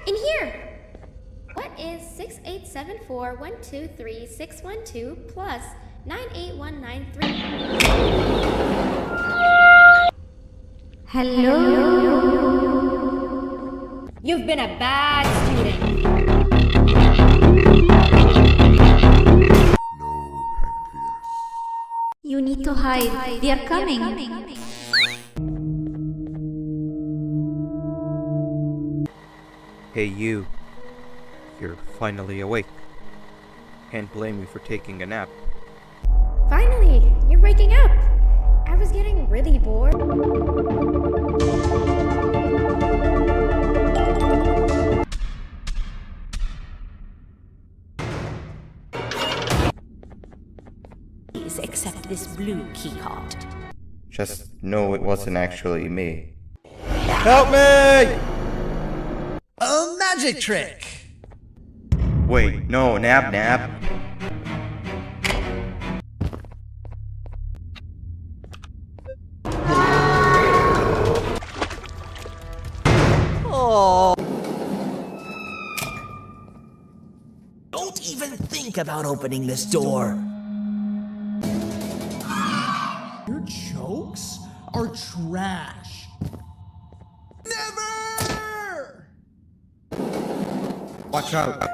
In here! What is 6874123612 plus 98193? Hello? You've been a bad student. No pancreas. You need to hide. They are coming. Hey you. You're finally awake. Can't blame you for taking a nap. Finally, you're waking up. I was getting really bored. Please accept this blue keycard. Just know it wasn't actually me. Help me! A magic trick! Wait, no, nap. Oh. Don't even think about opening this door. Your jokes are trash. Never! Watch out. But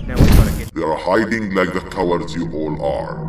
now we gotta get. They are hiding like the cowards you all are.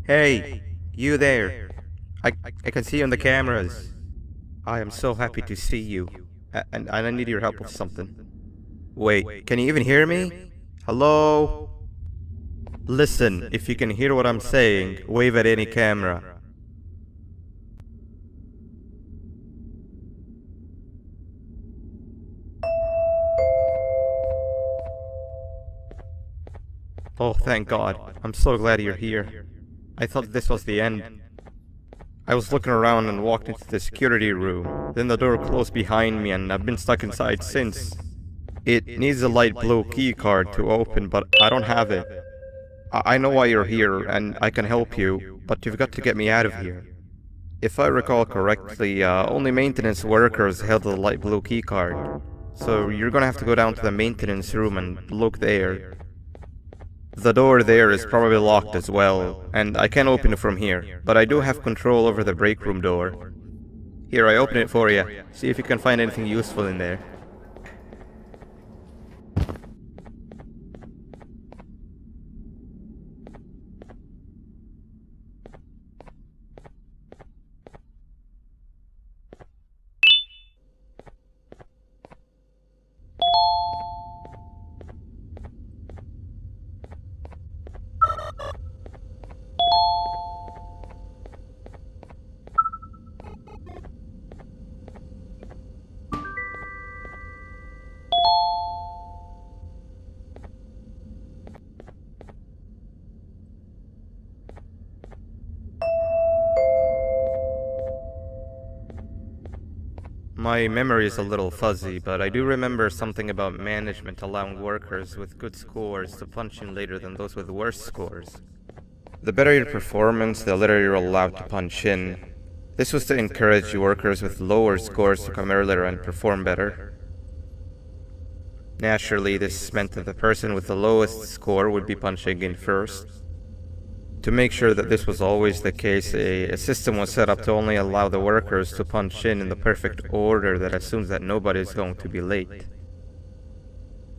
Hey, you there. I can see you on the cameras. I am so happy to see you. And I need your help with something. Wait, can you even hear me? Hello? Listen, if you can hear what I'm saying, wave at any camera. Oh, thank God. I'm so glad you're here. I thought this was the end. I was looking around and walked into the security room. Then the door closed behind me and I've been stuck inside since. It needs a light blue key card to open, but I don't have it. I know why you're here and I can help you, but you've got to get me out of here. If I recall correctly, only maintenance workers held the light blue key card. So you're gonna have to go down to the maintenance room and look there. The door there is probably locked as well, and I can't open it from here, but I do have control over the break room door. Here, I open it for you. See if you can find anything useful in there. My memory is a little fuzzy, but I do remember something about management allowing workers with good scores to punch in later than those with worse scores. The better your performance, the later you're allowed to punch in. This was to encourage workers with lower scores to come earlier and perform better. Naturally, this meant that the person with the lowest score would be punching in first. To make sure that this was always the case, a system was set up to only allow the workers to punch in the perfect order that assumes that nobody is going to be late.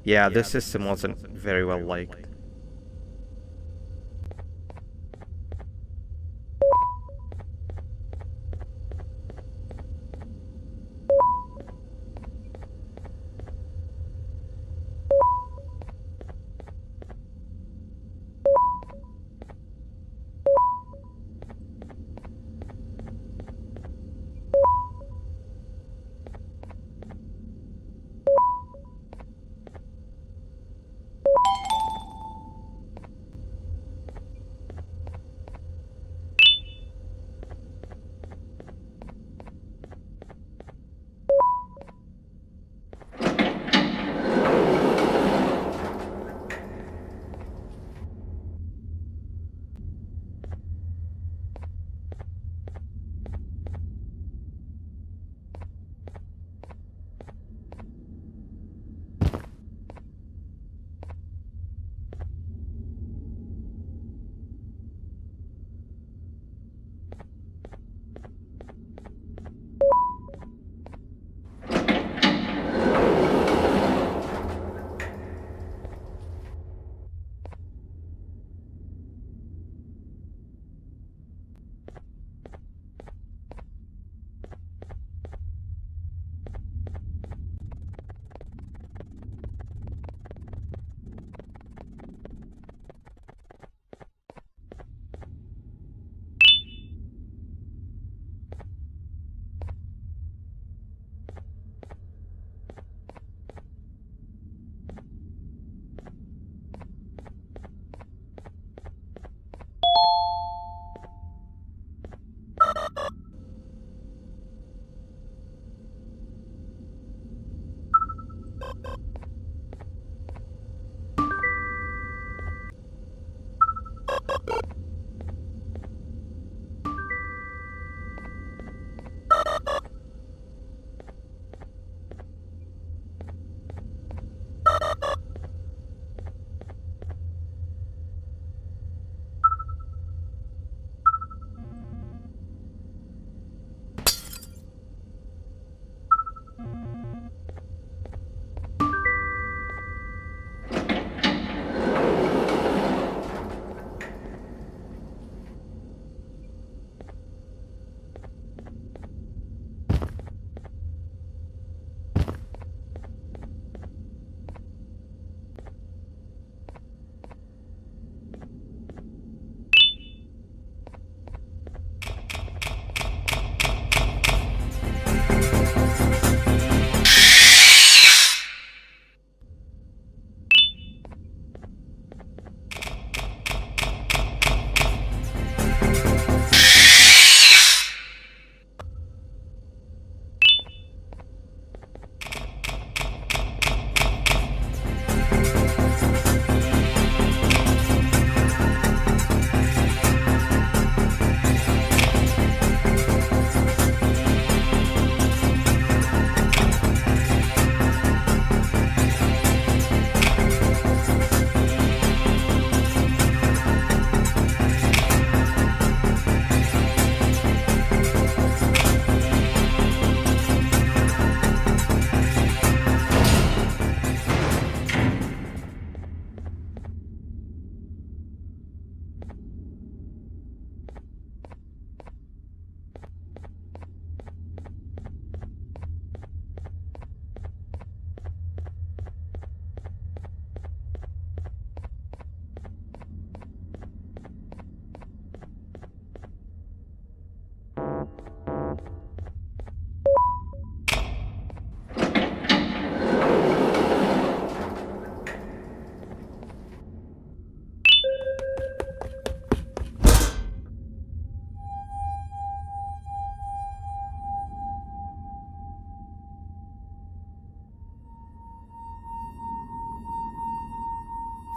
Yeah, this system wasn't very well liked.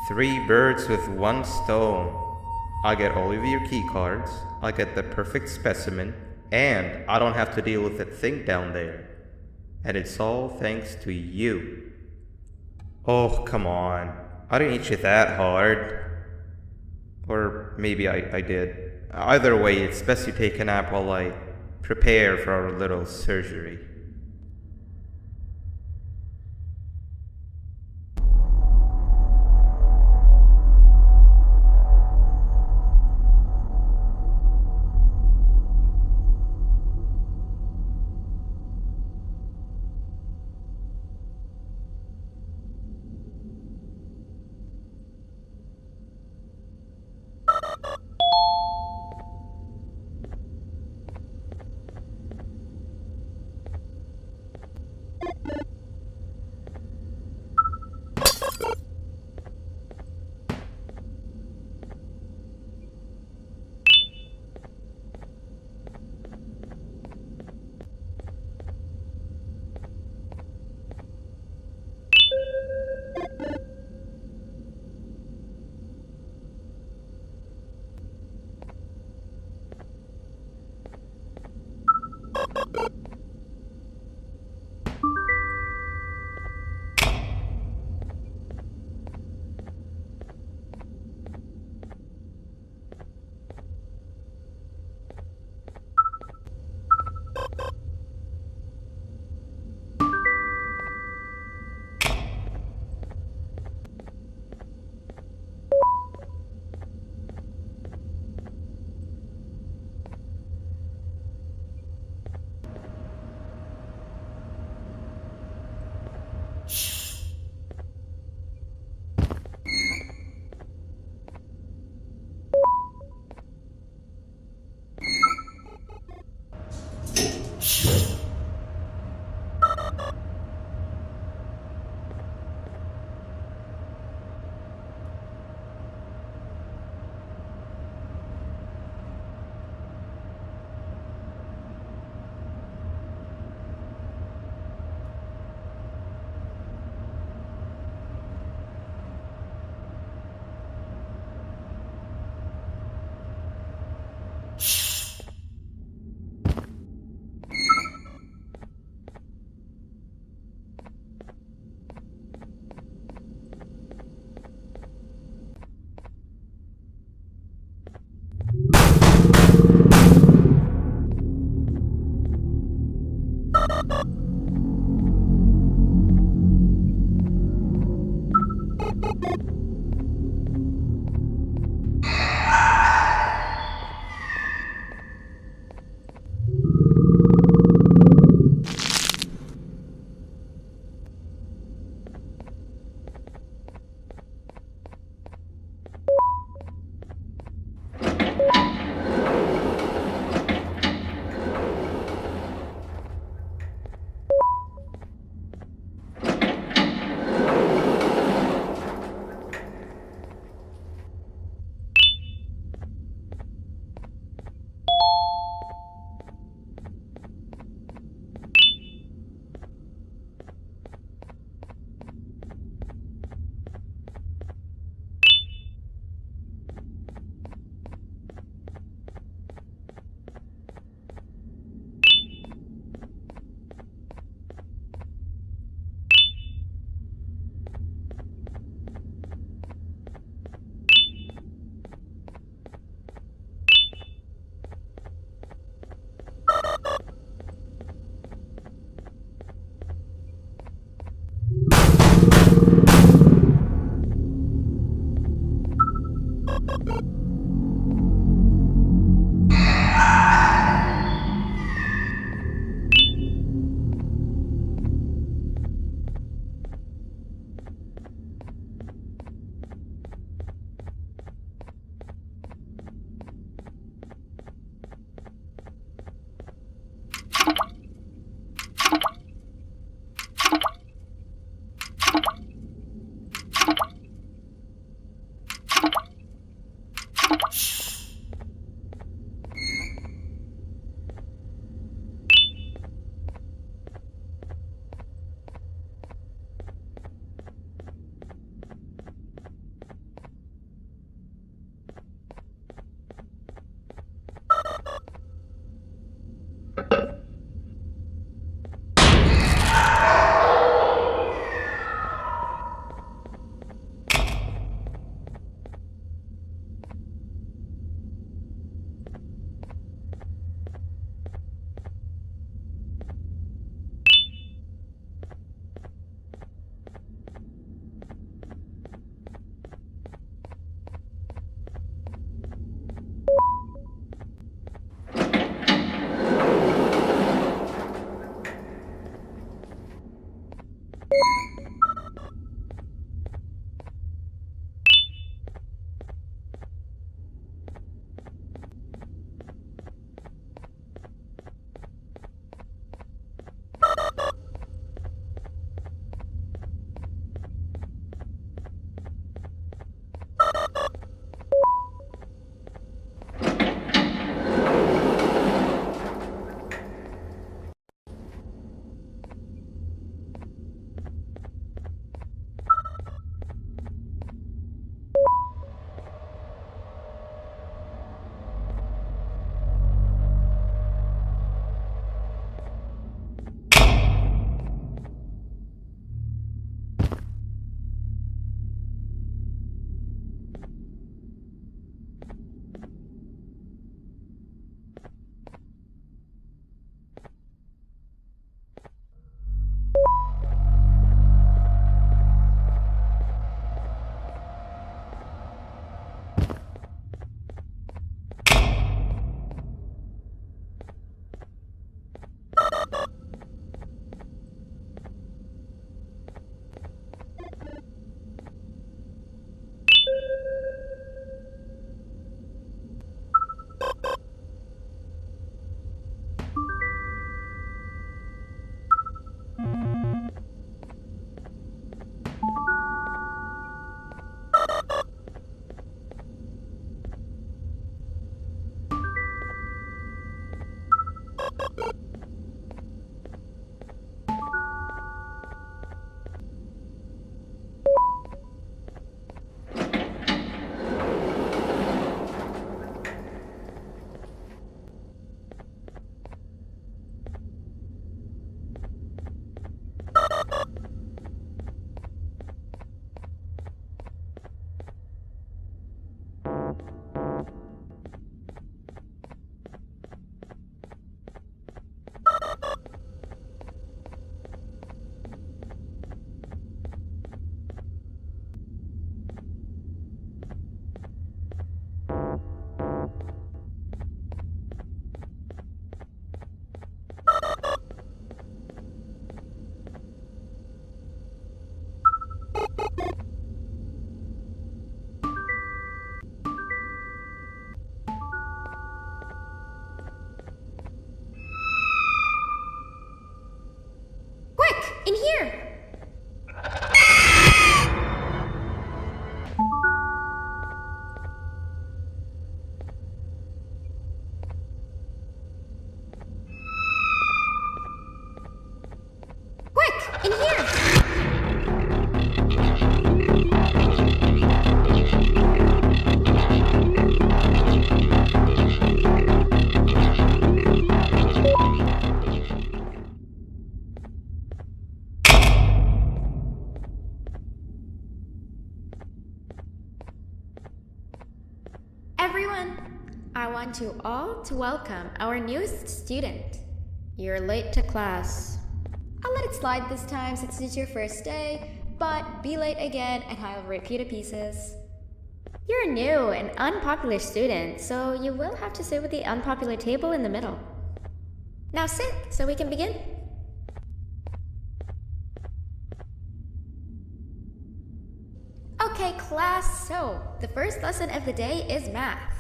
3 birds with 1 stone. I get all of your keycards, I get the perfect specimen, and I don't have to deal with that thing down there. And it's all thanks to you. Oh, come on. I didn't hit you that hard. Or maybe I did. Either way, it's best you take a nap while I prepare for our little surgery. In here! Quick! In here! Everyone, I want you all to welcome our newest student. You're late to class. I'll let it slide this time since it's your first day, but be late again and I'll rip you to pieces. You're a new and unpopular student, so you will have to sit with the unpopular table in the middle. Now sit so we can begin. Okay, class, so the first lesson of the day is math.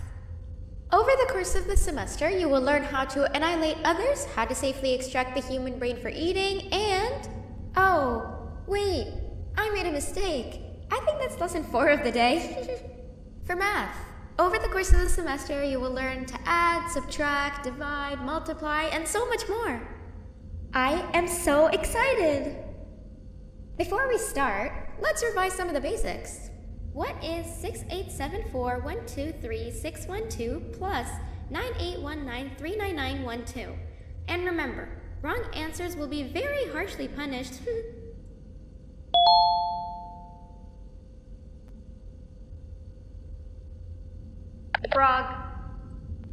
Over the course of the semester, you will learn how to annihilate others, how to safely extract the human brain for eating, and... Oh, wait, I made a mistake. I think that's lesson 4 of the day. For math, over the course of the semester, you will learn to add, subtract, divide, multiply, and so much more. I am so excited! Before we start, let's revise some of the basics. What is 6874123612 plus 981939912? And remember, wrong answers will be very harshly punished. Frog.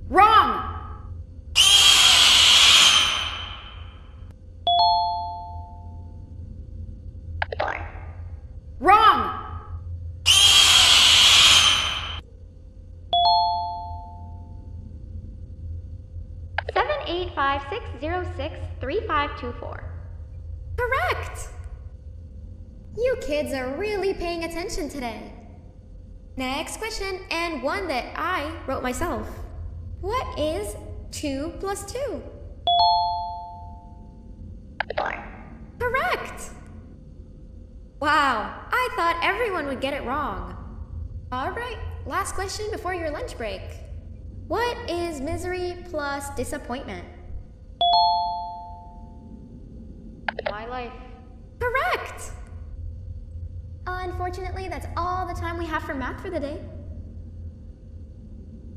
Wrong! Wrong! 785-606-3524. Correct! You kids are really paying attention today. Next question, and one that I wrote myself. What is 2 plus 2? Correct! Wow, I thought everyone would get it wrong. Alright, last question before your lunch break. What is misery plus disappointment? My life. Correct! Unfortunately, that's all the time we have for math for the day.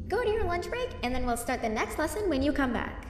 Go to your lunch break, and then we'll start the next lesson when you come back.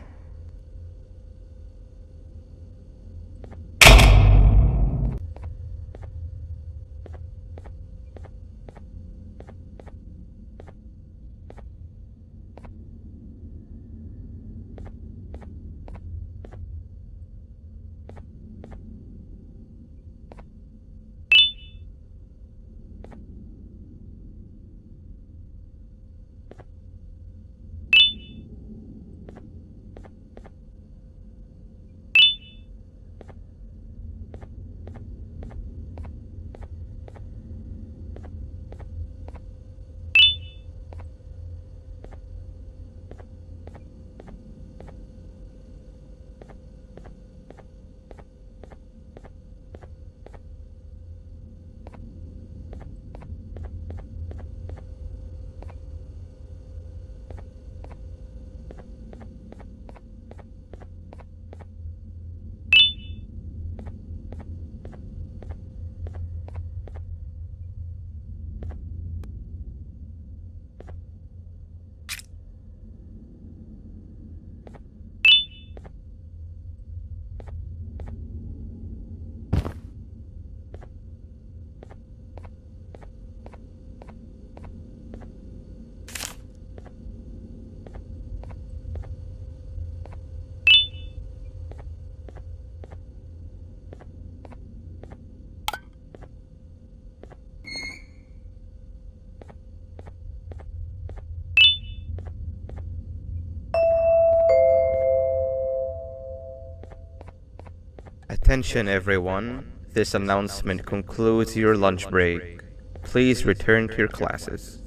Attention everyone, this announcement concludes your lunch break. Please return to your classes.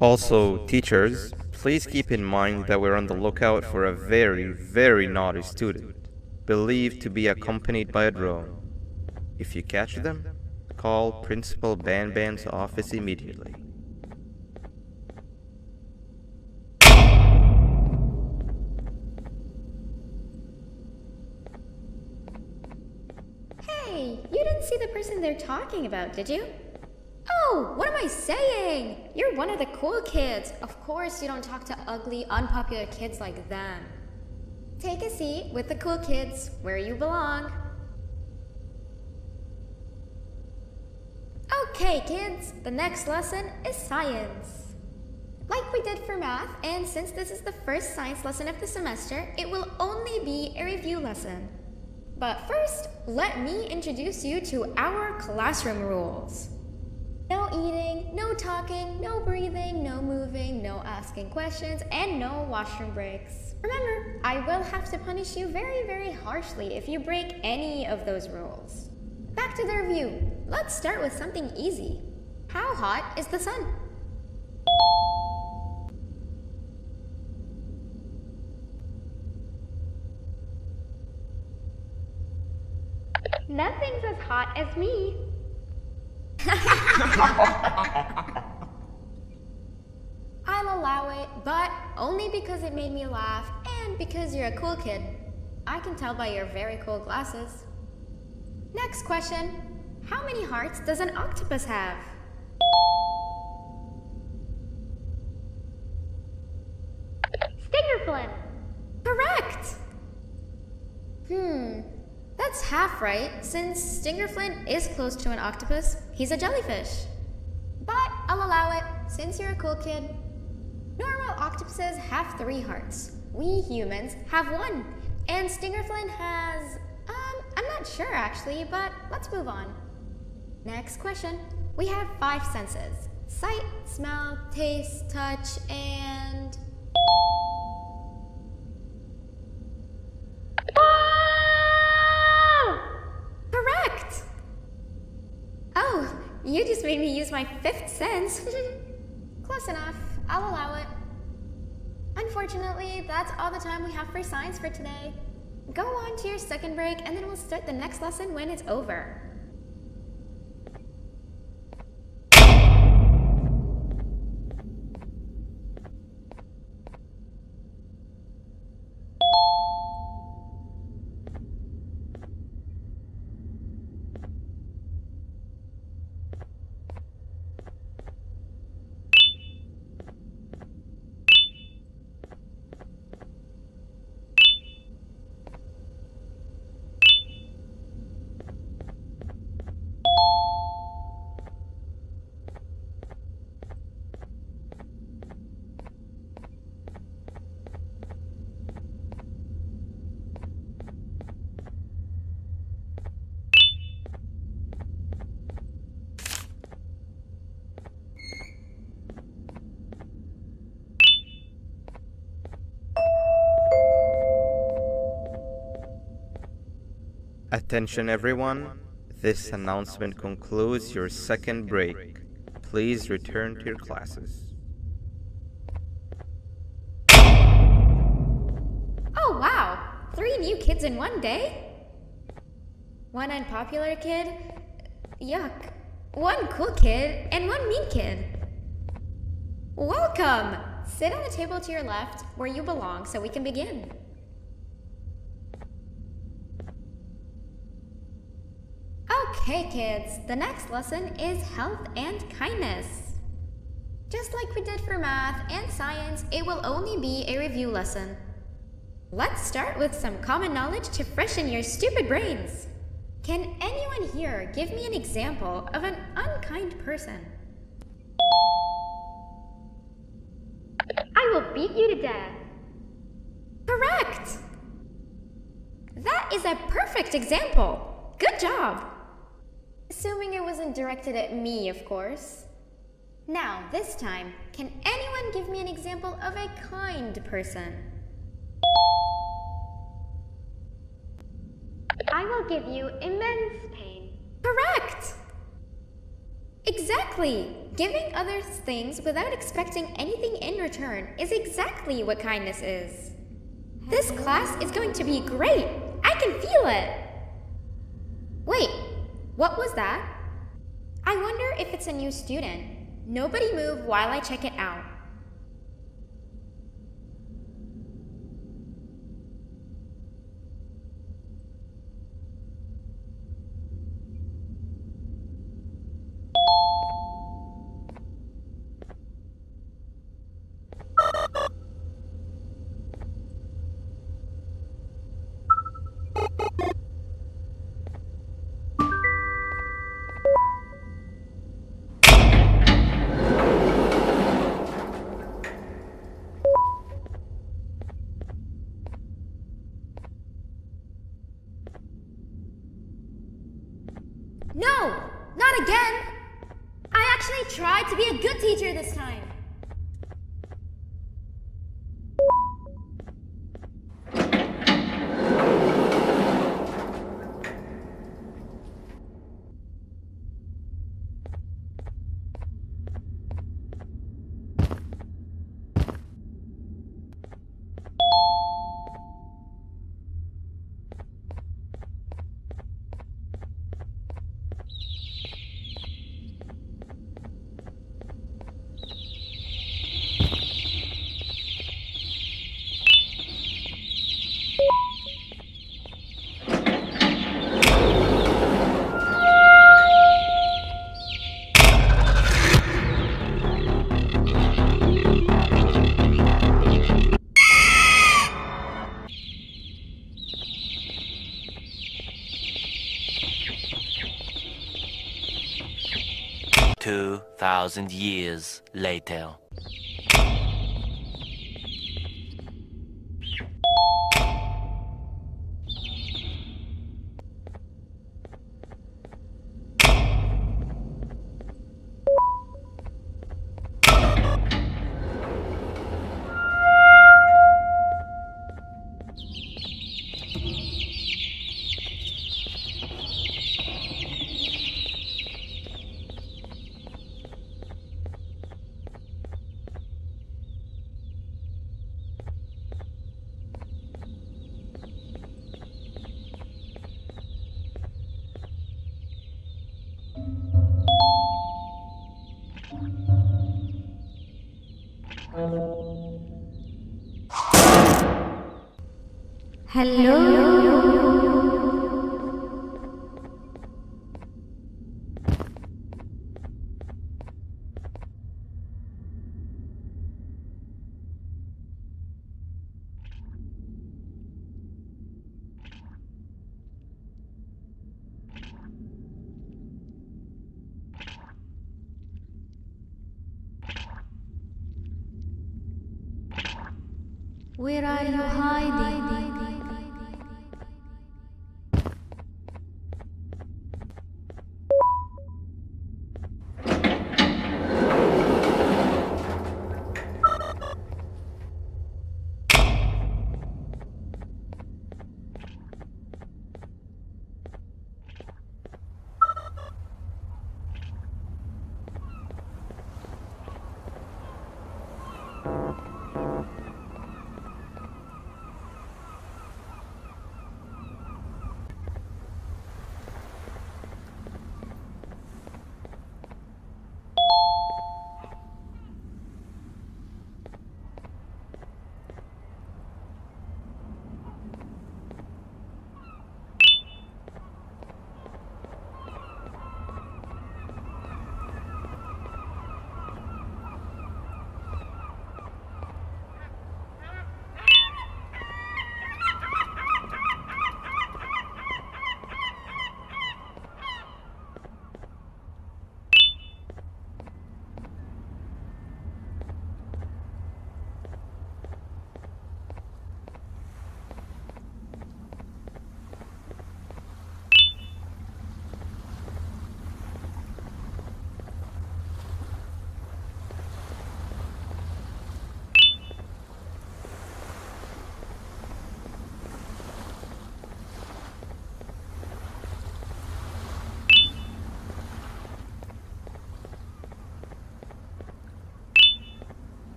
Also, teachers, please keep in mind that we're on the lookout for a very naughty student, believed to be accompanied by a drone. If you catch them, call Principal Banban's office immediately. Hey, you didn't see the person they're talking about, did you? Oh, what am I saying? You're one of the cool kids. Of course you don't talk to ugly, unpopular kids like them. Take a seat with the cool kids, where you belong. Okay, kids, the next lesson is science. Like we did for math, and since this is the first science lesson of the semester, it will only be a review lesson. But first, let me introduce you to our classroom rules. No eating, no talking, no breathing, no moving, no asking questions, and no washroom breaks. Remember, I will have to punish you very harshly if you break any of those rules. Back to the review. Let's start with something easy. How hot is the sun? Nothing's as hot as me. I'll allow it, but only because it made me laugh and because you're a cool kid. I can tell by your very cool glasses. Next question. How many hearts does an octopus have? Stinger flynn. Correct! That's half right, since Stingerflint is close to an octopus. He's a jellyfish. But I'll allow it, since you're a cool kid. Normal octopuses have 3 hearts. We humans have 1. And Stingerflint has... I'm not sure actually, but let's move on. Next question. We have 5 senses. Sight, smell, taste, touch, and... Correct! Oh, you just made me use my 5th sense. Close enough. I'll allow it. Unfortunately, that's all the time we have for science for today. Go on to your second break, and then we'll start the next lesson when it's over. Attention everyone, this announcement concludes your second break. Please return to your classes. Oh wow! 3 new kids in one day? 1 unpopular kid? Yuck. 1 cool kid and 1 mean kid. Welcome! Sit on the table to your left, where you belong, so we can begin. Okay, kids, the next lesson is health and kindness. Just like we did for math and science, it will only be a review lesson. Let's start with some common knowledge to freshen your stupid brains. Can anyone here give me an example of an unkind person? I will beat you to death. Correct! That is a perfect example. Good job. Assuming it wasn't directed at me, of course. Now, this time, can anyone give me an example of a kind person? I will give you immense pain. Correct! Exactly! Giving others things without expecting anything in return is exactly what kindness is. This class is going to be great! I can feel it! Wait, what was that? I wonder if it's a new student. Nobody move while I check it out. No! Not again! I actually tried to be a good teacher this time. 2,000 years later. Hello? Where are you hiding?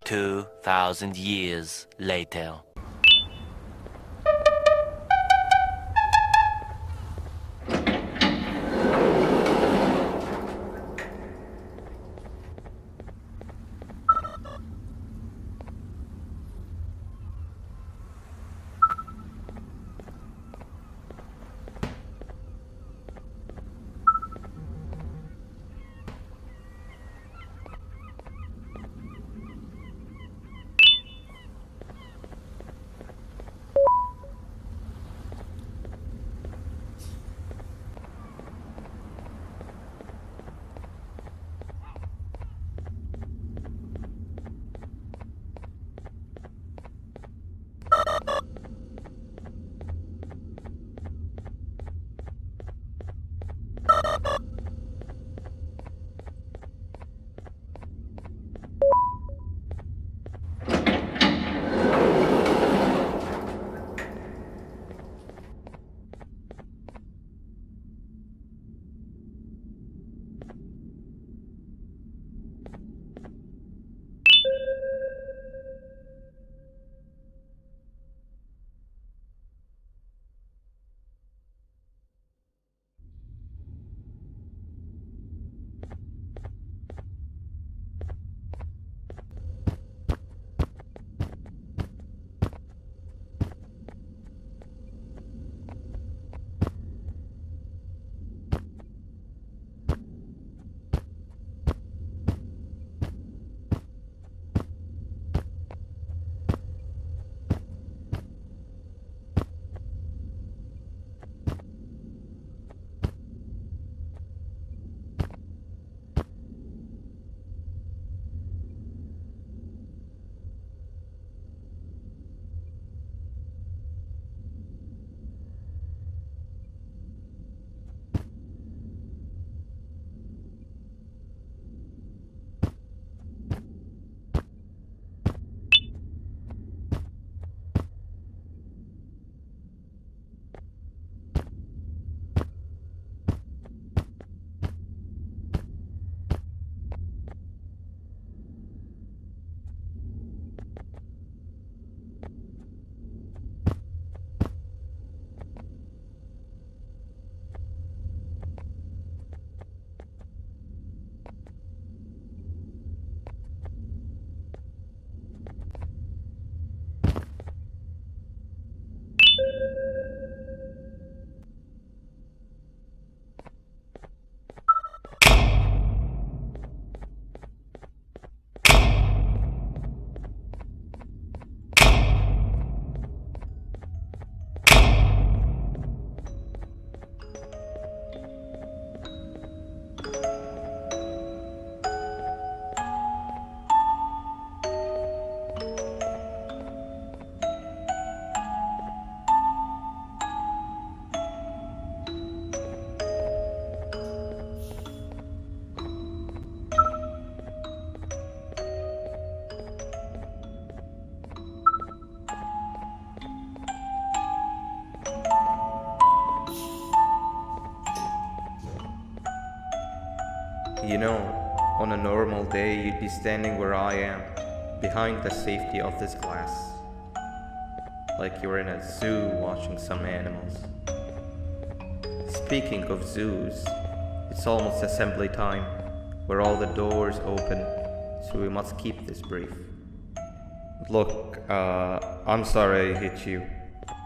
Two thousand years later. You know, on a normal day, you'd be standing where I am, behind the safety of this glass. Like you were in a zoo watching some animals. Speaking of zoos, it's almost assembly time, where all the doors open, so we must keep this brief. Look, I'm sorry I hit you,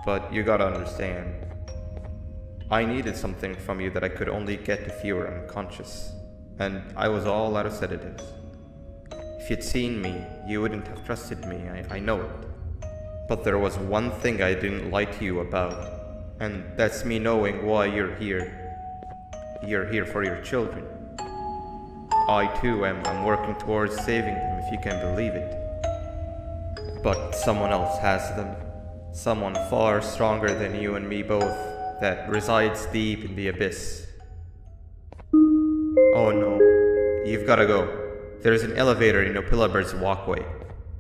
but you gotta understand. I needed something from you that I could only get if you were unconscious, and I was all out of sedatives. If you'd seen me, you wouldn't have trusted me, I know it. But there was one thing I didn't lie to you about, and that's me knowing why you're here. You're here for your children. I too am working towards saving them, if you can believe it. But someone else has them. Someone far stronger than you and me both, that resides deep in the abyss. Oh no, you've gotta go. There's an elevator in Opillabird's walkway.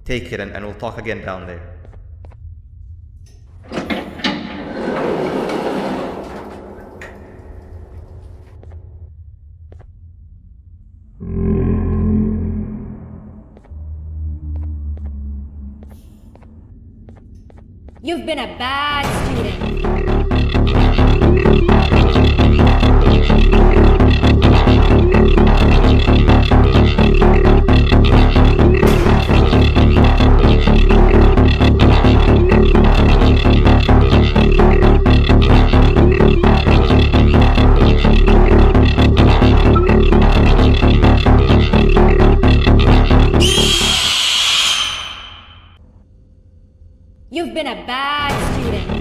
Take it and we'll talk again down there. You've been a bad student. You've been a bad student.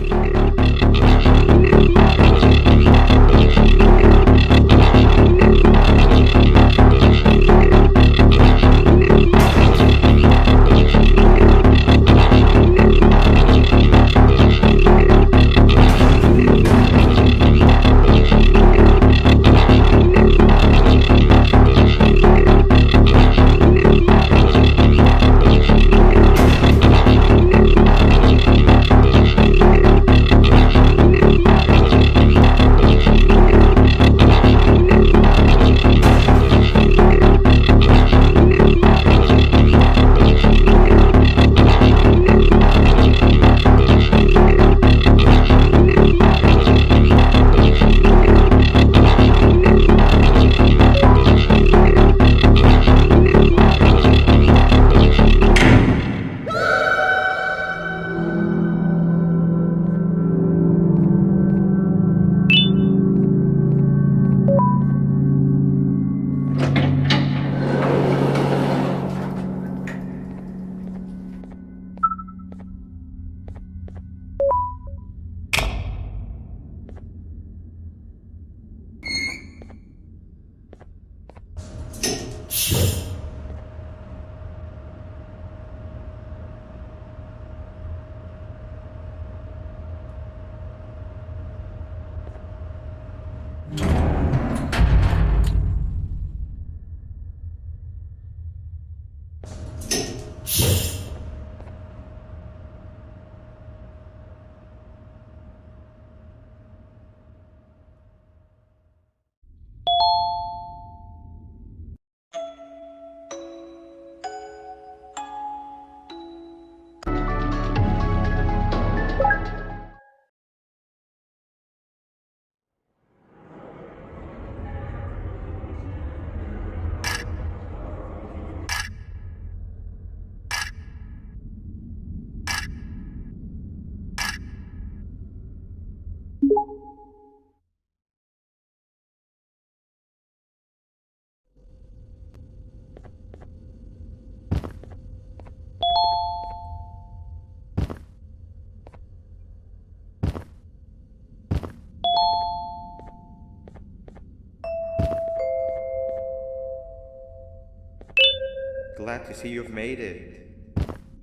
Glad to see you've made it.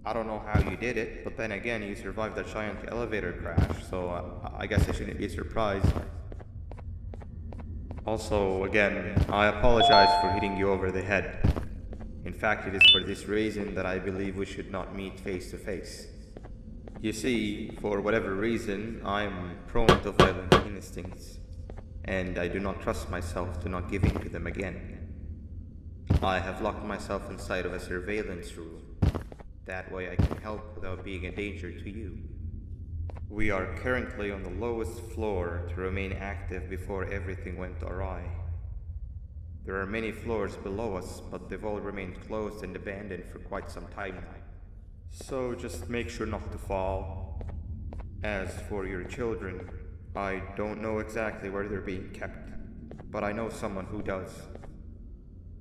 I don't know how you did it, but then again, you survived that giant elevator crash, so I guess I shouldn't be surprised. Also, again, I apologize for hitting you over the head. In fact, it is for this reason that I believe we should not meet face to face. You see, for whatever reason, I'm prone to violent instincts, and I do not trust myself to not give in to them again. I have locked myself inside of a surveillance room. That way I can help without being a danger to you. We are currently on the lowest floor to remain active before everything went awry. There are many floors below us, but they've all remained closed and abandoned for quite some time now. So just make sure not to fall. As for your children, I don't know exactly where they're being kept, but I know someone who does.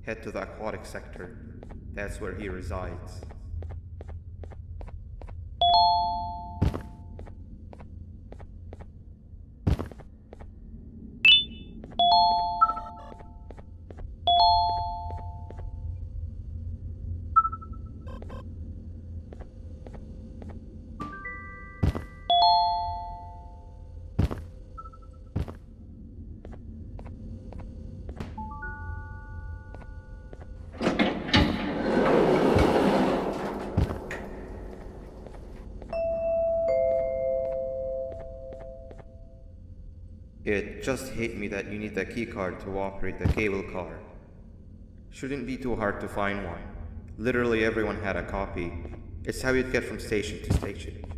Head to the aquatic sector. That's where he resides. It just hit me that you need the keycard to operate the cable car. Shouldn't be too hard to find one. Literally everyone had a copy. It's how you'd get from station to station.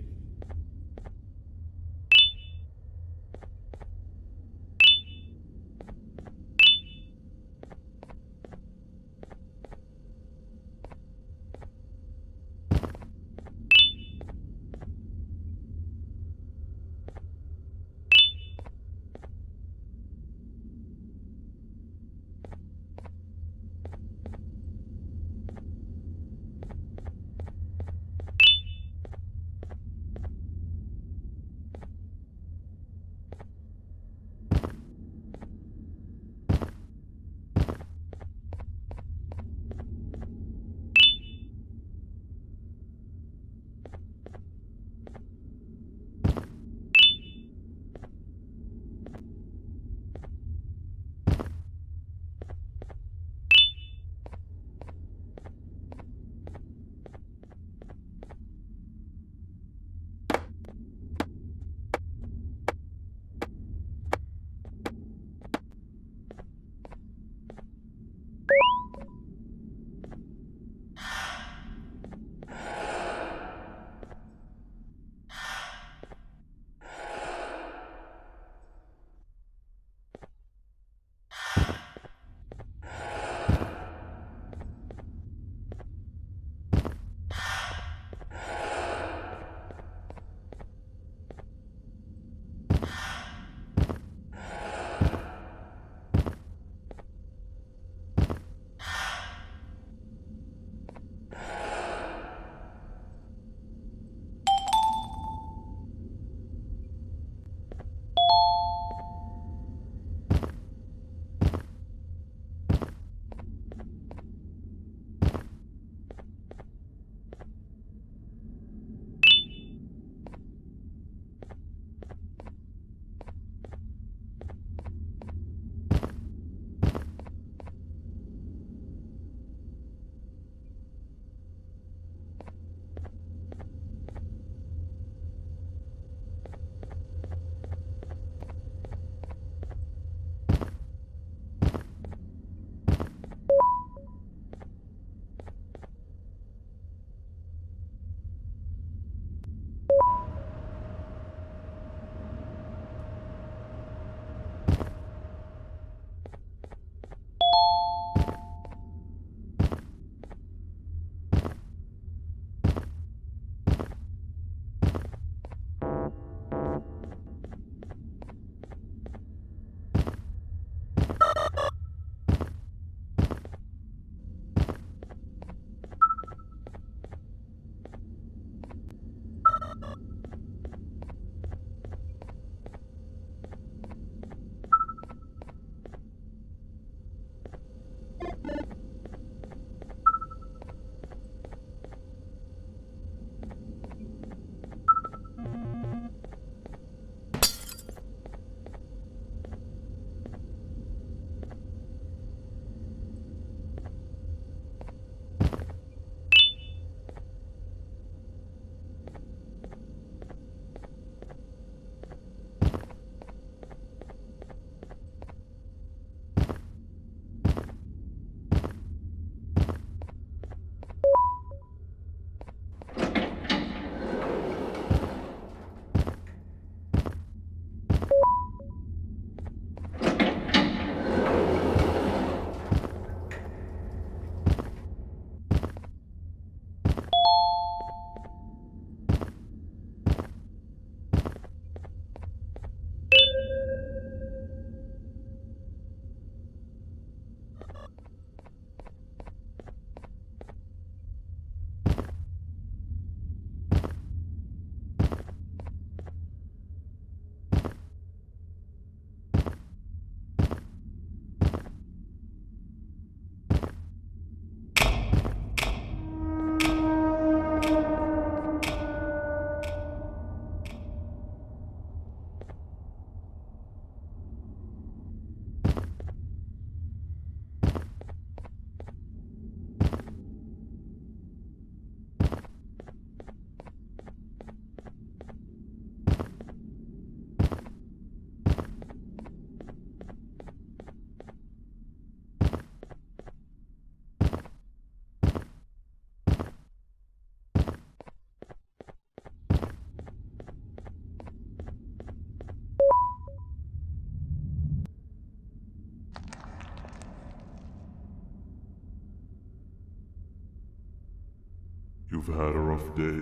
You've had a rough day,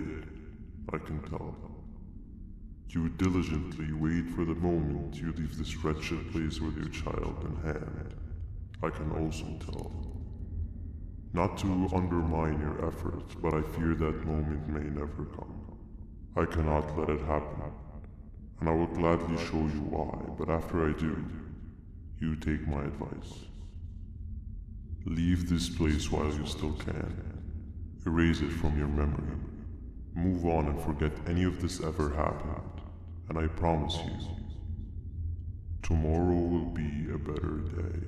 I can tell. You diligently wait for the moment you leave this wretched place with your child in hand. I can also tell. Not to undermine your efforts, but I fear that moment may never come. I cannot let it happen, and I will gladly show you why, but after I do, you take my advice. Leave this place while you still can. Erase it from your memory. Move on and forget any of this ever happened, and I promise you, tomorrow will be a better day.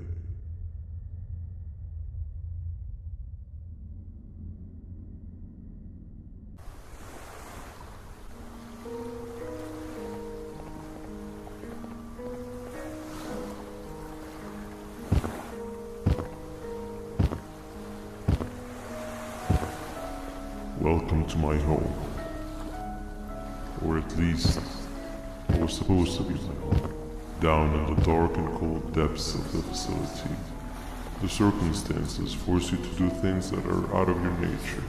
Welcome to my home. Or at least, it was supposed to be my home. Down in the dark and cold depths of the facility, the circumstances force you to do things that are out of your nature.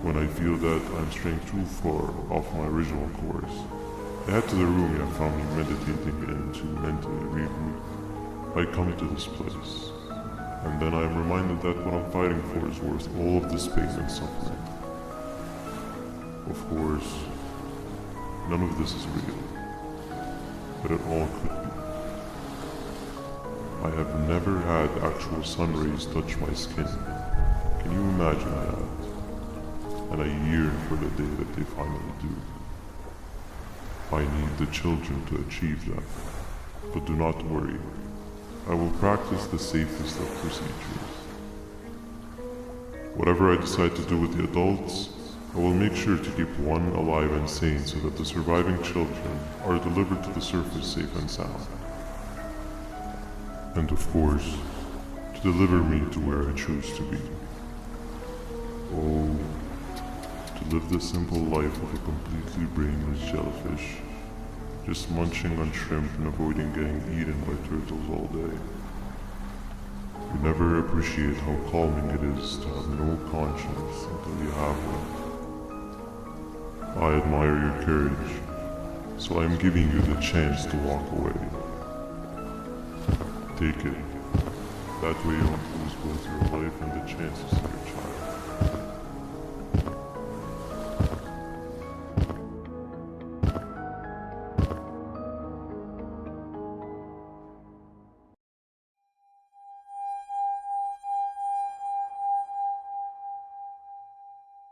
When I feel that I'm straying too far off my original course, I head to the room you have found me meditating in to mentally regroup. I come to this place, and then I am reminded that what I'm fighting for is worth all of this pain and suffering. Of course, none of this is real, but it all could be. I have never had actual sun rays touch my skin. Can you imagine that? And I yearn for the day that they finally do. I need the children to achieve that, but do not worry. I will practice the safest of procedures. Whatever I decide to do with the adults, I will make sure to keep one alive and sane so that the surviving children are delivered to the surface safe and sound. And of course, to deliver me to where I choose to be. Oh, to live the simple life of a completely brainless jellyfish, just munching on shrimp and avoiding getting eaten by turtles all day. You never appreciate how calming it is to have no conscience until you have one. I admire your courage, so I am giving you the chance to walk away. Take it. That way you don't lose both your life and the chances of your child.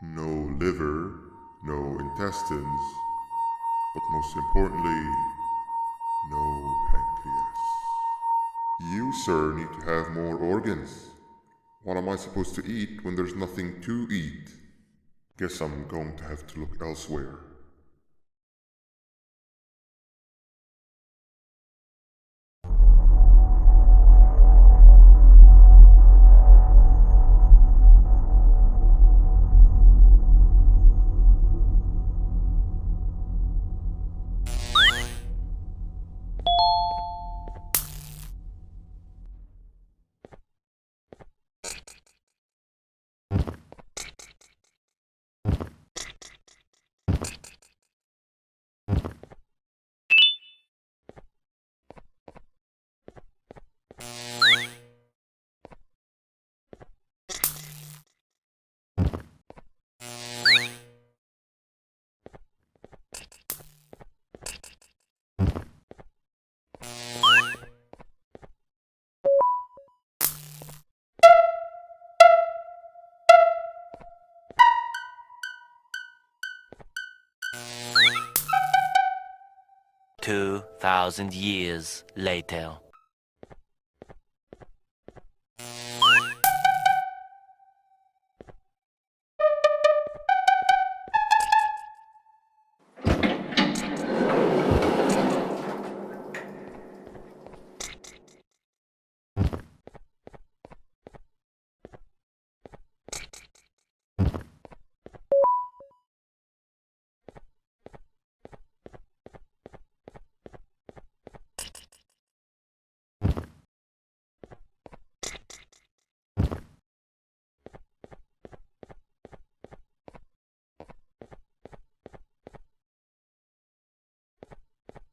No liver, no intestines, but most importantly, no pancreas. You, sir, need to have more organs. What am I supposed to eat when there's nothing to eat? Guess I'm going to have to look elsewhere. Two 2,000 years later.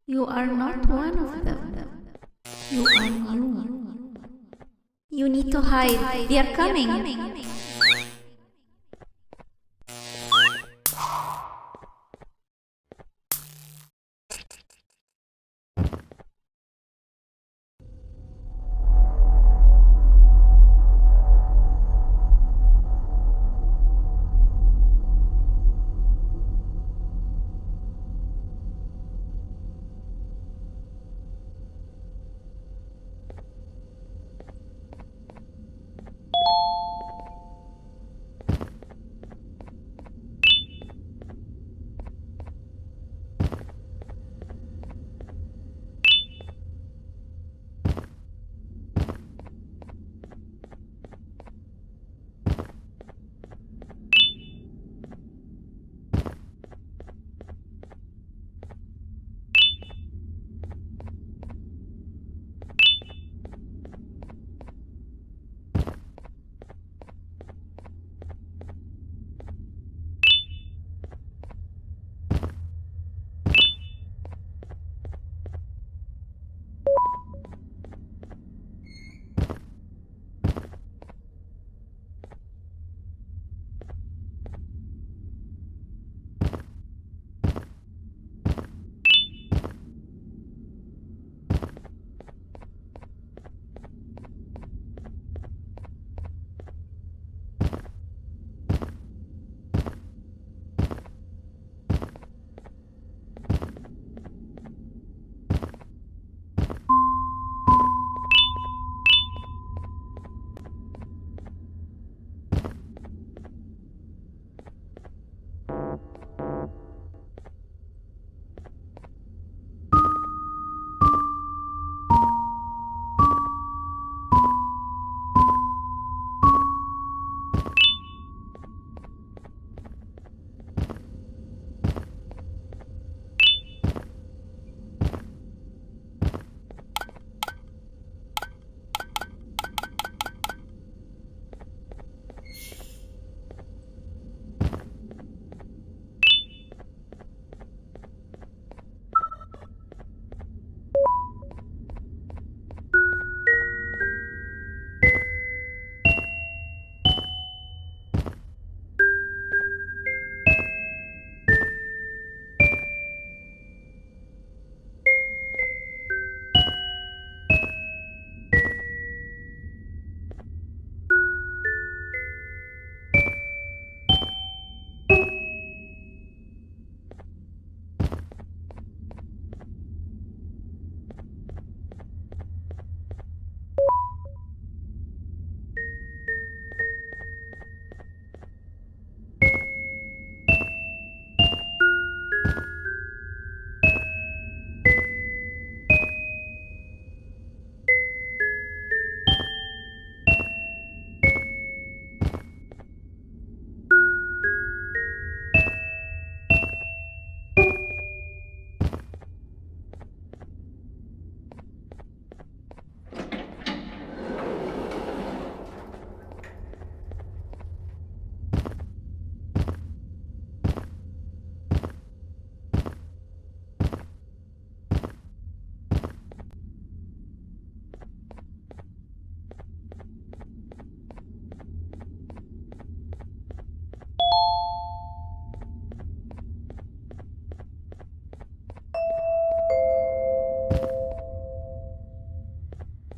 You are not one of them. You are new. You need to hide. They are coming.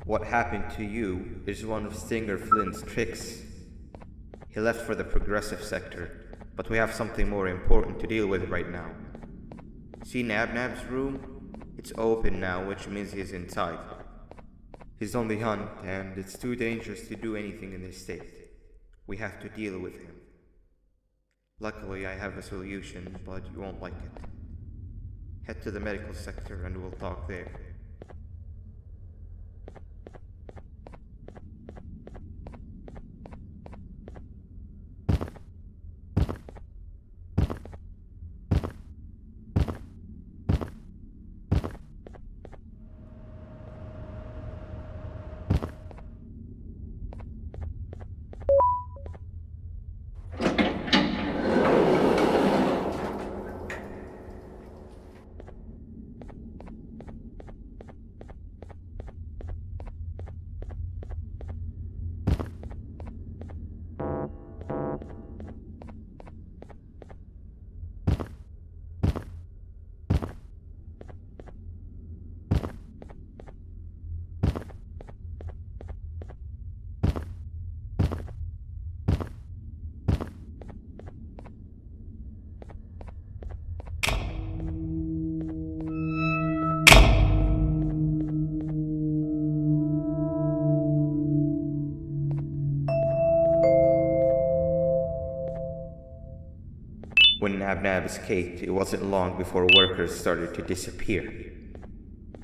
What happened to you is one of Stinger Flynn's tricks. He left for the progressive sector, but we have something more important to deal with right now. See Nabnab's room? It's open now, which means he's inside. He's on the hunt, and it's too dangerous to do anything in this state. We have to deal with him. Luckily, I have a solution, but you won't like it. Head to the medical sector and we'll talk there. Nab escaped, it wasn't long before workers started to disappear.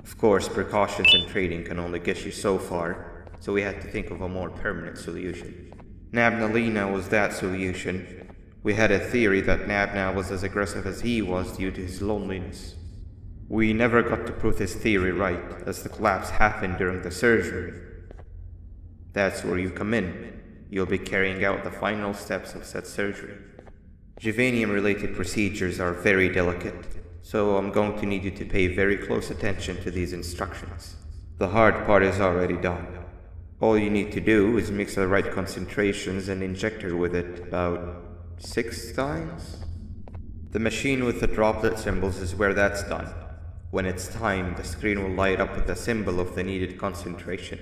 Of course, precautions and trading can only get you so far, so we had to think of a more permanent solution. Nabnalina was that solution. We had a theory that Nabna was as aggressive as he was due to his loneliness. We never got to prove this theory right, as the collapse happened during the surgery. That's where you come in. You'll be carrying out the final steps of said surgery. Juvenium-related procedures are very delicate, so I'm going to need you to pay very close attention to these instructions. The hard part is already done. All you need to do is mix the right concentrations and inject her with it about 6 times? The machine with the droplet symbols is where that's done. When it's time, the screen will light up with the symbol of the needed concentration.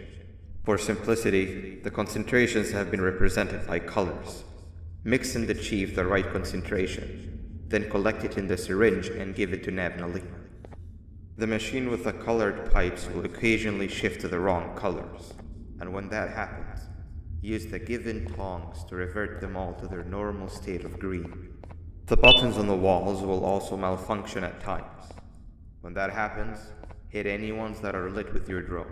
For simplicity, the concentrations have been represented by colors. Mix and achieve the right concentration, then collect it in the syringe and give it to Nabnalina. The machine with the colored pipes will occasionally shift to the wrong colors, and when that happens, use the given tongs to revert them all to their normal state of green. The buttons on the walls will also malfunction at times. When that happens, hit any ones that are lit with your drone.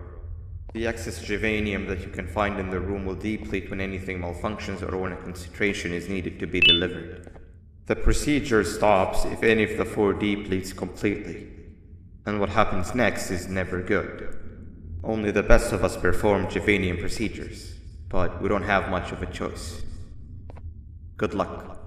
The excess juvenium that you can find in the room will deplete when anything malfunctions or when a concentration is needed to be delivered. The procedure stops if any of the 4 depletes completely, and what happens next is never good. Only the best of us perform juvenium procedures, but we don't have much of a choice. Good luck.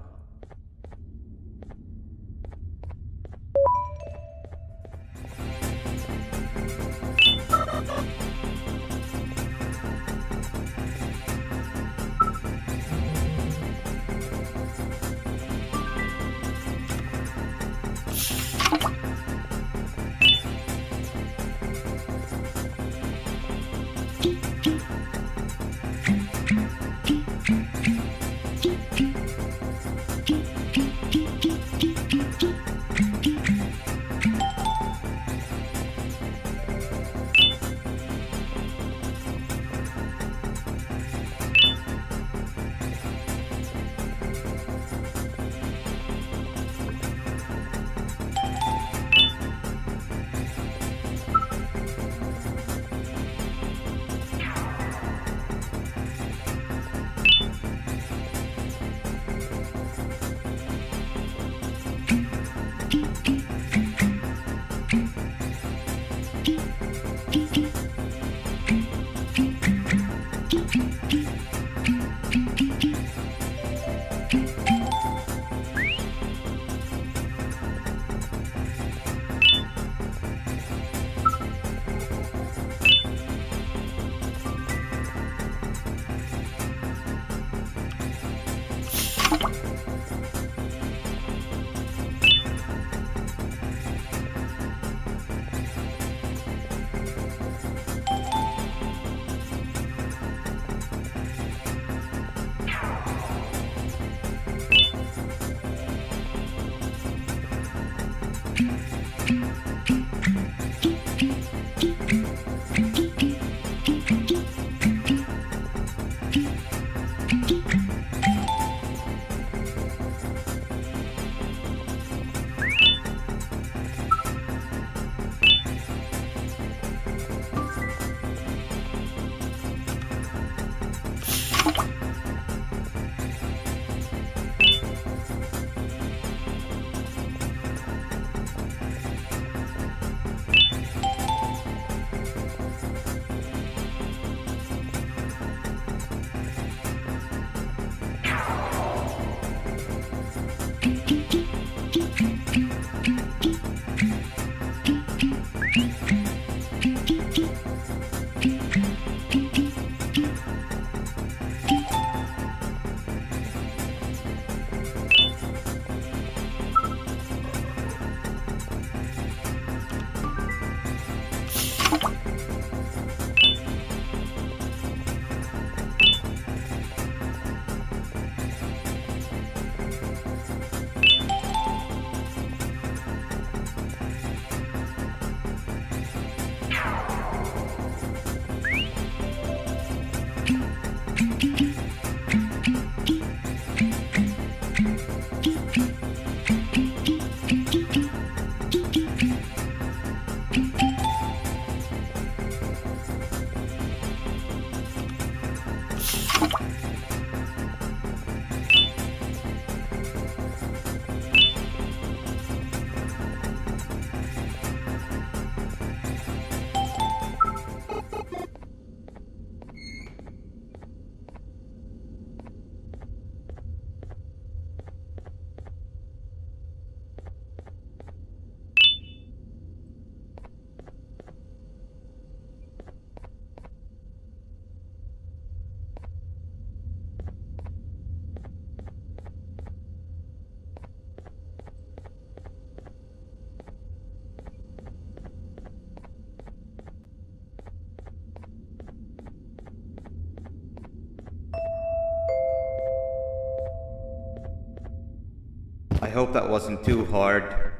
hope that wasn't too hard.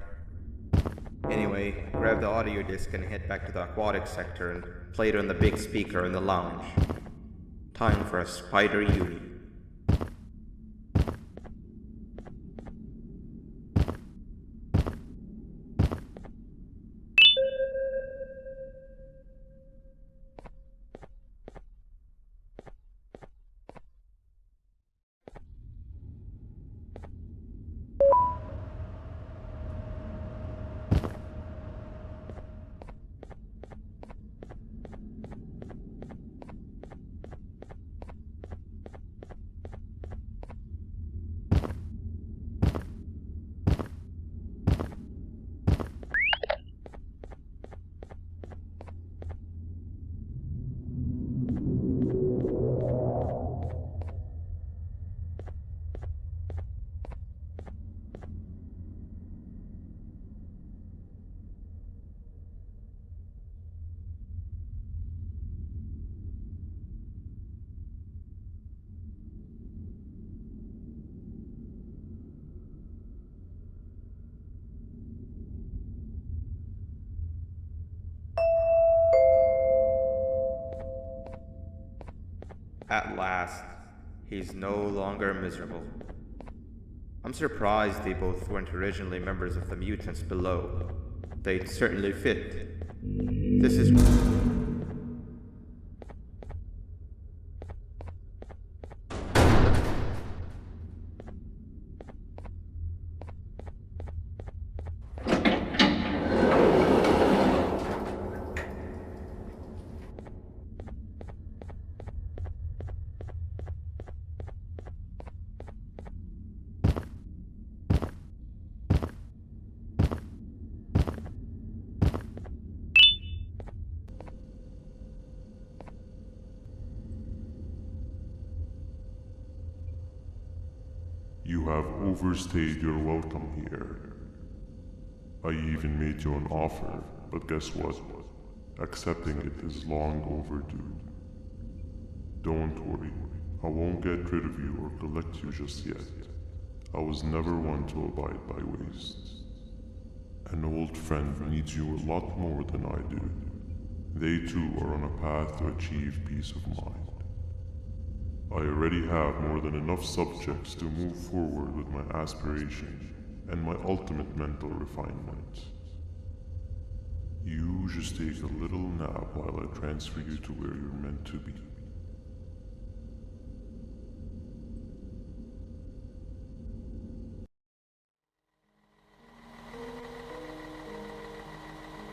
Anyway, grab the audio disc and head back to the aquatic sector and play it on the big speaker in the lounge. Time for a spider uni. At last, he's no longer miserable. I'm surprised they both weren't originally members of the mutants below. They'd certainly fit. This is... You have overstayed your welcome here. I even made you an offer, but guess what? Accepting it is long overdue. Don't worry, I won't get rid of you or collect you just yet. I was never one to abide by wastes. An old friend needs you a lot more than I do. They too are on a path to achieve peace of mind. I already have more than enough subjects to move forward with my aspiration and my ultimate mental refinement. You just take a little nap while I transfer you to where you're meant to be.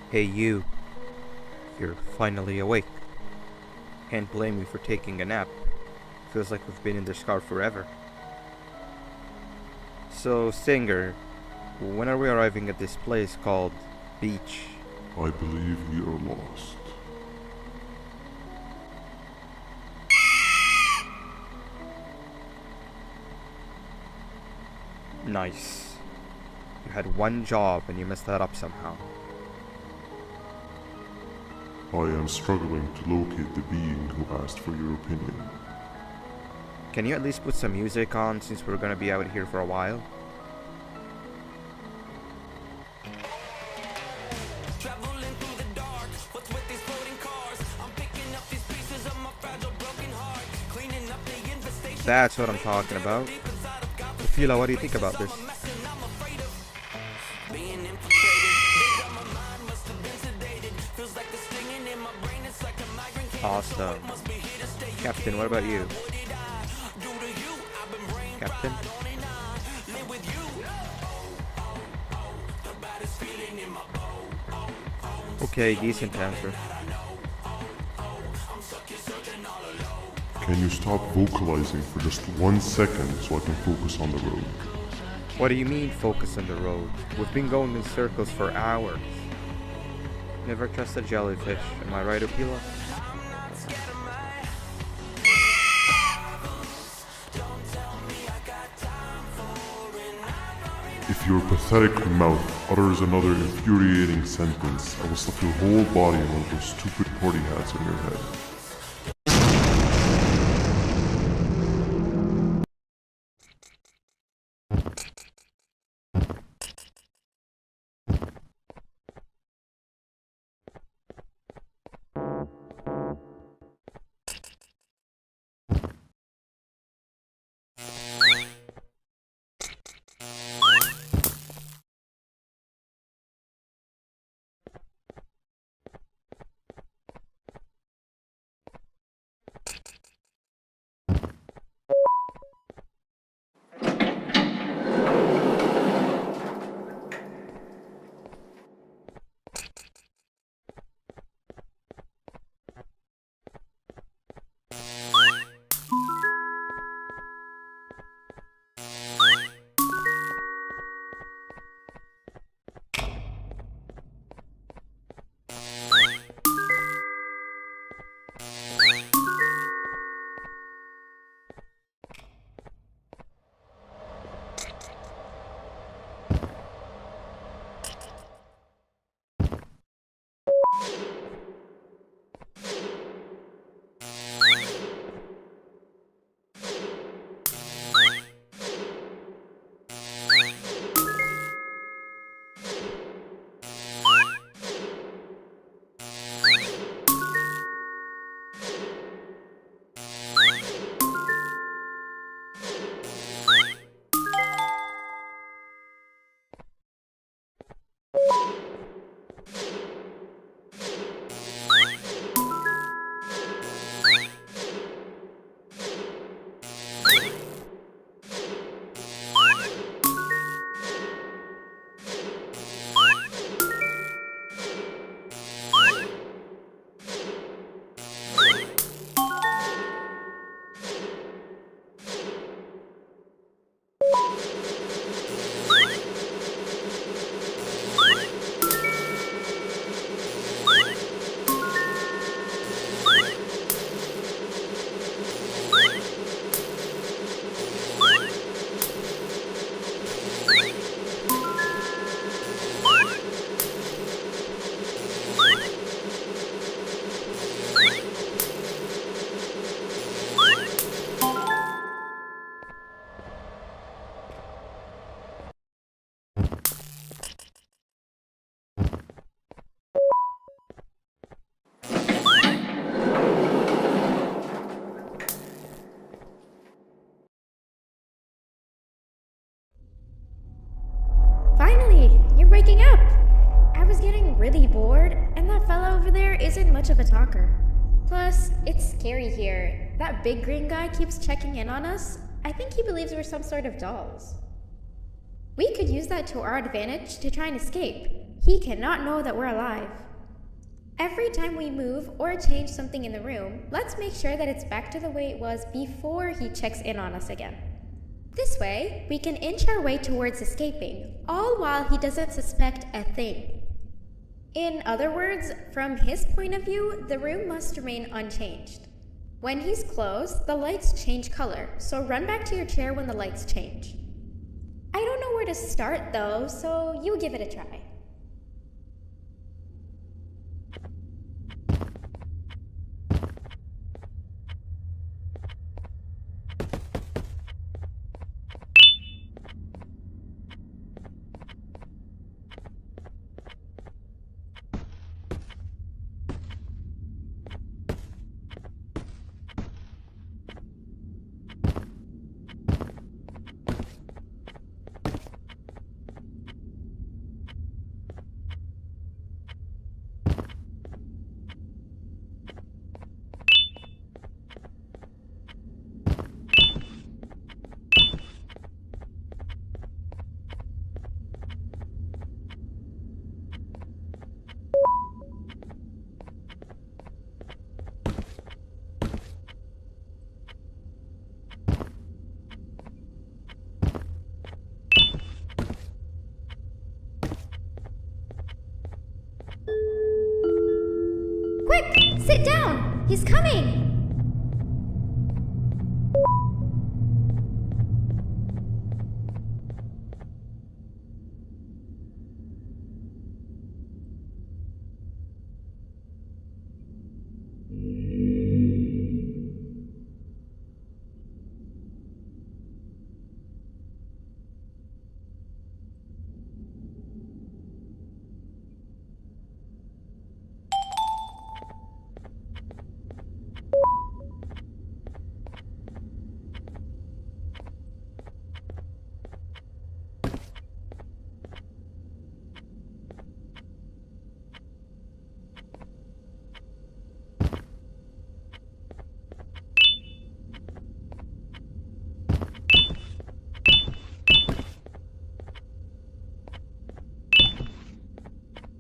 Hey you. You're finally awake. Can't blame you for taking a nap. Feels like we've been in this car forever. So, Singer, when are we arriving at this place called Beach? I believe we are lost. Nice. You had one job and you messed that up somehow. I am struggling to locate the being who asked for your opinion. Can you at least put some music on since we're gonna be out here for a while? That's what I'm talking about. Fila, what do you think about this? Awesome. Captain, what about you? Captain? Okay, decent answer. Can you stop vocalizing for just 1 second so I can focus on the road? What do you mean focus on the road? We've been going in circles for hours. Never trust a jellyfish, am I right, Opila? If your pathetic mouth utters another infuriating sentence, I will stuff your whole body in one of those stupid party hats on your head. Finally, you're waking up! I was getting really bored, and that fella over there isn't much of a talker. Plus, it's scary here. That big green guy keeps checking in on us. I think he believes we're some sort of dolls. We could use that to our advantage to try and escape. He cannot know that we're alive. Every time we move or change something in the room, let's make sure that it's back to the way it was before he checks in on us again. This way, we can inch our way towards escaping, all while he doesn't suspect a thing. In other words, from his point of view, the room must remain unchanged. When he's close, the lights change color, so run back to your chair when the lights change. I don't know where to start though, so you give it a try. Quick! Sit down! He's coming!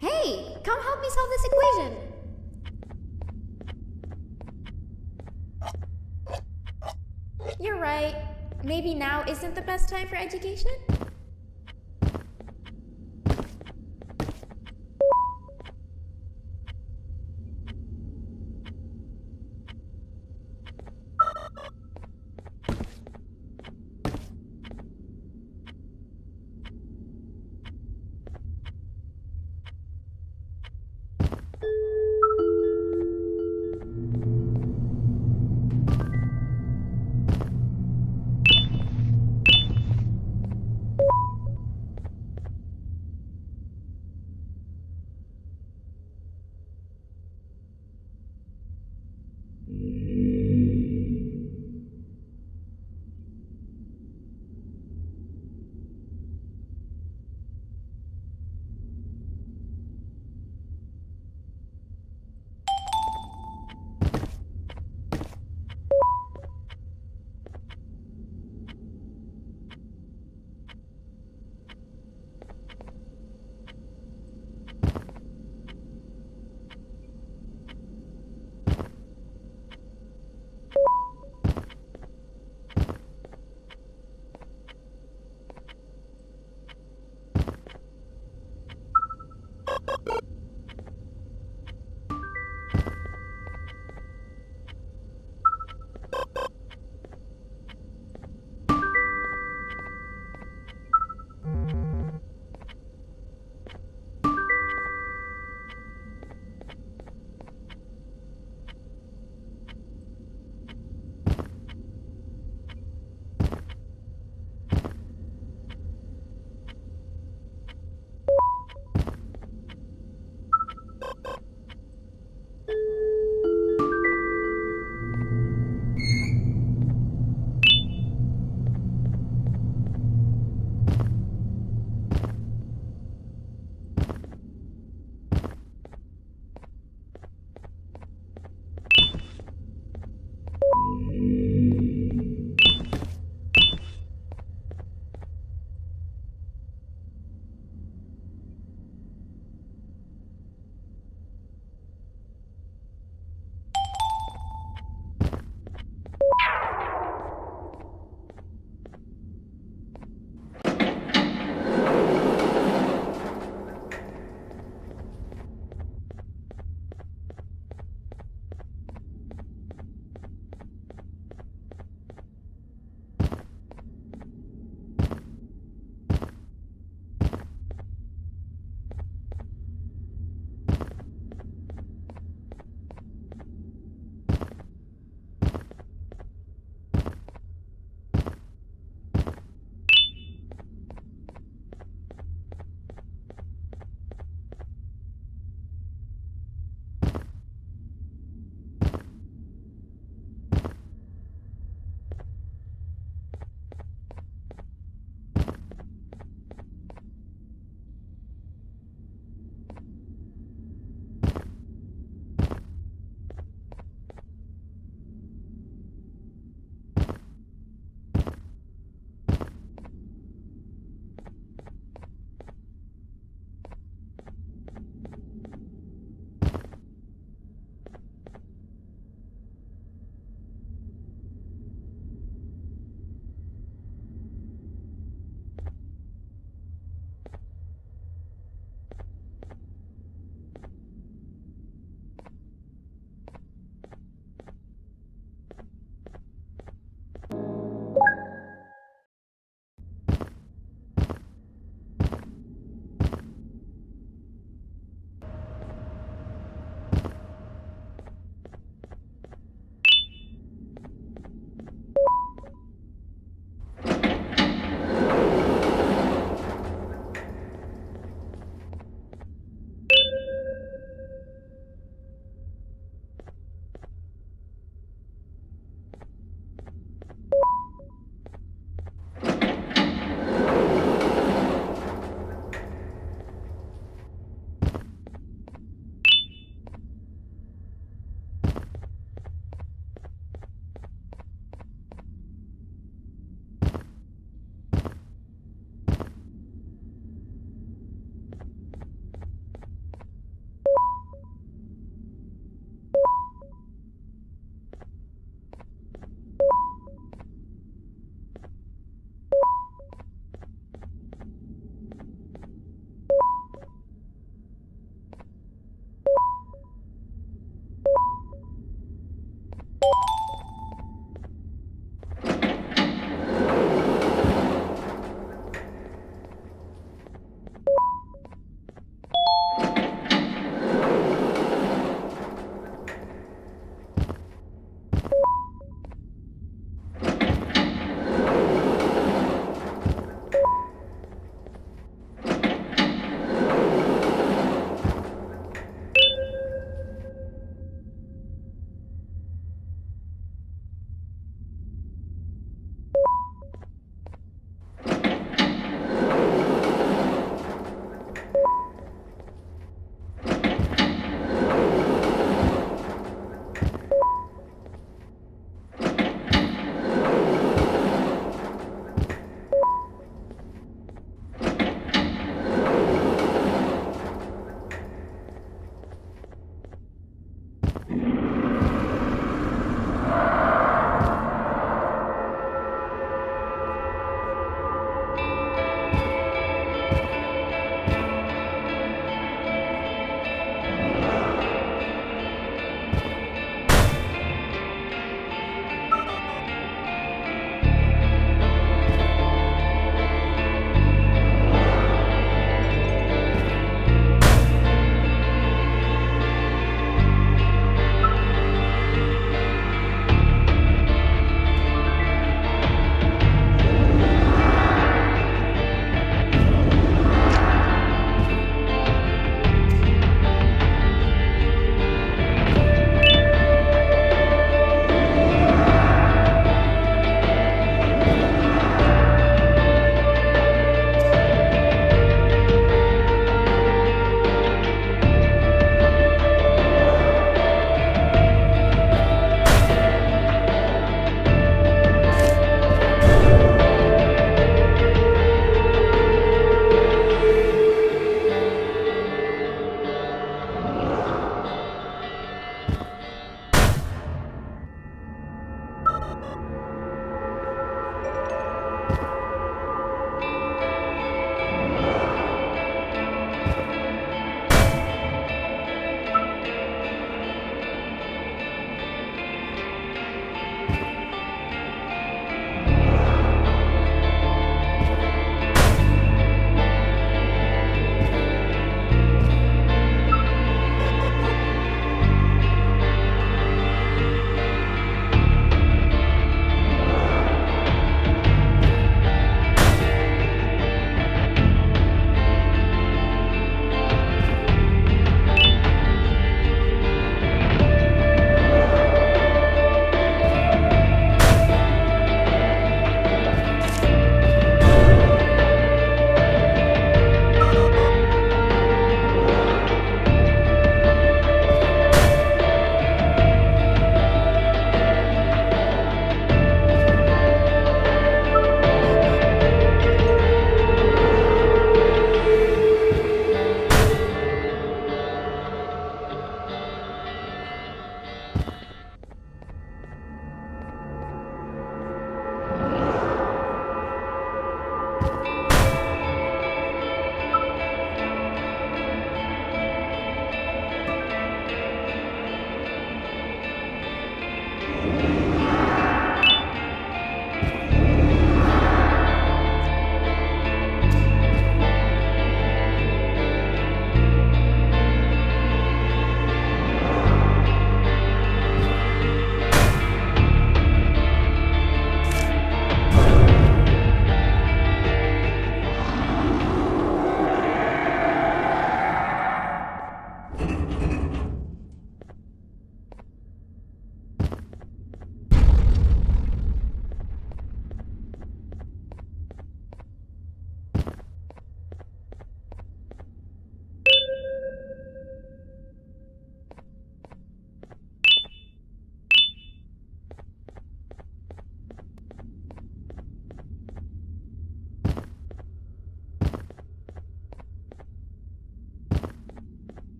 Hey, come help me solve this equation! You're right. Maybe now isn't the best time for education?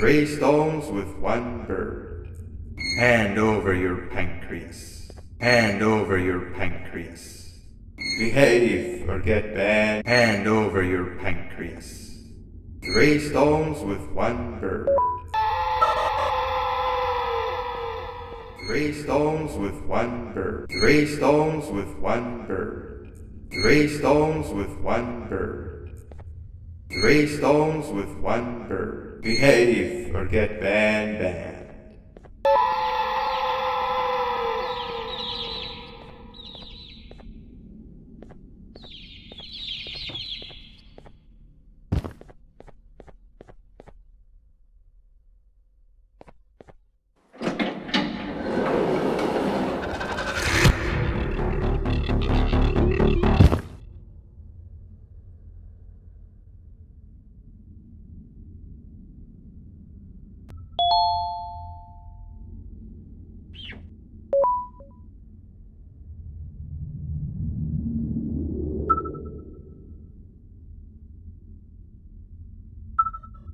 3 stones with 1 bird. Hand over your pancreas. Hand over your pancreas. Behave or get banned. Hand over your pancreas. 3 stones with 1 bird. 3 stones with 1 bird. 3 stones with 1 bird. 3 stones with 1 bird. 3 stones with 1 bird. Behave or get banned.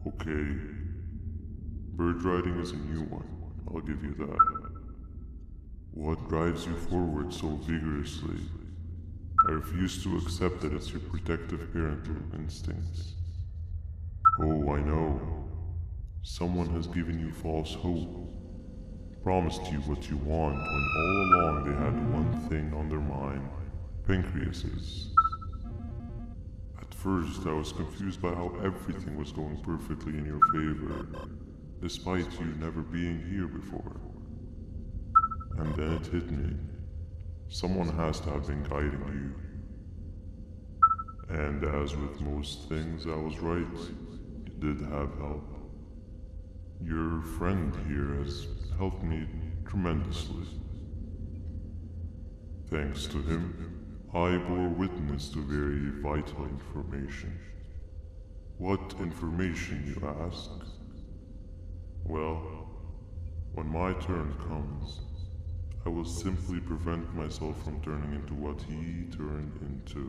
Okay. Bird riding is a new one, I'll give you that. What drives you forward so vigorously? I refuse to accept that it's your protective parental instincts. Oh, I know. Someone has given you false hope. Promised you what you want when all along they had one thing on their mind. Pancreases. At first, I was confused by how everything was going perfectly in your favor, despite you never being here before. And then it hit me. Someone has to have been guiding you. And as with most things, I was right. You did have help. Your friend here has helped me tremendously. Thanks to him, I bore witness to very vital information. What information, you ask? Well, when my turn comes, I will simply prevent myself from turning into what he turned into.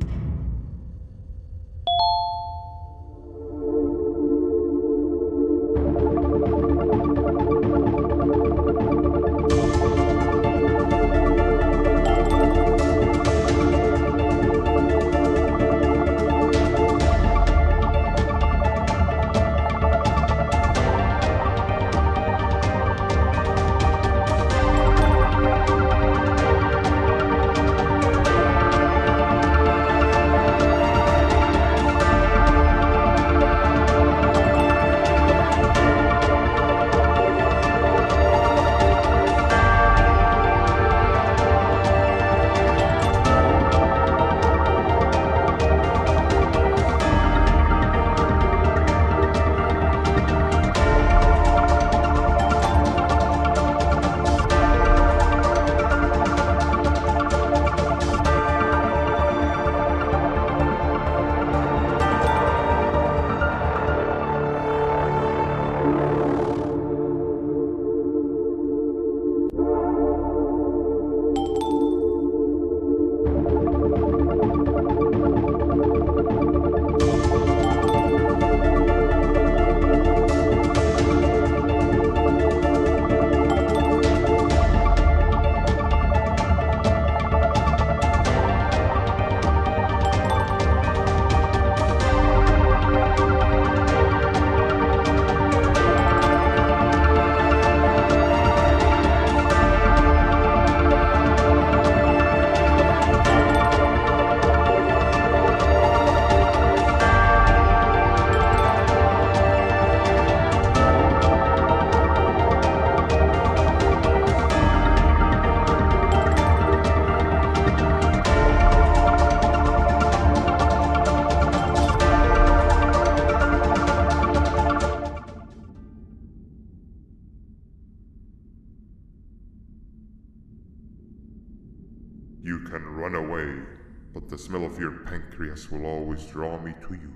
You can run away, but the smell of your pancreas will always draw me to you.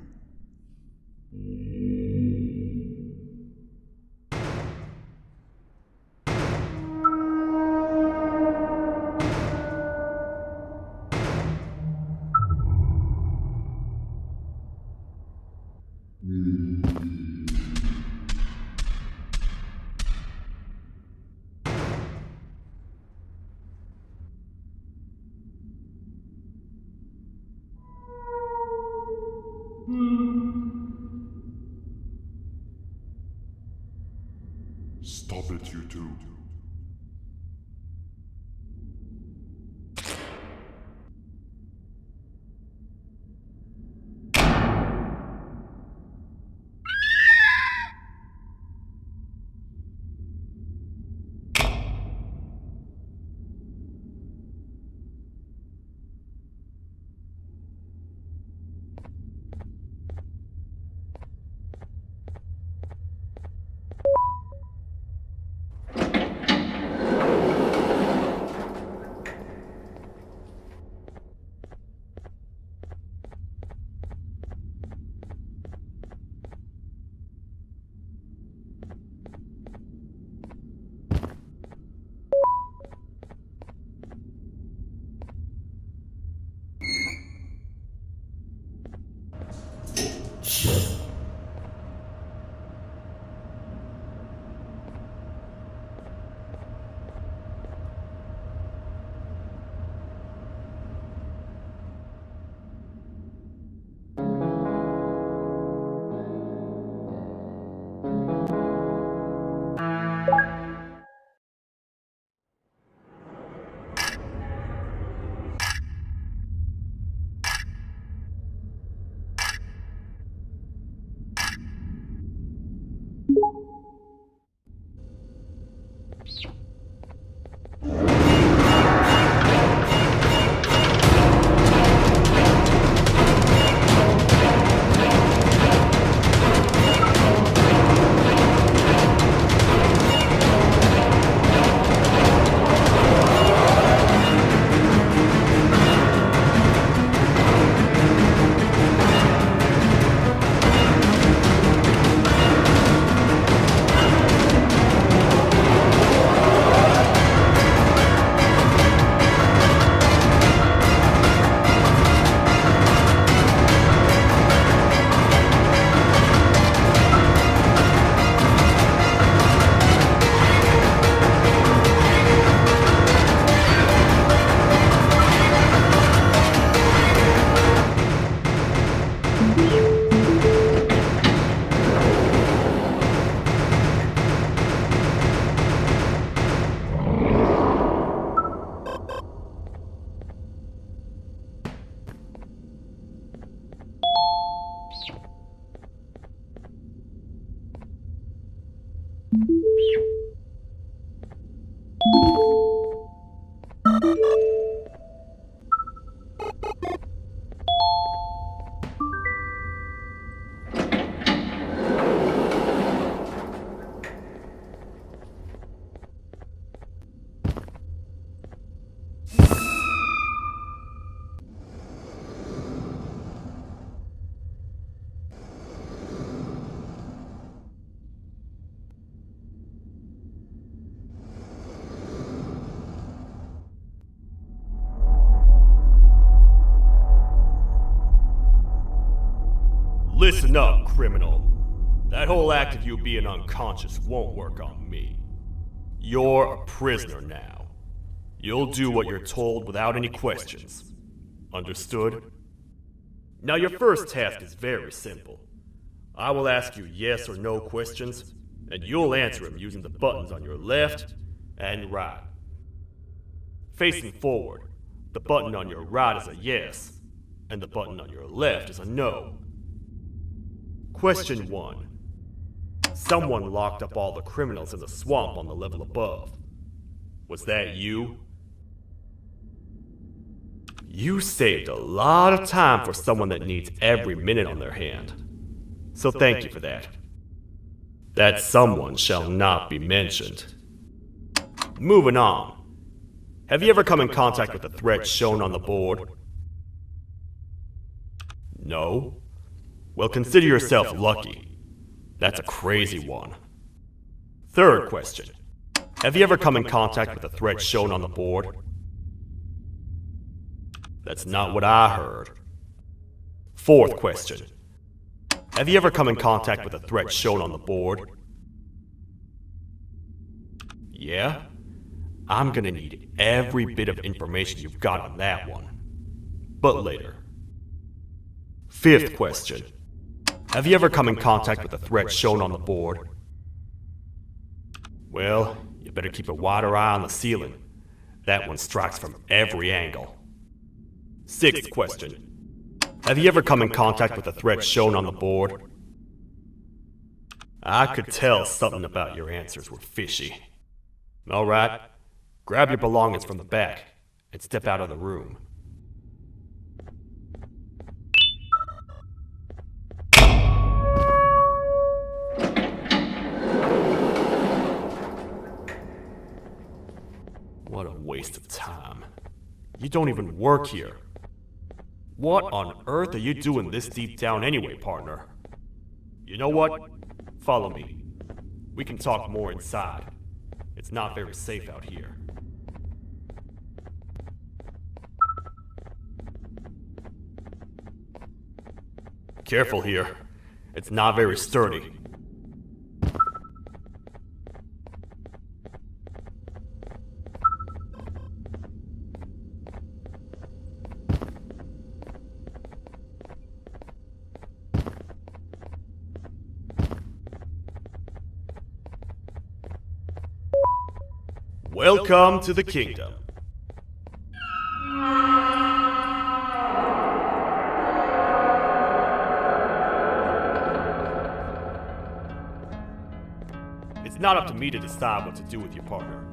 Stop it, you two. Listen up, criminal. That whole act of you being unconscious won't work on me. You're a prisoner now. You'll do what you're told without any questions. Understood? Now your first task is very simple. I will ask you yes or no questions, and you'll answer them using the buttons on your left and right. Facing forward, the button on your right is a yes, and the button on your left is a no. Question 1. Someone locked up all the criminals in the swamp on the level above. Was that you? You saved a lot of time for someone that needs every minute on their hand. So thank you for that. That someone shall not be mentioned. Moving on. Have you ever come in contact with the threat shown on the board? No? Well, consider yourself lucky. That's a crazy one. Third question. Have you ever come in contact with the threat shown on the board? That's not what I heard. Fourth question. Have you ever come in contact with the threat shown on the board? Yeah? I'm gonna need every bit of information you've got on that one. But later. Fifth question. Have you ever come in contact with the threat shown on the board? Well, you better keep a wider eye on the ceiling. That one strikes from every angle. 6th question. Have you ever come in contact with the threat shown on the board? I could tell something about your answers were fishy. Alright, grab your belongings from the back and step out of the room. What a waste of time. You don't even work here. What on earth are you doing this deep down anyway, partner? You know what? Follow me. We can talk more inside. It's not very safe out here. Careful here. It's not very sturdy. Welcome to the kingdom. It's not up to me to decide what to do with your partner.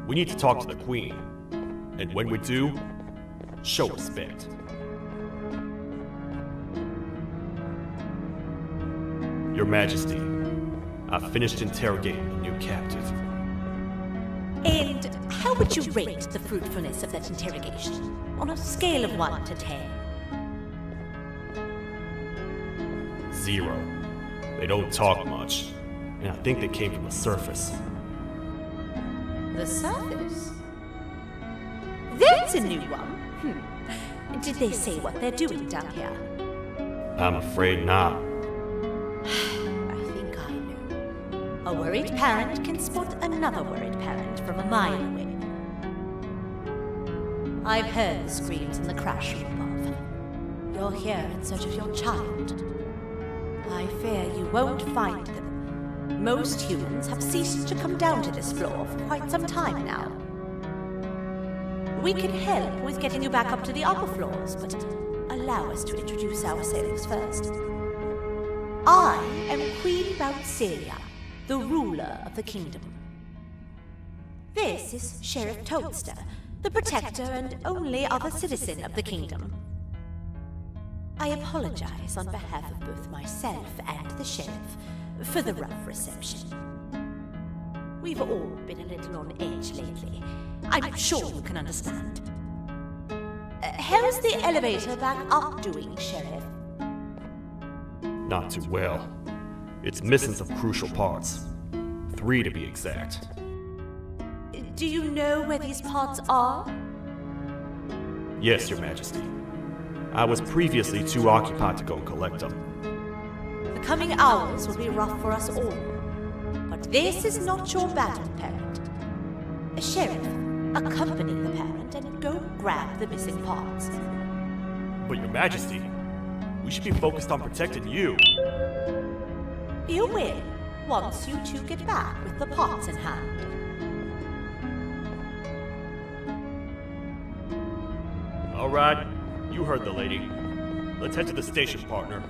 We need to talk to the queen. And when we do, show respect. Your Majesty, I've finished interrogating the new captive. And how would you rate the fruitfulness of that interrogation? On a scale of 1 to 10? 0. They don't talk much, and I think they came from the surface. The surface? That's a new one. Did they say what they're doing down here? I'm afraid not. I think I know. A worried parent can spot another worried parent from a mile away. I've heard the screams in the crash room above. You're here in search of your child. I fear you won't find them. Most humans have ceased to come down to this floor for quite some time now. We can help with getting you back up to the upper floors, but allow us to introduce ourselves first. I am Queen Bouncelia, the ruler of the kingdom. This is Sheriff Toadster, the protector and only other citizen of the kingdom. I apologize on behalf of both myself and the sheriff for the rough reception. We've all been a little on edge lately. I'm sure you can understand. How's the elevator back up doing, Sheriff? Not too well. It's missing some crucial parts. 3 to be exact. Do you know where these parts are? Yes, Your Majesty. I was previously too occupied to go collect them. The coming hours will be rough for us all. But this is not your battle, parent. Sheriff, accompany the parent and go grab the missing parts. But Your Majesty, we should be focused on protecting you. You will, once you two get back with the parts in hand. All right, you heard the lady. Let's head to the station, partner.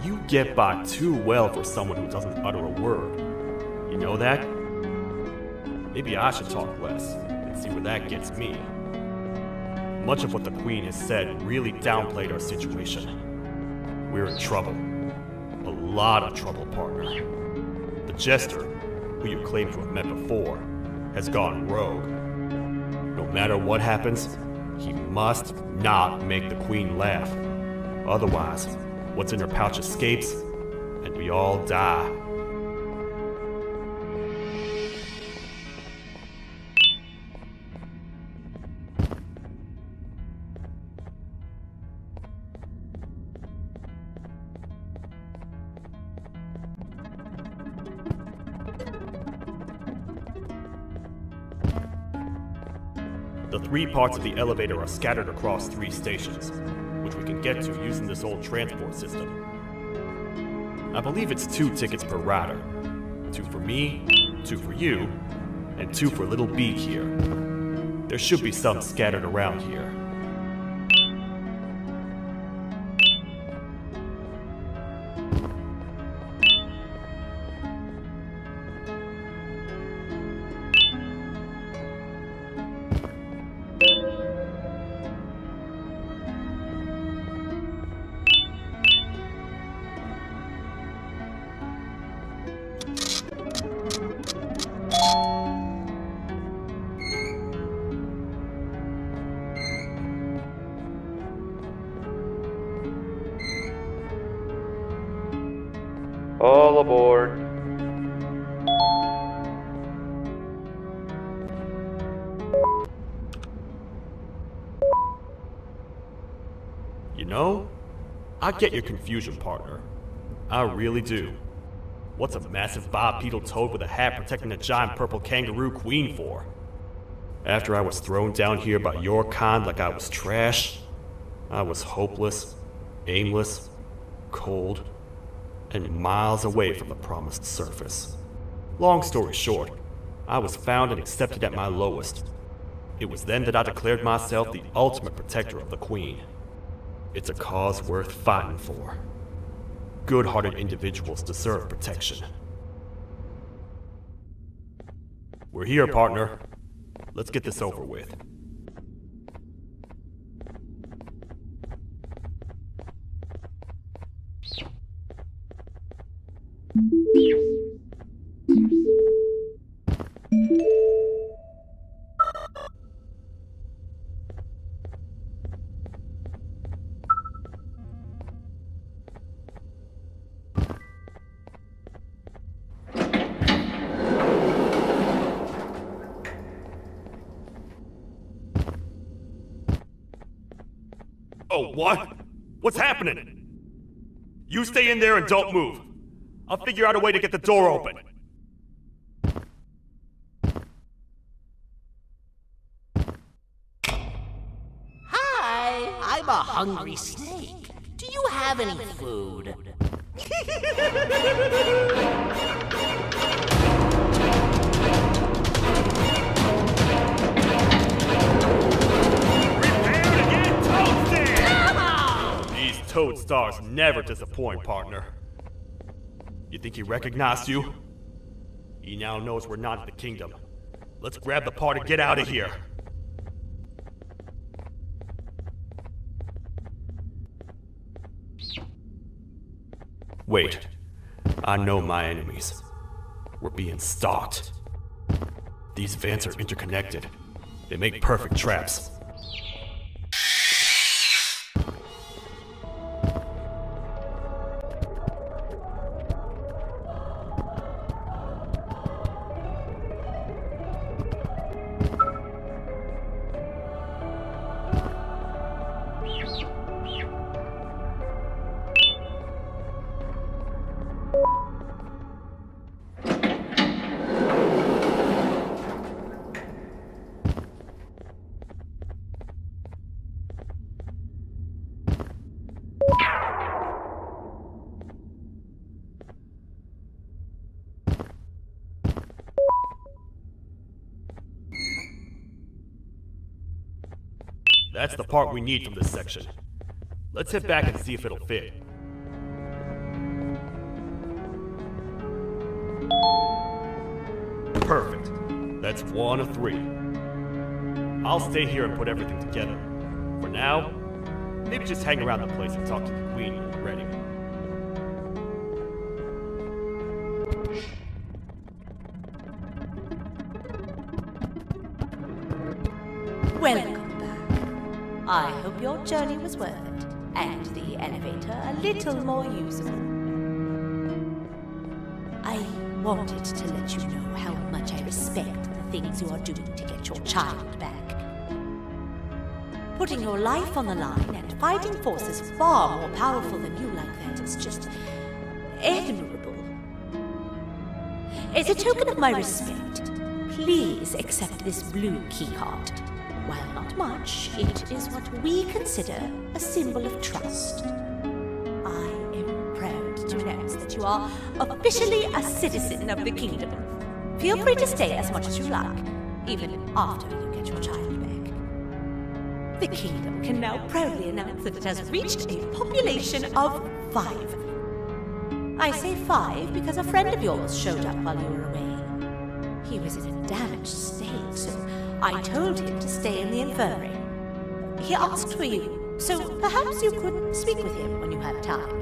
You get by too well for someone who doesn't utter a word. You know that? Maybe I should talk less and see where that gets me. Much of what the Queen has said really downplayed our situation. We're in trouble. A lot of trouble, partner. The Jester, who you claim to have met before, has gone rogue. No matter what happens, he must not make the Queen laugh. Otherwise, what's in her pouch escapes, and we all die. The 3 parts of the elevator are scattered across 3 stations, which we can get to using this old transport system. I believe it's 2 tickets per rider. 2 for me, 2 for you, and 2 for little Beak here. There should be some scattered around here. All aboard. You know, I get your confusion, partner. I really do. What's a massive bipedal toad with a hat protecting a giant purple kangaroo queen for? After I was thrown down here by your kind like I was trash, I was hopeless, aimless, cold, and miles away from the promised surface. Long story short, I was found and accepted at my lowest. It was then that I declared myself the ultimate protector of the Queen. It's a cause worth fighting for. Good-hearted individuals deserve protection. We're here, partner. Let's get this over with. Oh, what? What's happening? You stay in there and don't move. I'll figure out a way to get the door open. Hi, I'm a hungry snake. Do you have any food? Toad stars never disappoint, partner. You think he recognized you? He now knows we're not in the kingdom. Let's grab the part and get out of here. Wait. I know my enemies. We're being stalked. These vents are interconnected. They make perfect traps. That's the part we need from this section. Let's head back and see if it'll fit. Perfect. That's 1 of 3. I'll stay here and put everything together. For now, maybe just hang around the place and talk to the Queen when you're ready. Welcome back. I hope your journey was worth it, and the elevator a little more usable. I wanted to let you know how much I respect the things you are doing to get your child back. Putting your life on the line and fighting forces far more powerful than you like that is just admirable. As a token of my respect, please accept this blue keycard. While not much, it is what we consider a symbol of trust. I am proud to announce that that you are officially a citizen of the kingdom. Feel free to stay as much as you like, even after you get your child back. The kingdom can now proudly announce that it has reached a population of 5. I say 5 because a friend of yours showed up while you were away. He was in a damaged state, so I told him to stay in the infirmary. He asked for you, so perhaps you could speak with him when you have time.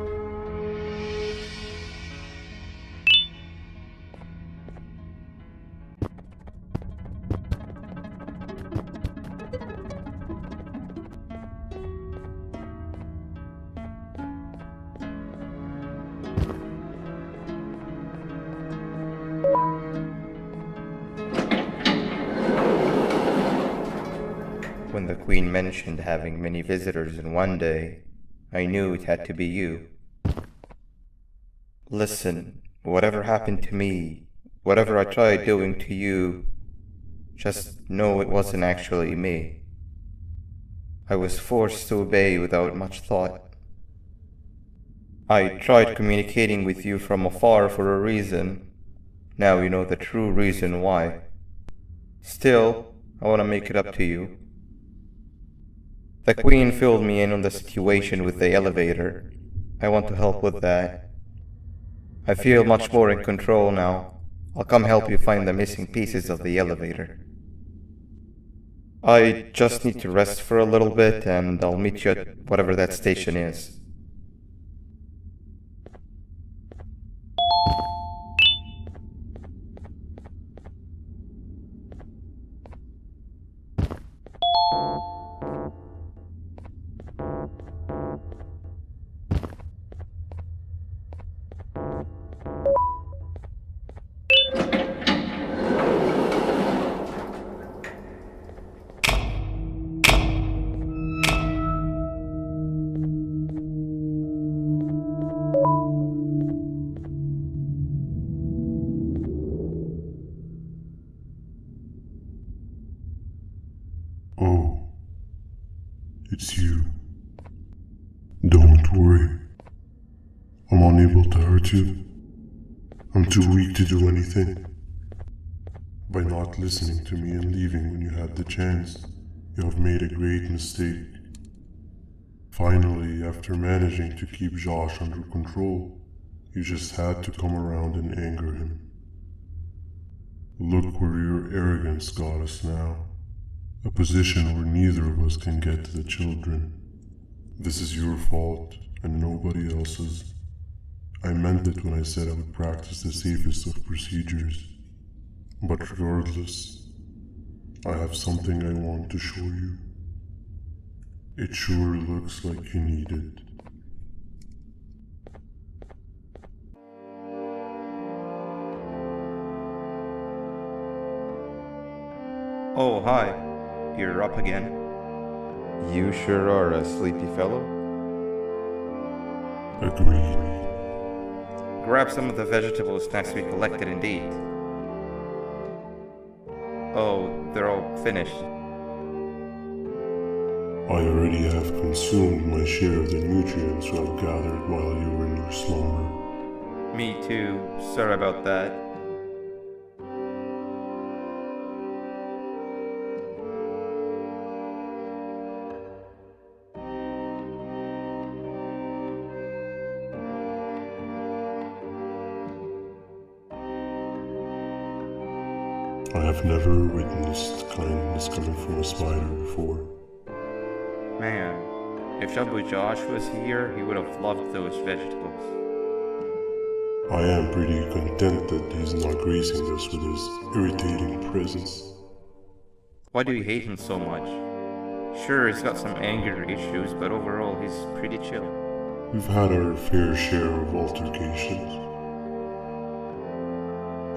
When the Queen mentioned having many visitors in one day, I knew it had to be you. Listen, whatever happened to me, whatever I tried doing to you, just know it wasn't actually me. I was forced to obey without much thought. I tried communicating with you from afar for a reason. Now you know the true reason why. Still, I want to make it up to you. The Queen filled me in on the situation with the elevator. I want to help with that. I feel much more in control now. I'll come help you find the missing pieces of the elevator. I just need to rest for a little bit and I'll meet you at whatever that station is. Oh, it's you. Don't worry. I'm unable to hurt you. I'm too weak to do anything. By not listening to me and leaving when you had the chance, you have made a great mistake. Finally, after managing to keep Josh under control, you just had to come around and anger him. Look where your arrogance got us now. A position where neither of us can get to the children. This is your fault, and nobody else's. I meant it when I said I would practice the safest of procedures. But regardless, I have something I want to show you. It sure looks like you need it. Oh, hi. You're up again. You sure are a sleepy fellow. Agreed. Grab some of the vegetable snacks we collected and eat. Oh, they're all finished. I already have consumed my share of the nutrients I've gathered while you were in your slumber. Me too. Sorry about that. I have never witnessed kindness coming from a spider before. Man, if Shabu Josh was here, he would have loved those vegetables. I am pretty content that he's not gracing us with his irritating presence. Why do you hate him so much? Sure, he's got some anger issues, but overall he's pretty chill. We've had our fair share of altercations.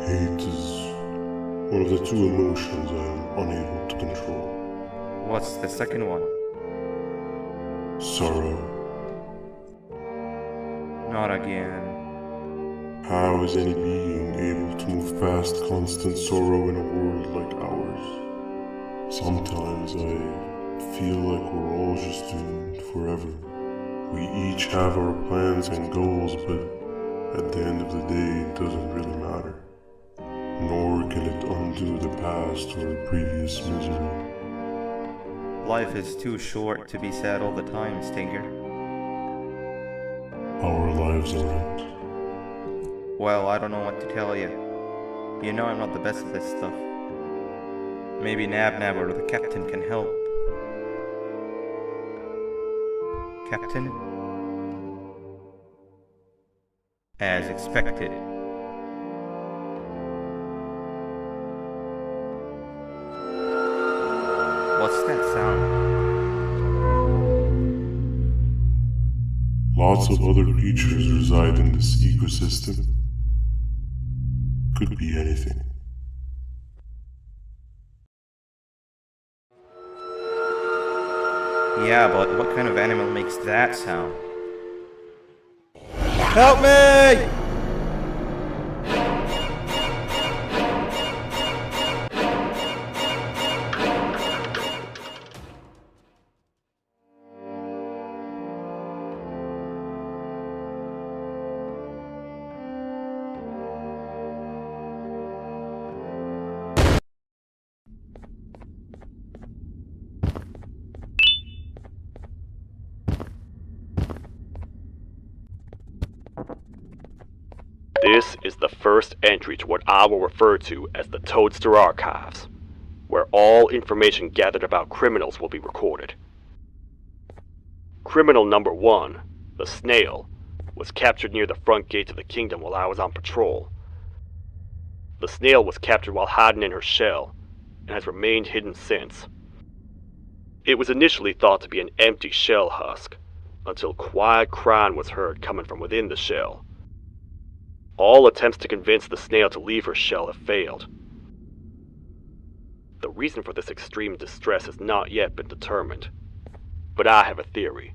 Hate is one of the two emotions I am unable to control. What's the second one? Sorrow. Not again. How is any being able to move past constant sorrow in a world like ours? Sometimes I feel like we're all just doomed forever. We each have our plans and goals, but At the end of the day, it doesn't really matter. Nor can it undo the past or previous misery. Life is too short to be sad all the time, Stinger. Our lives aren't. Well, I don't know what to tell you. You know I'm not the best at this stuff. Maybe Nab or the captain can help. Captain? As expected. What's that sound? Lots of other creatures reside in this ecosystem. Could be anything. Yeah, but what kind of animal makes that sound? Help me! This is the first entry to what I will refer to as the Toadster Archives, where all information gathered about criminals will be recorded. Criminal number 1, the snail, was captured near the front gates of the kingdom while I was on patrol. The snail was captured while hiding in her shell, and has remained hidden since. It was initially thought to be an empty shell husk, until quiet crying was heard coming from within the shell. All attempts to convince the snail to leave her shell have failed. The reason for this extreme distress has not yet been determined, but I have a theory.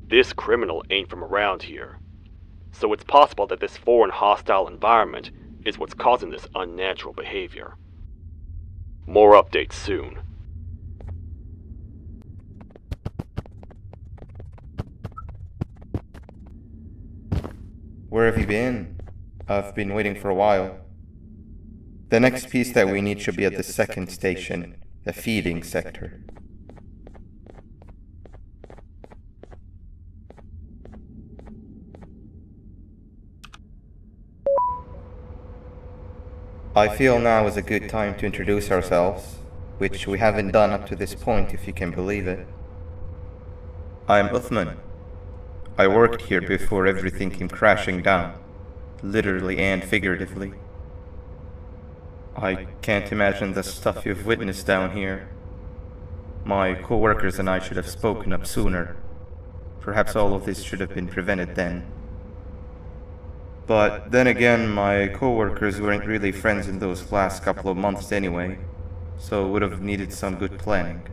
This criminal ain't from around here, so it's possible that this foreign hostile environment is what's causing this unnatural behavior. More updates soon. Where have you been? I've been waiting for a while. The next piece that we need should be at the second station, the feeding sector. I feel now is a good time to introduce ourselves, which we haven't done up to this point, if you can believe it. I'm Uthman. I worked here before everything came crashing down, literally and figuratively. I can't imagine the stuff you've witnessed down here. My co-workers and I should have spoken up sooner. Perhaps all of this should have been prevented then. But then again, my co-workers weren't really friends in those last couple of months anyway, so would have needed some good planning.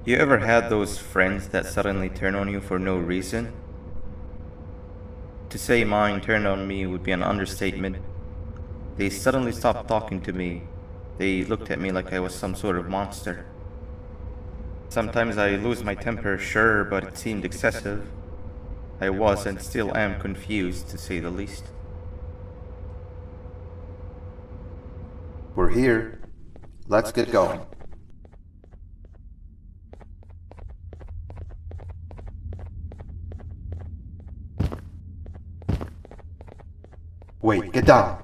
You ever had those friends that suddenly turn on you for no reason? To say mine turned on me would be an understatement. They suddenly stopped talking to me. They looked at me like I was some sort of monster. Sometimes I lose my temper, sure, but it seemed excessive. I was and still am confused, to say the least. We're here. Let's get going. Wait, get down.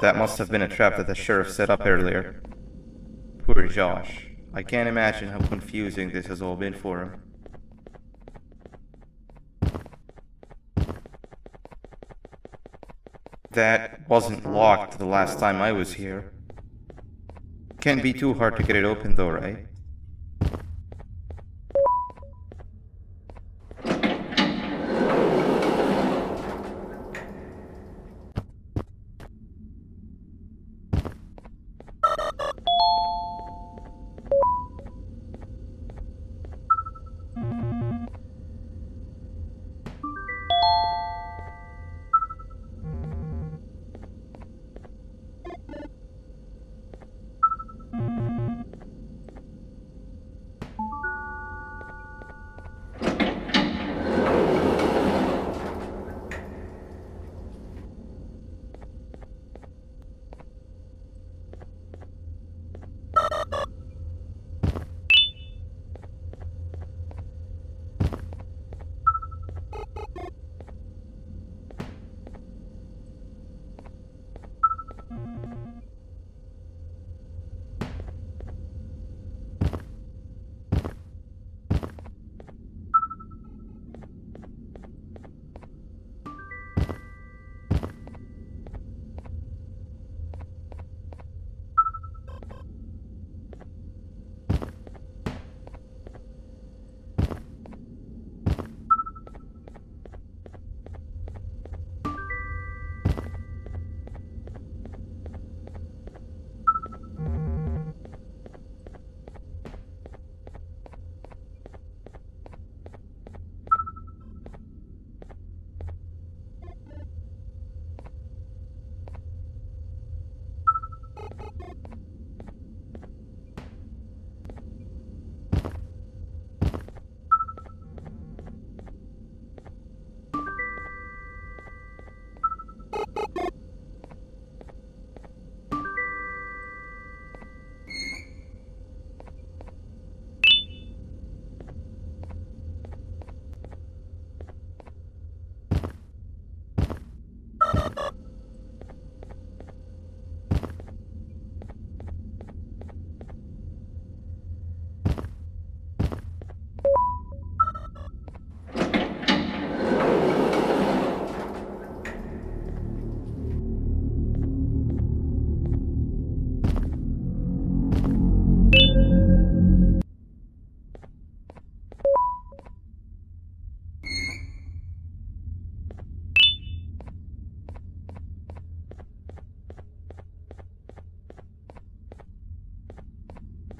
That must have been a trap that the sheriff set up earlier. Poor Josh. I can't imagine how confusing this has all been for him. That wasn't locked the last time I was here. Can't be too hard to get it open though, right?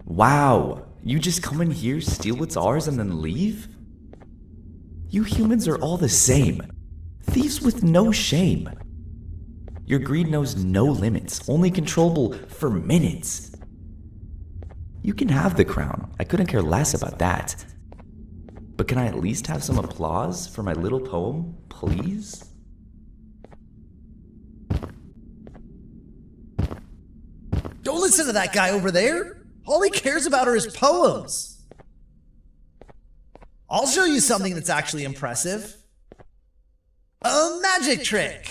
Wow, you just come in here, steal what's ours, and then leave? You humans are all the same. Thieves with no shame. Your greed knows no limits, only controllable for minutes. You can have the crown, I couldn't care less about that. But can I at least have some applause for my little poem, please? Don't listen to that guy over there. All he cares about are his poems. I'll show you something that's actually impressive. A magic trick.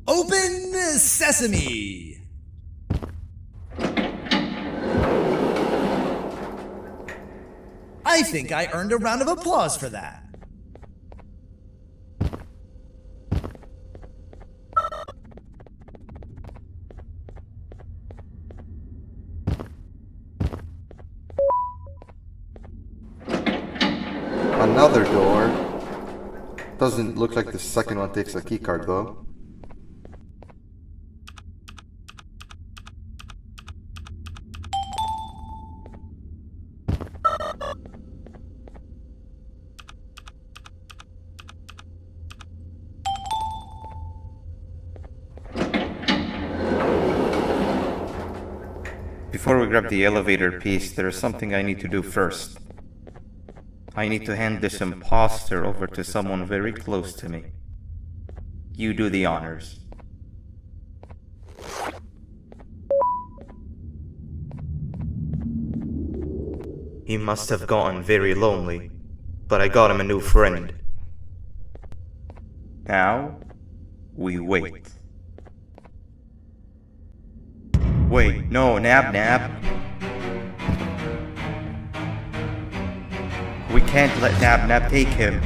Open sesame. I think I earned a round of applause for that. Another door. Doesn't look like the second one takes a keycard though. Before we grab the elevator piece, there is something I need to do first. I need to hand this imposter over to someone very close to me. You do the honors. He must have gotten very lonely, but I got him a new friend. Now, we wait. Wait, no, Nab. We can't let Nab take him.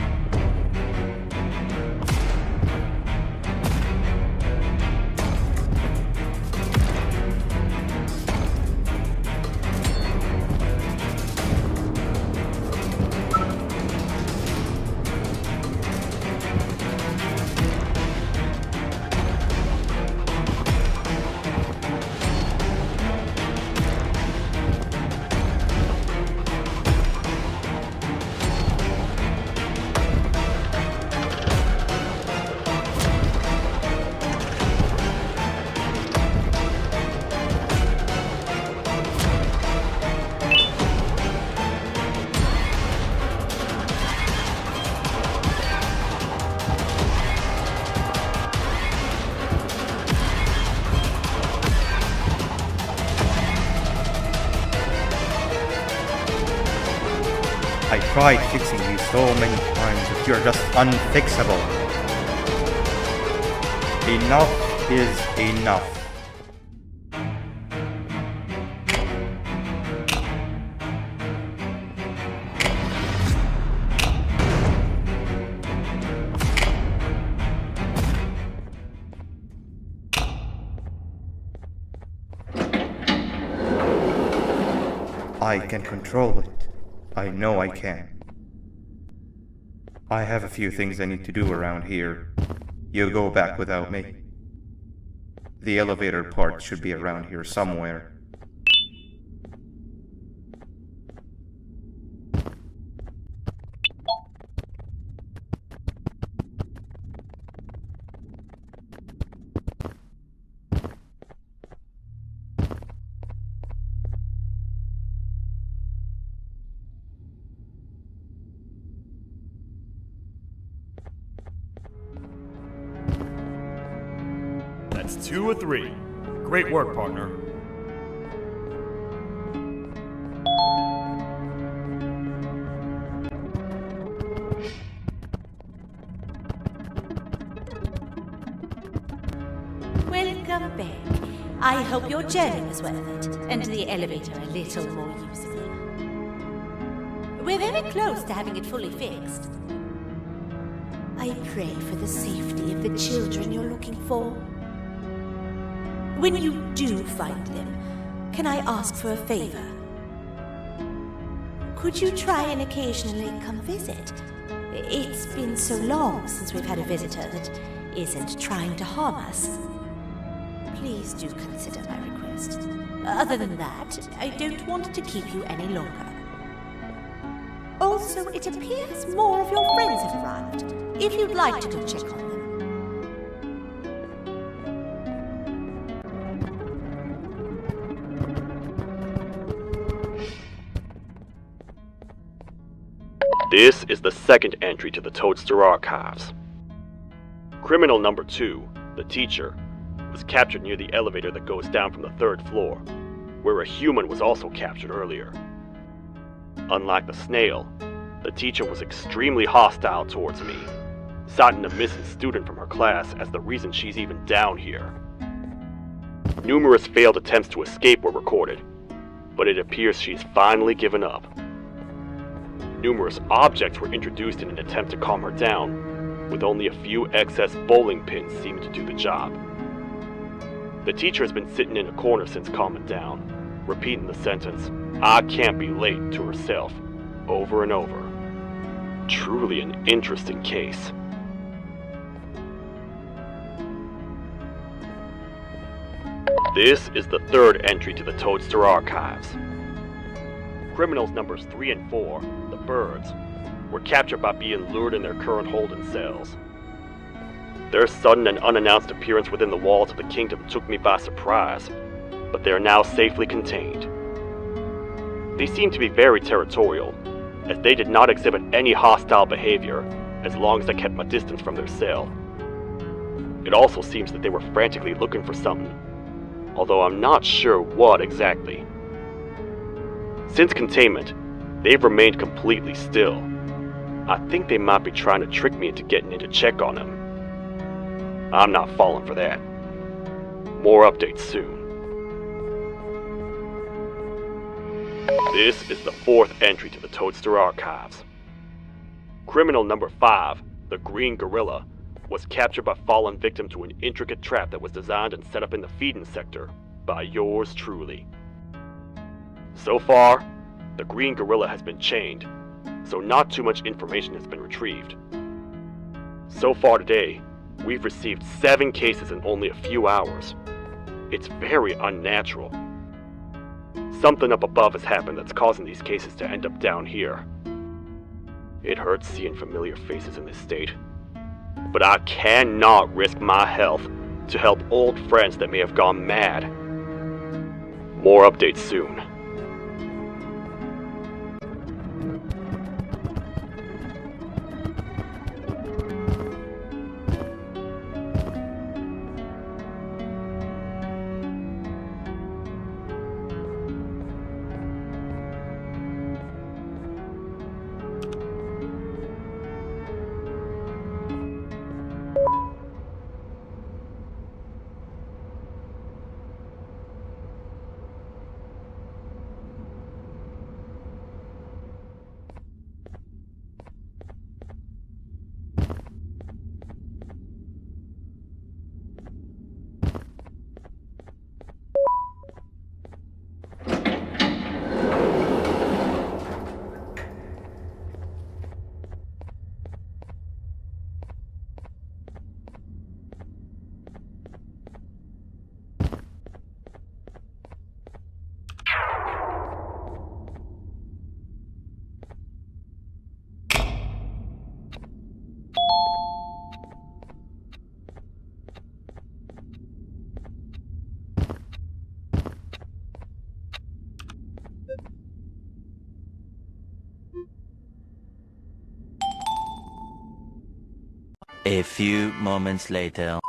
I tried fixing you so many times, but you're just unfixable. Enough is enough. I can control it. I know I can. I have a few things I need to do around here. You'll go back without me. The elevator part should be around here somewhere. 2 or 3. Great work, partner. Welcome back. I hope your journey was worth it, and the elevator a little more usable. We're very close to having it fully fixed. I pray for the safety of the children you're looking for. When you do find them, can I ask for a favor? Could you try and occasionally come visit? It's been so long since we've had a visitor that isn't trying to harm us. Please do consider my request. Other than that, I don't want to keep you any longer. Also, it appears more of your friends have arrived. If you'd like to go check on them. This is the second entry to the Toadster Archives. Criminal number 2, the teacher, was captured near the elevator that goes down from the 3rd floor, where a human was also captured earlier. Unlike the snail, the teacher was extremely hostile towards me, citing a missing student from her class as the reason she's even down here. Numerous failed attempts to escape were recorded, but it appears she's finally given up. Numerous objects were introduced in an attempt to calm her down, with only a few excess bowling pins seeming to do the job. The teacher has been sitting in a corner since calming down, repeating the sentence, "I can't be late," to herself, over and over. Truly an interesting case. This is the 3rd entry to the Toadster Archives. Criminals numbers 3 and 4, the birds, were captured by being lured in their current holding cells. Their sudden and unannounced appearance within the walls of the kingdom took me by surprise, but they are now safely contained. They seem to be very territorial, as they did not exhibit any hostile behavior as long as I kept my distance from their cell. It also seems that they were frantically looking for something, although I'm not sure what exactly. Since containment, they've remained completely still. I think they might be trying to trick me into getting in to check on them. I'm not falling for that. More updates soon. This is the 4th entry to the Toadster Archives. Criminal number 5, the Green Gorilla, was captured by falling victim to an intricate trap that was designed and set up in the feeding sector by yours truly. So far, the Green Gorilla has been chained, so not too much information has been retrieved. So far today, we've received 7 cases in only a few hours. It's very unnatural. Something up above has happened that's causing these cases to end up down here. It hurts seeing familiar faces in this state, but I cannot risk my health to help old friends that may have gone mad. More updates soon. A few moments later.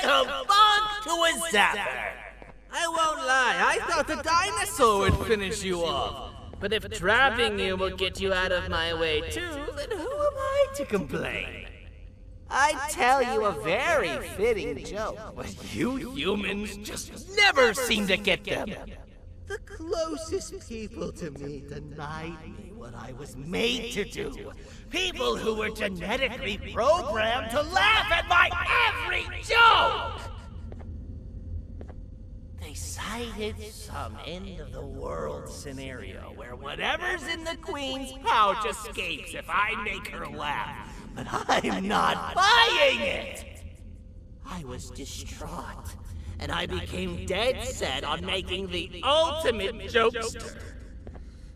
Come on to a zapper! I won't lie, I thought the dinosaur would finish you off. But if trapping you will get you out of my way too, then who am I to complain? I tell you a very fitting joke, but you humans just never seem to get them. The closest people to me denied me what I was made to do. People who were genetically programmed to laugh at my every joke! They cited some end-of-the-world scenario where whatever's in the Queen's pouch escapes if I make her laugh. But I'm not buying it! I was distraught, and I became dead set on making the ultimate jokester.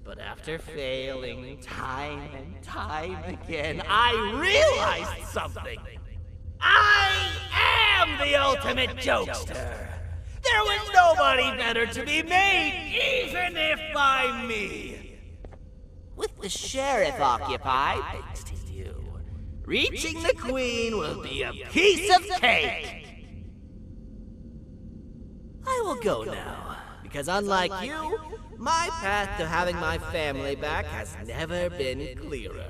But after failing time and time again, I realized something. I am the ultimate jokester! There was nobody better to be made, even if by me! With the sheriff occupied, thanks to you, Reaching the Queen will be a piece of cake! I will go now, because unlike you, my path to having my family back has never been clearer.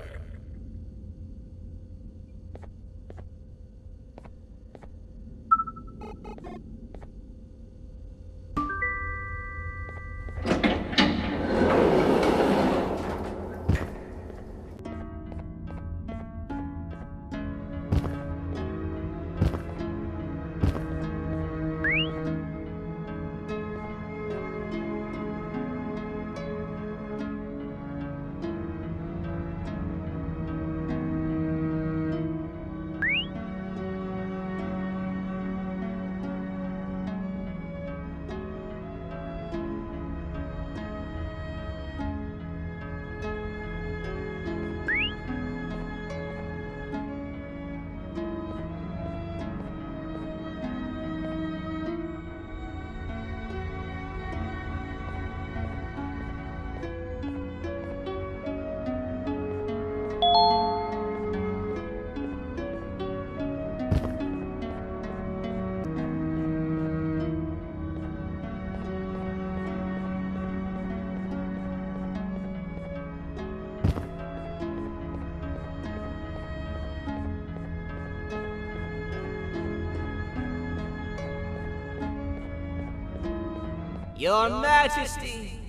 Your Majesty,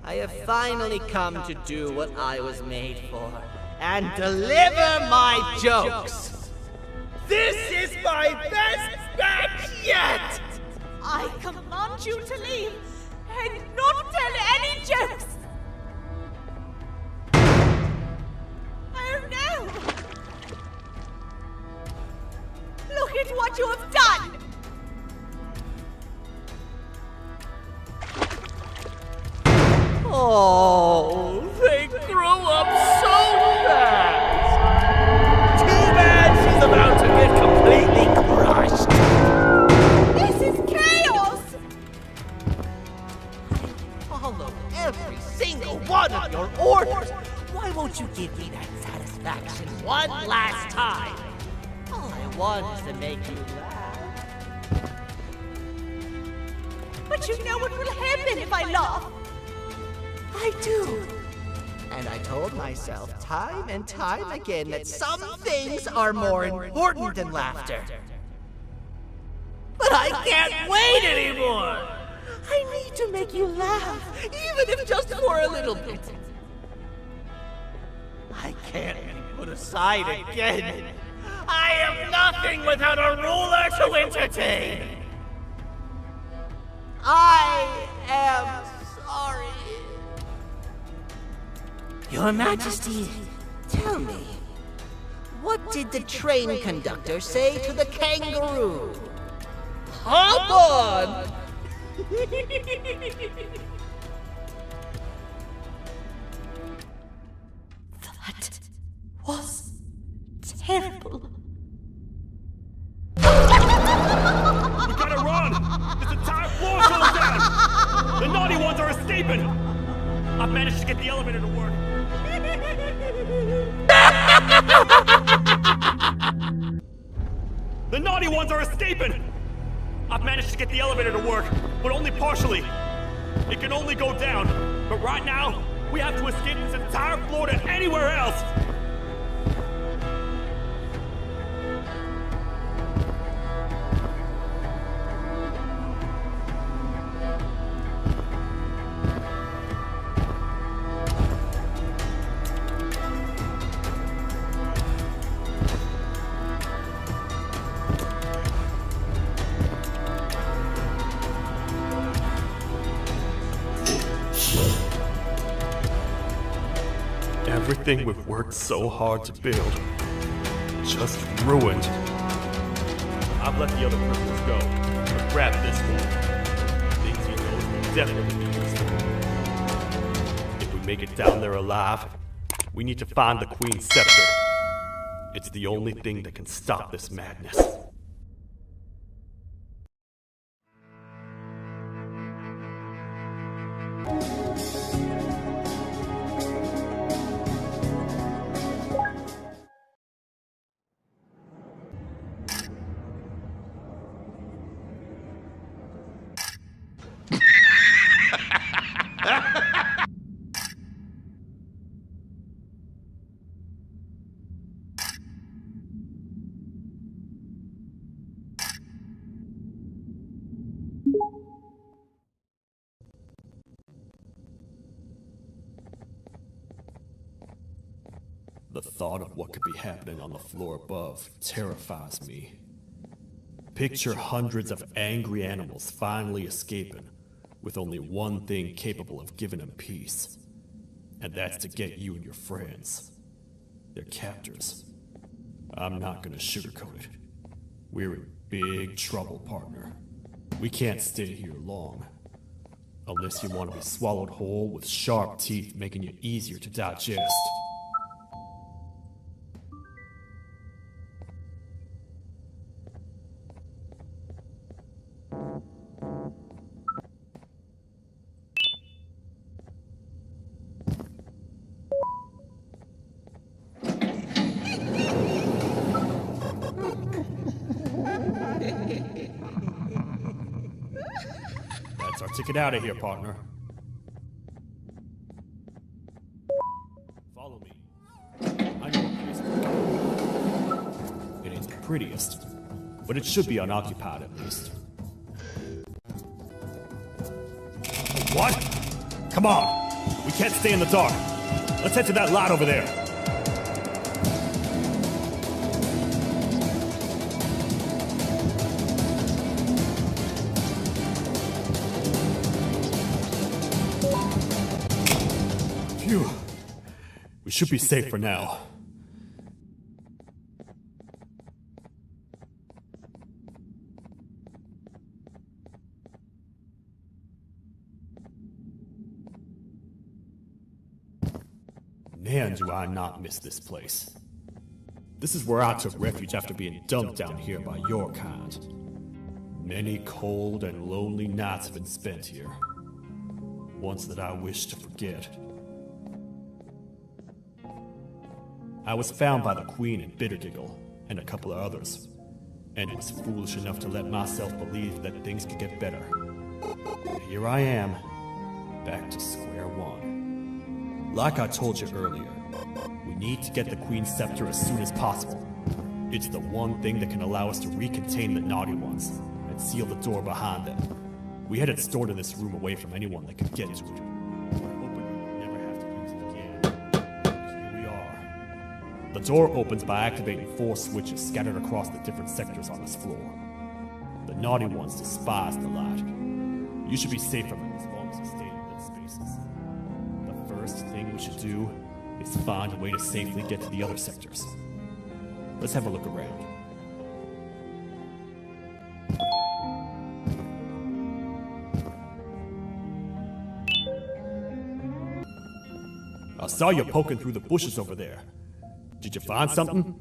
I have finally come to do what I was made for, and deliver my jokes! This is my best batch yet! I command you to leave and not tell any jokes! Oh no! Look at what you have done! Oh, they grow up so fast! Too bad she's about to get completely crushed! This is chaos! I follow every single one of your orders! Why won't you give me that satisfaction one last time? All I want is to make you laugh. But you know what will happen if I laugh! I do. And I told myself time and time again that some things are more important than laughter. But I can't wait anymore! I need to make you laugh, even if just for a little bit. I can't be put aside again. I am nothing without a ruler to entertain. I am sorry. Your Majesty, tell me, what did the train conductor say to the kangaroo? Hop on! That was terrible. We gotta run! This entire floor is going down! The naughty ones are escaping! I've managed to get the elevator to work. The naughty ones are escaping! I've managed to get the elevator to work, but only partially. It can only go down, but right now, we have to escape this entire floor to anywhere else! Everything we've worked so hard to build, just ruined. I've let the other prisoners go, but grab this one. Things he knows will definitely be useful. If we make it down there alive, we need to find the Queen's scepter. It's the only thing that can stop this madness. The thought of what could be happening on the floor above terrifies me. Picture hundreds of angry animals finally escaping, with only one thing capable of giving them peace. And that's to get you and your friends. Their captors. I'm not gonna sugarcoat it. We're in big trouble, partner. We can't stay here long. Unless you want to be swallowed whole with sharp teeth making you easier to digest. That's our ticket out of here, partner. Follow me. I know a place. It ain't the prettiest, but it should be unoccupied at least. What? Come on! We can't stay in the dark. Let's head to that lot over there. Phew. We should be safe for now. Man, do I not miss this place. This is where I took refuge after being dumped down here by your kind. Many cold and lonely nights have been spent here. Ones that I wish to forget. I was found by the Queen and Bittergiggle, and a couple of others, and was foolish enough to let myself believe that things could get better. And here I am, back to square one. Like I told you earlier, we need to get the Queen's scepter as soon as possible. It's the one thing that can allow us to recontain the naughty ones, and seal the door behind them. We had it stored in this room away from anyone that could get to it. The door opens by activating 4 switches scattered across the different sectors on this floor. The naughty ones despise the light. You should be safe from them as long as you stay in lit spaces. The first thing we should do is find a way to safely get to the other sectors. Let's have a look around. I saw you poking through the bushes over there. Did you find something?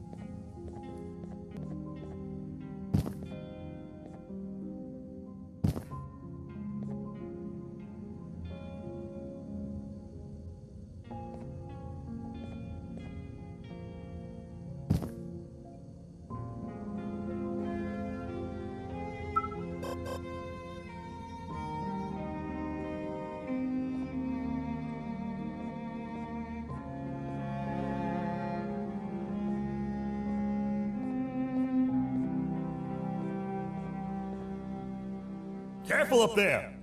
Careful up there!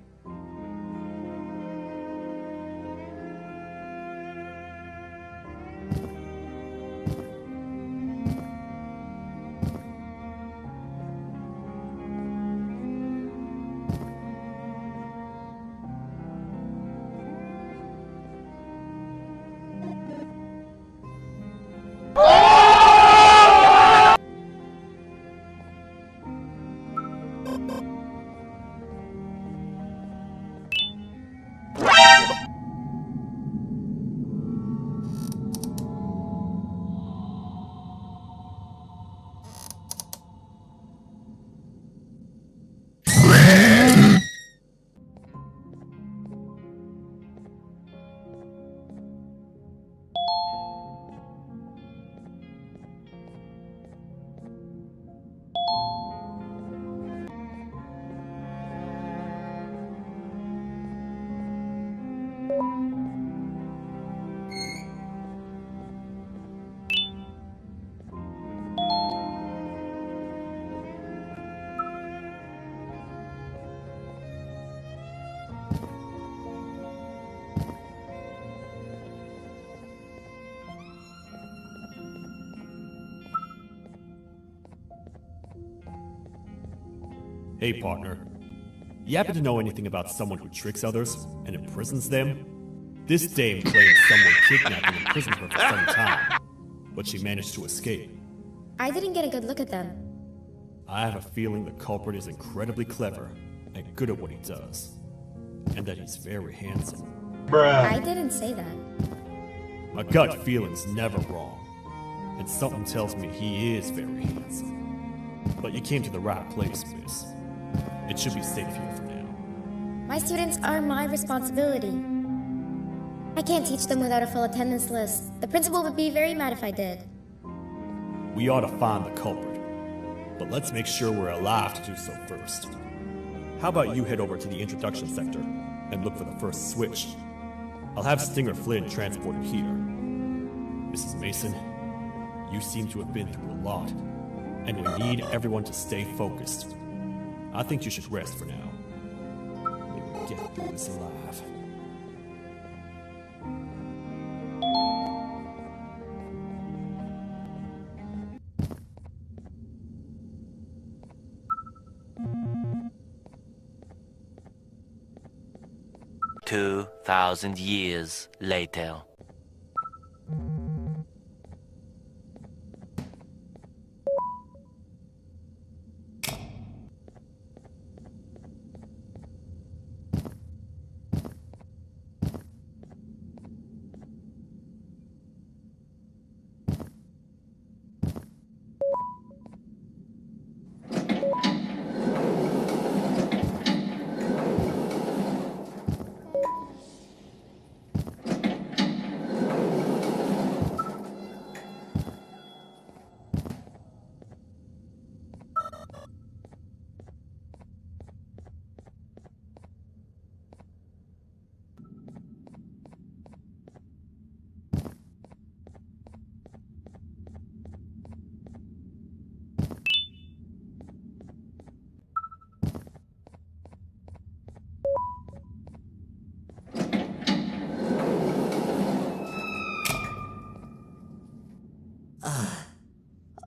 Hey, partner. You happen to know anything about someone who tricks others and imprisons them? This dame claims someone kidnapped and imprisoned her for some time, but she managed to escape. I didn't get a good look at them. I have a feeling the culprit is incredibly clever and good at what he does, and that he's very handsome. I didn't say that. My gut feeling's never wrong, and something tells me he is very handsome. But you came to the right place, miss. It should be safe here for now. My students are my responsibility. I can't teach them without a full attendance list. The principal would be very mad if I did. We ought to find the culprit, but let's make sure we're alive to do so first. How about you head over to the introduction sector and look for the first switch? I'll have Stinger Flynn transported here. Mrs. Mason, you seem to have been through a lot, and we need everyone to stay focused. I think you should rest for now. Maybe we'll get through this alive. Two 2,000 years later.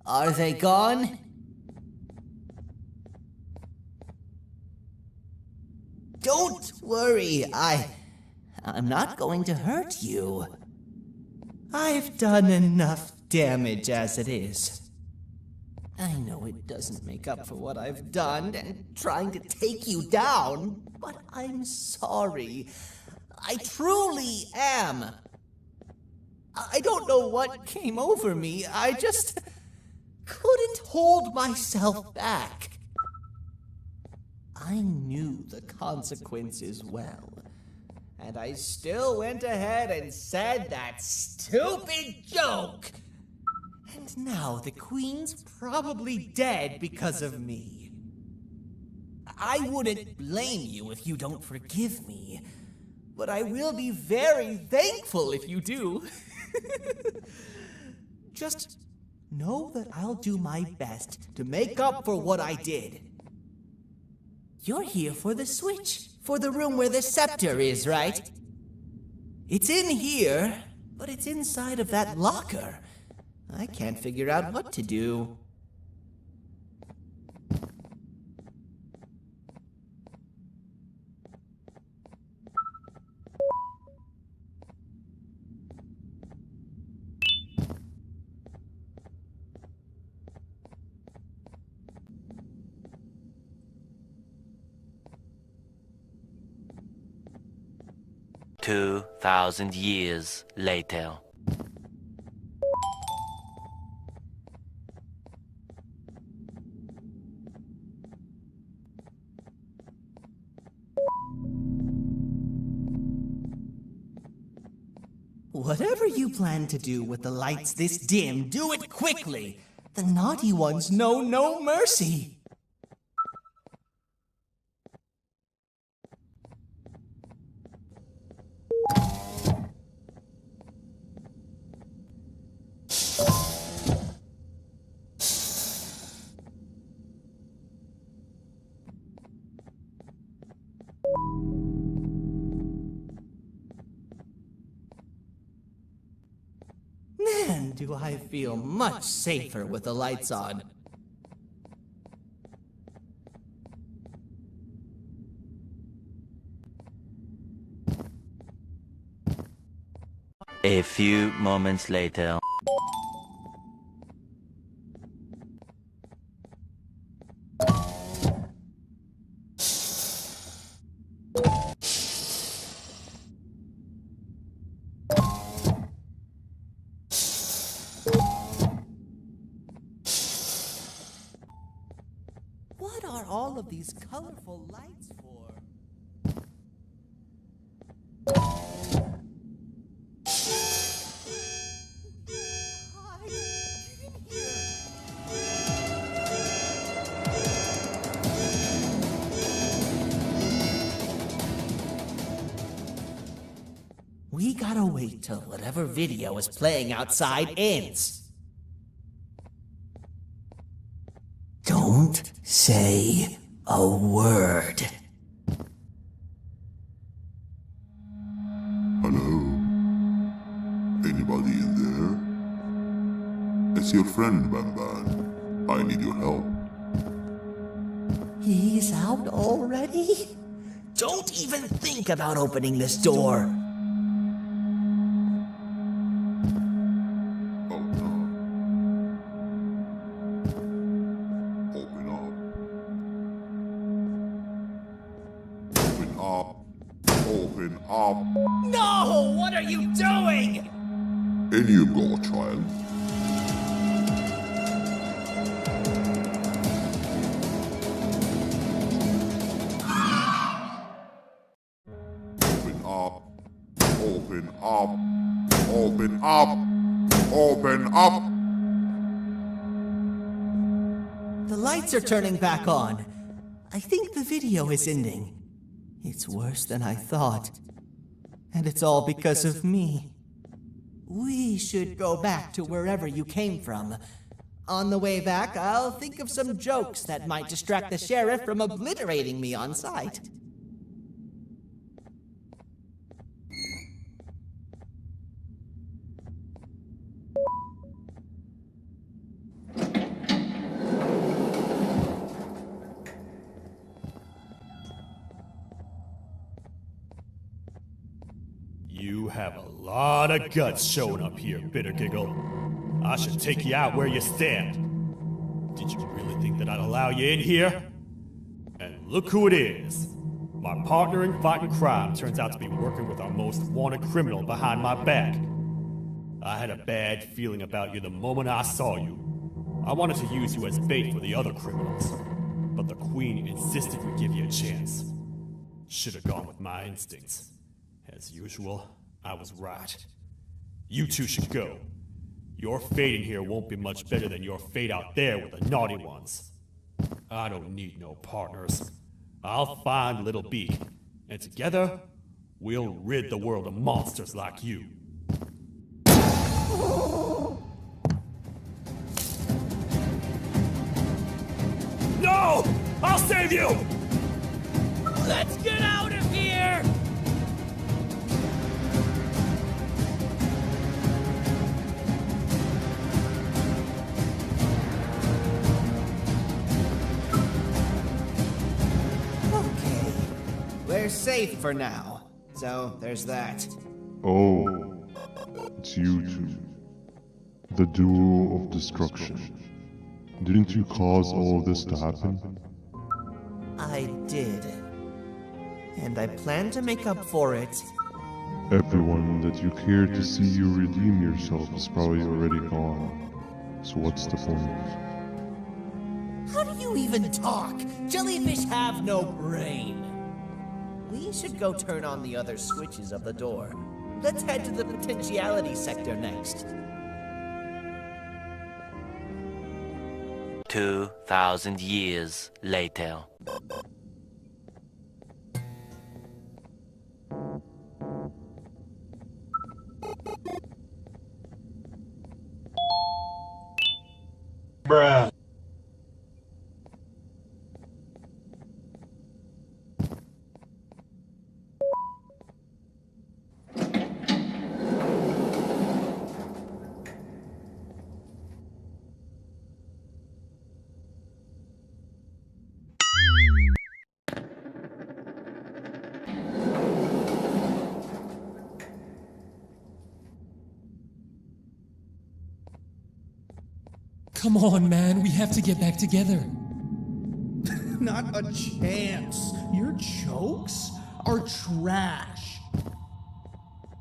Are they gone? Don't worry, I'm not going to hurt you. I've done enough damage as it is. I know it doesn't make up for what I've done and trying to take you down, but I'm sorry. I truly am. I don't know what came over me. I just couldn't hold myself back. I knew the consequences well, and I still went ahead and said that stupid joke. And now the Queen's probably dead because of me. I wouldn't blame you if you don't forgive me, but I will be very thankful if you do. Just know that I'll do my best to make up for what I did. You're here for the switch, for the room where the scepter is, right? It's in here, but it's inside of that locker. I can't figure out what to do. Two 2,000 years later. Whatever you plan to do with the lights this dim, do it quickly. The naughty ones know no mercy. Man, do I feel much safer with the lights on. A few moments later. What are all of these colorful lights for? We gotta wait till whatever video is playing outside ends. Don't say a word. Hello? Anybody in there? It's your friend, Banban. I need your help. He's out already? Don't even think about opening this door. Oh no. Open up. Open up. Open up. No! What are you doing? In you go, child. Open up. Open up. Open up. Open up. The lights are turning back on. I think the video is ending. It's worse than I thought. And it's all because of me. We should go back to wherever you came from. On the way back, I'll think of some jokes that might distract the sheriff from obliterating me on sight. You have a lot of guts showing up here, Bitter Giggle. I should take you out where you stand. Did you really think that I'd allow you in here? And look who it is. My partner in fighting crime turns out to be working with our most wanted criminal behind my back. I had a bad feeling about you the moment I saw you. I wanted to use you as bait for the other criminals, but the Queen insisted we give you a chance. Should have gone with my instincts. As usual, I was right. You two should go. Your fate in here won't be much better than your fate out there with the naughty ones. I don't need no partners. I'll find Little Beak, and together, we'll rid the world of monsters like you. No! I'll save you! Let's get out of here! Okay, we're safe for now. So, there's that. Oh, it's you two. The duo of destruction. Didn't you cause all of this to happen? I did. And I plan to make up for it. Everyone that you cared to see you redeem yourself is probably already gone. So what's the point? How do you even talk? Jellyfish have no brain. We should go turn on the other switches of the door. Let's head to the potentiality sector next. 2,000 years later. Bruh. Come on, man, we have to get back together. Not a chance. Your jokes are trash.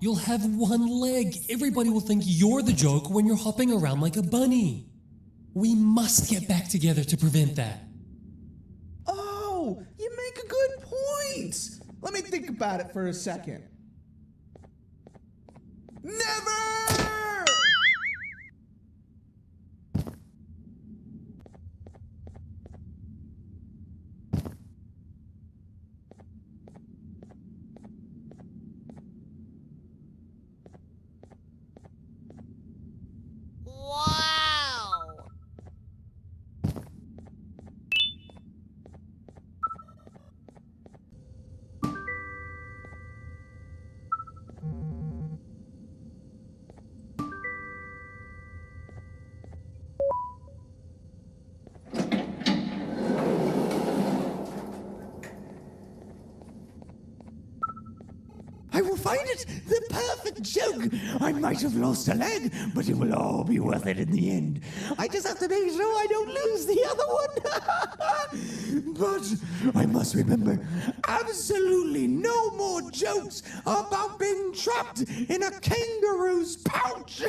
You'll have one leg. Everybody will think you're the joke when you're hopping around like a bunny. We must get back together to prevent that. Oh, you make a good point. Let me think about it for a second. Never! Wow! I will find it! The perfect joke! I might have lost a leg, but it will all be worth it in the end. I just have to make sure I don't lose the other one. But I must remember, absolutely no more jokes about being trapped in a kangaroo's pouch.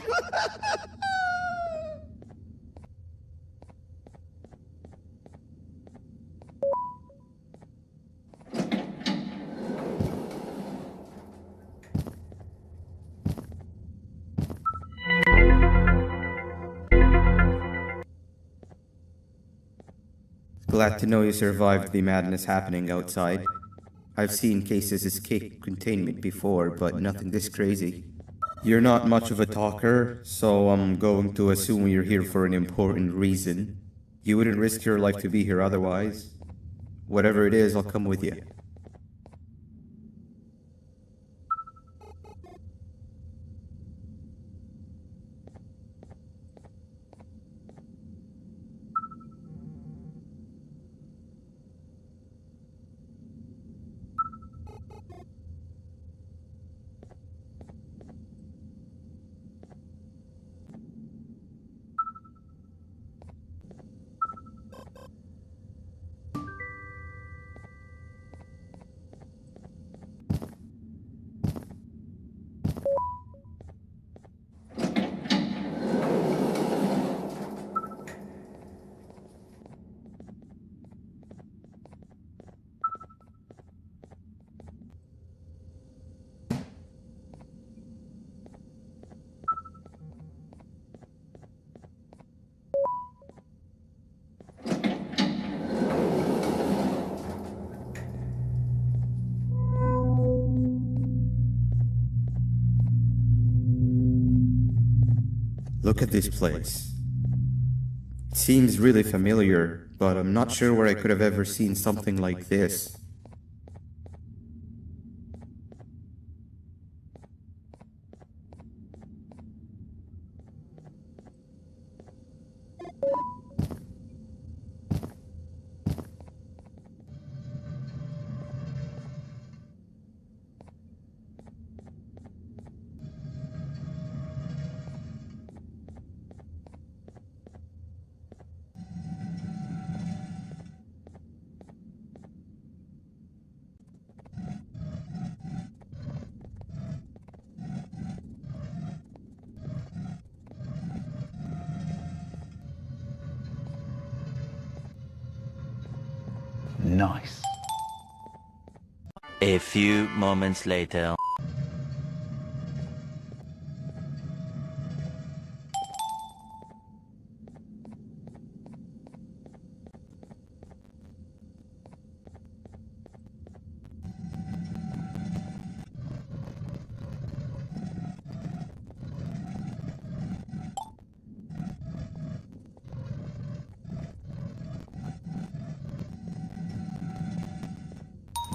Glad to know you survived the madness happening outside. I've seen cases escape containment before, but nothing this crazy. You're not much of a talker, so I'm going to assume you're here for an important reason. You wouldn't risk your life to be here otherwise. Whatever it is, I'll come with you. Look at this place. It seems really familiar, but I'm not sure where I could have ever seen something like this. Nice. A few moments later.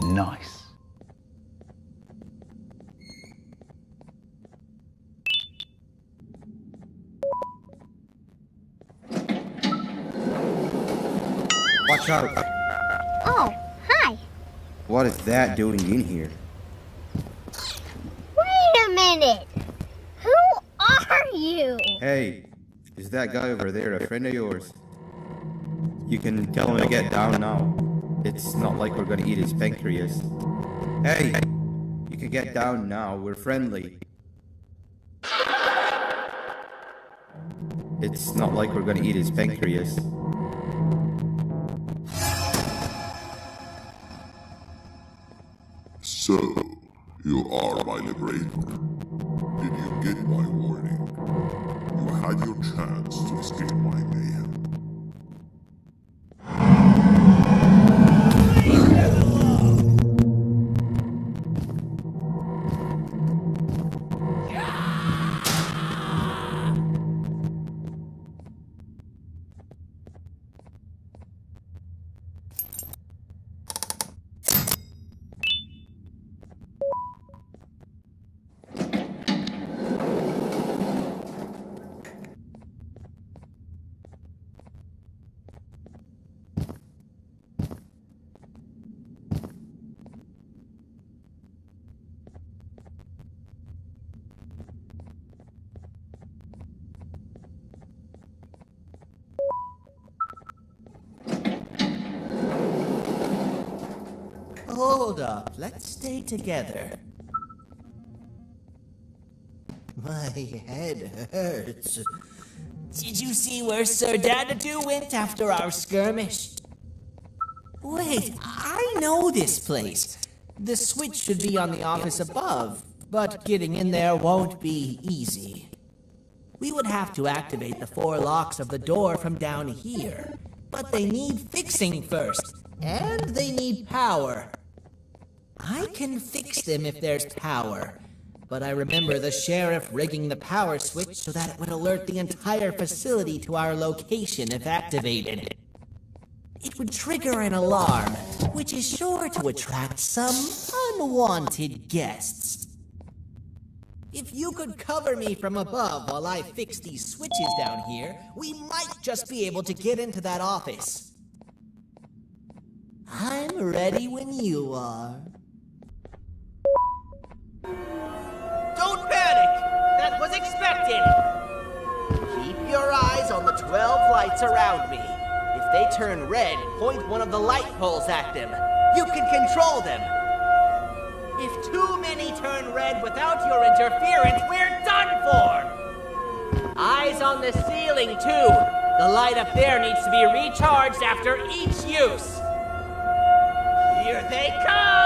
Nice. Watch out! Oh, hi. What is that doing in here? Wait a minute. Who are you? Hey, Is that guy over there a friend of yours? You can tell him to get down now. It's not like we're gonna eat his pancreas. Hey! You can get down now, we're friendly. It's not like we're gonna eat his pancreas. So, you are my liberator. Did you get my warning? You had your chance to escape my mayhem. Hold up, let's stay together. My head hurts. Did you see where Sir Dadadoo went after our skirmish? Wait, I know this place. The switch should be on the office above, but getting in there won't be easy. We would have to activate the 4 locks of the door from down here, but they need fixing first, and they need power. I can fix them if there's power, but I remember the sheriff rigging the power switch so that it would alert the entire facility to our location if activated. It would trigger an alarm, which is sure to attract some unwanted guests. If you could cover me from above while I fix these switches down here, we might just be able to get into that office. I'm ready when you are. Don't panic! That was expected! Keep your eyes on the 12 lights around me. If they turn red, point one of the light poles at them. You can control them. If too many turn red without your interference, we're done for! Eyes on the ceiling, too. The light up there needs to be recharged after each use. Here they come!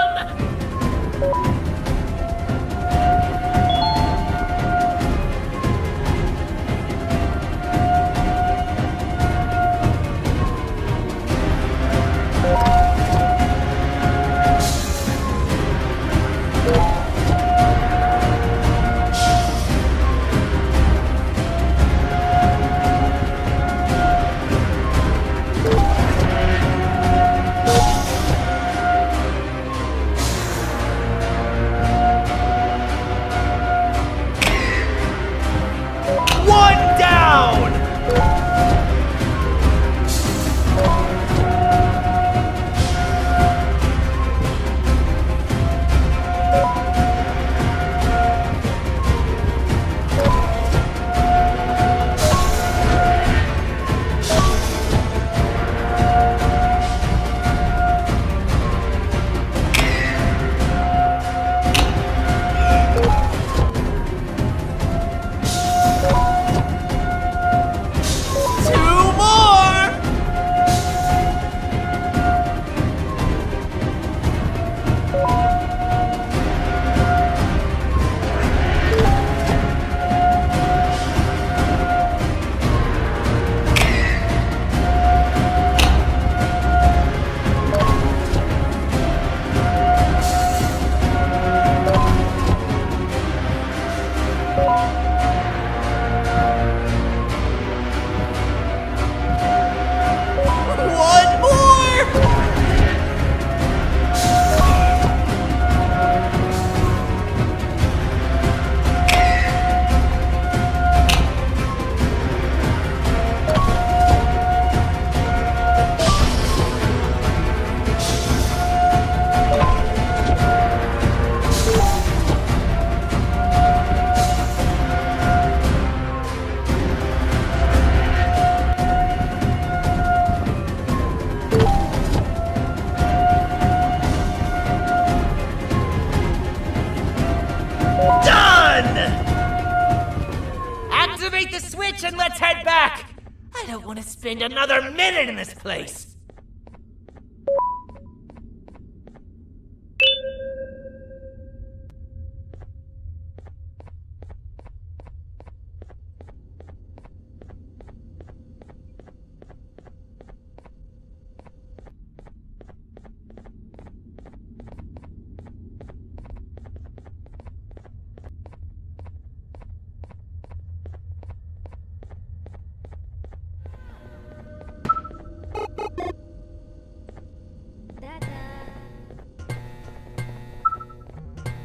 want to spend another minute in this place!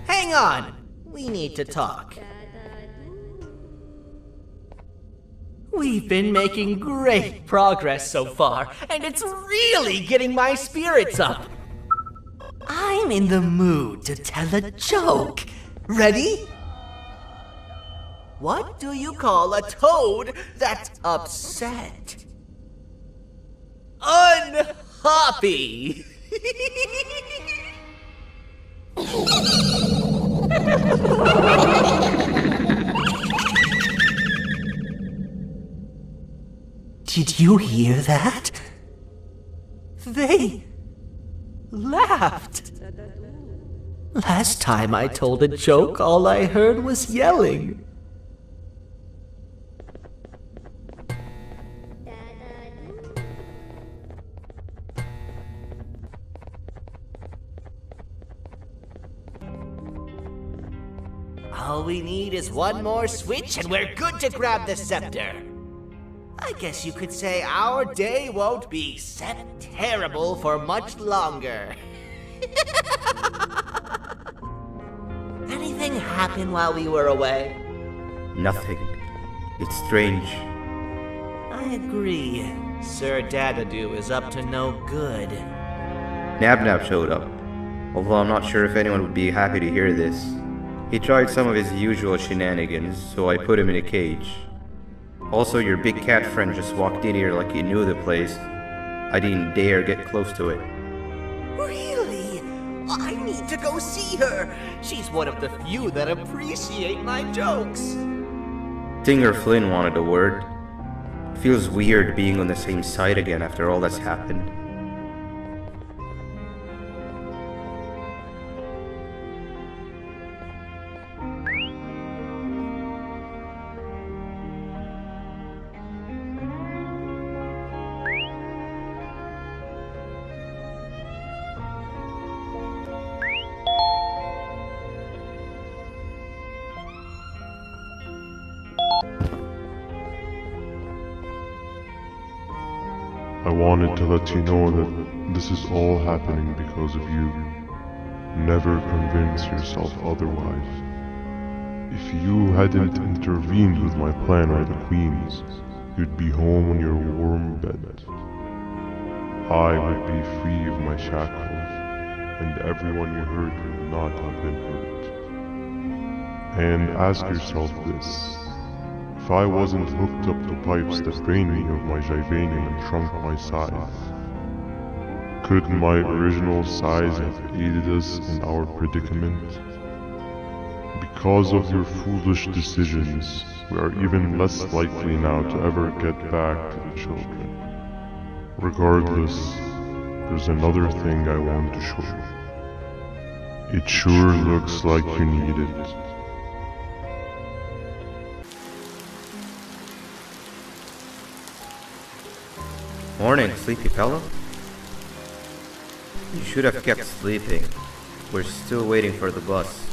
Hang on! We need to talk. We've been making great progress so far, and it's really getting my spirits up. I'm in the mood to tell a joke. Ready? What do you call a toad that's upset? Unhappy! Did you hear that? They laughed. Last time I told a joke, all I heard was yelling. All we need is one more switch and we're good to grab the scepter. I guess you could say our day won't be terrible for much longer. Anything happen while we were away? Nothing. It's strange. I agree. Sir Dadadoo is up to no good. Nab showed up, although I'm not sure if anyone would be happy to hear this. He tried some of his usual shenanigans, so I put him in a cage. Also, your big cat friend just walked in here like he knew the place. I didn't dare get close to it. Really? I need to go see her. She's one of the few that appreciate my jokes. Stinger Flynn wanted a word. Feels weird being on the same side again after all that's happened. I wanted to let you know that this is all happening because of you. Never convince yourself otherwise. If you hadn't intervened with my plan or the Queen's, you'd be home on your warm bed. I would be free of my shackles, and everyone you hurt would not have been hurt. And ask yourself this. If I wasn't hooked up to pipes that drained me of my Jivanium and shrunk my size, could my original size have aided us in our predicament? Because of your foolish decisions, we are even less likely now to ever get back to the children. Regardless, there's another thing I want to show you. It sure looks like you need it. Morning, sleepy fellow. You should have kept sleeping. We're still waiting for the bus.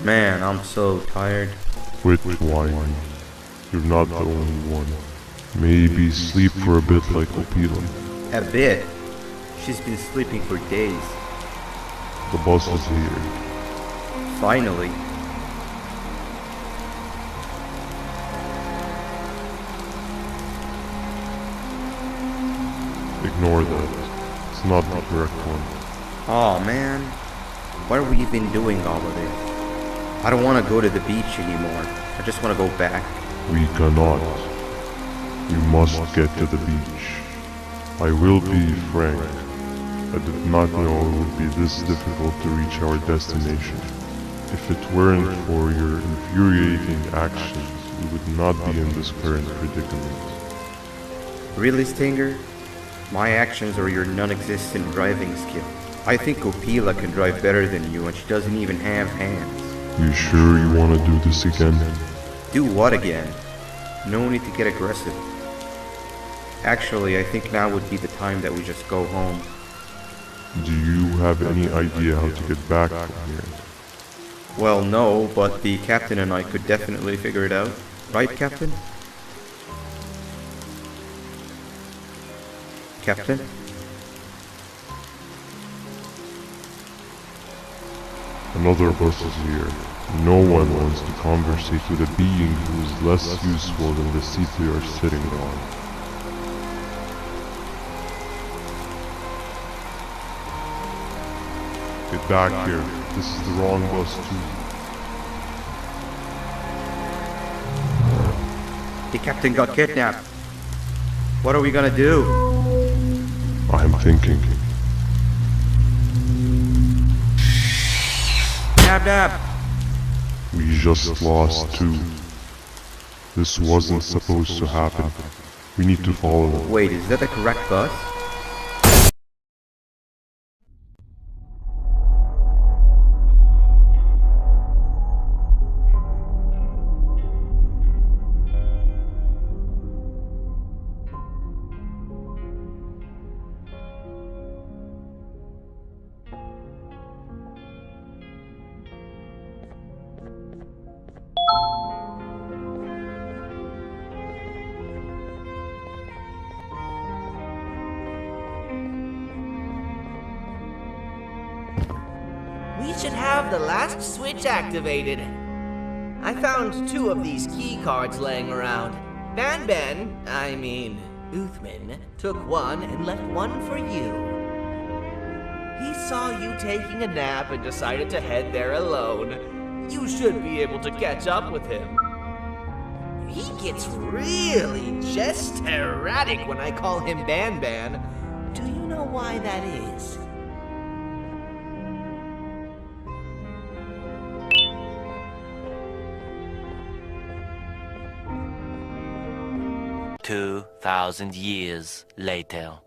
Man, I'm so tired. Quit whining. You're not the only one. Maybe sleep for a bit like Opilum. A bit? She's been sleeping for days. The bus is here. Finally. Ignore that. It's not the correct one. Aw, man. Why are we even doing all of this? I don't want to go to the beach anymore. I just want to go back. We cannot. We must get to the beach. I will be frank. I did not know it would be this difficult to reach our destination. If it weren't for your infuriating actions, we would not be in this current predicament. Really, Stinger? My actions are your non-existent driving skill. I think Opila can drive better than you and she doesn't even have hands. You sure you want to do this again? Do what again? No need to get aggressive. Actually, I think now would be the time that we just go home. Do you have any idea how to get back from here? Well, no, but the captain and I could definitely figure it out. Right, Captain? Captain? Another bus is here. No one wants to conversate with a being who is less useful than the seat they are sitting on. Get back here. This is the wrong bus too. The captain got kidnapped. What are we gonna do? I'm thinking. Dab dab! We just lost two. This wasn't supposed to happen. We need to follow them. Wait, is that the correct bus? We should have the last switch activated. I found 2 of these key cards laying around. Uthman, took one and left one for you. He saw you taking a nap and decided to head there alone. You should be able to catch up with him. He gets really just erratic when I call him Banban. Do you know why that is? 2,000 years later.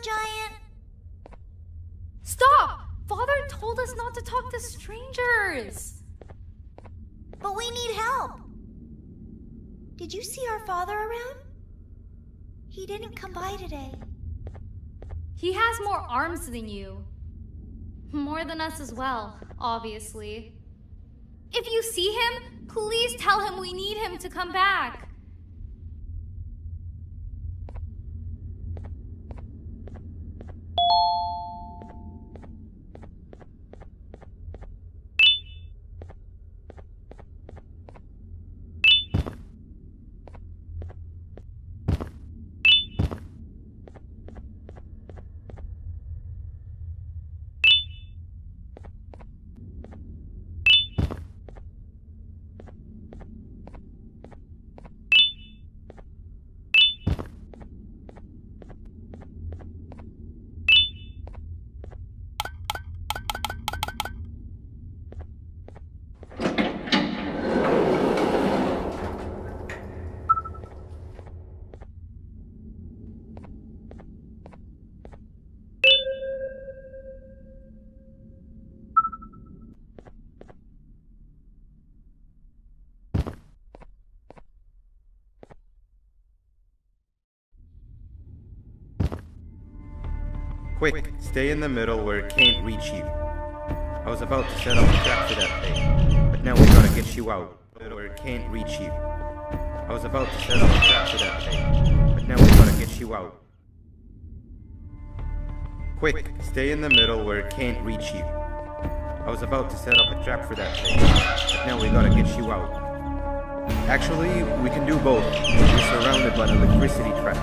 Giant. Stop! Father told us not to talk to strangers. But we need help. Did you see our father around? He didn't come by today. He has more arms than you. More than us as well, obviously. If you see him, please tell him we need him to come back. Quick, stay in the middle where it can't reach you. I was about to set up a trap for that thing, but now we gotta get you out, where it can't reach you. I was about to set up a trap for that thing, but now we gotta get you out. Quick, stay in the middle where it can't reach you. I was about to set up a trap for that thing, but now we gotta get you out. Actually, we can do both. We're surrounded by an electricity trap,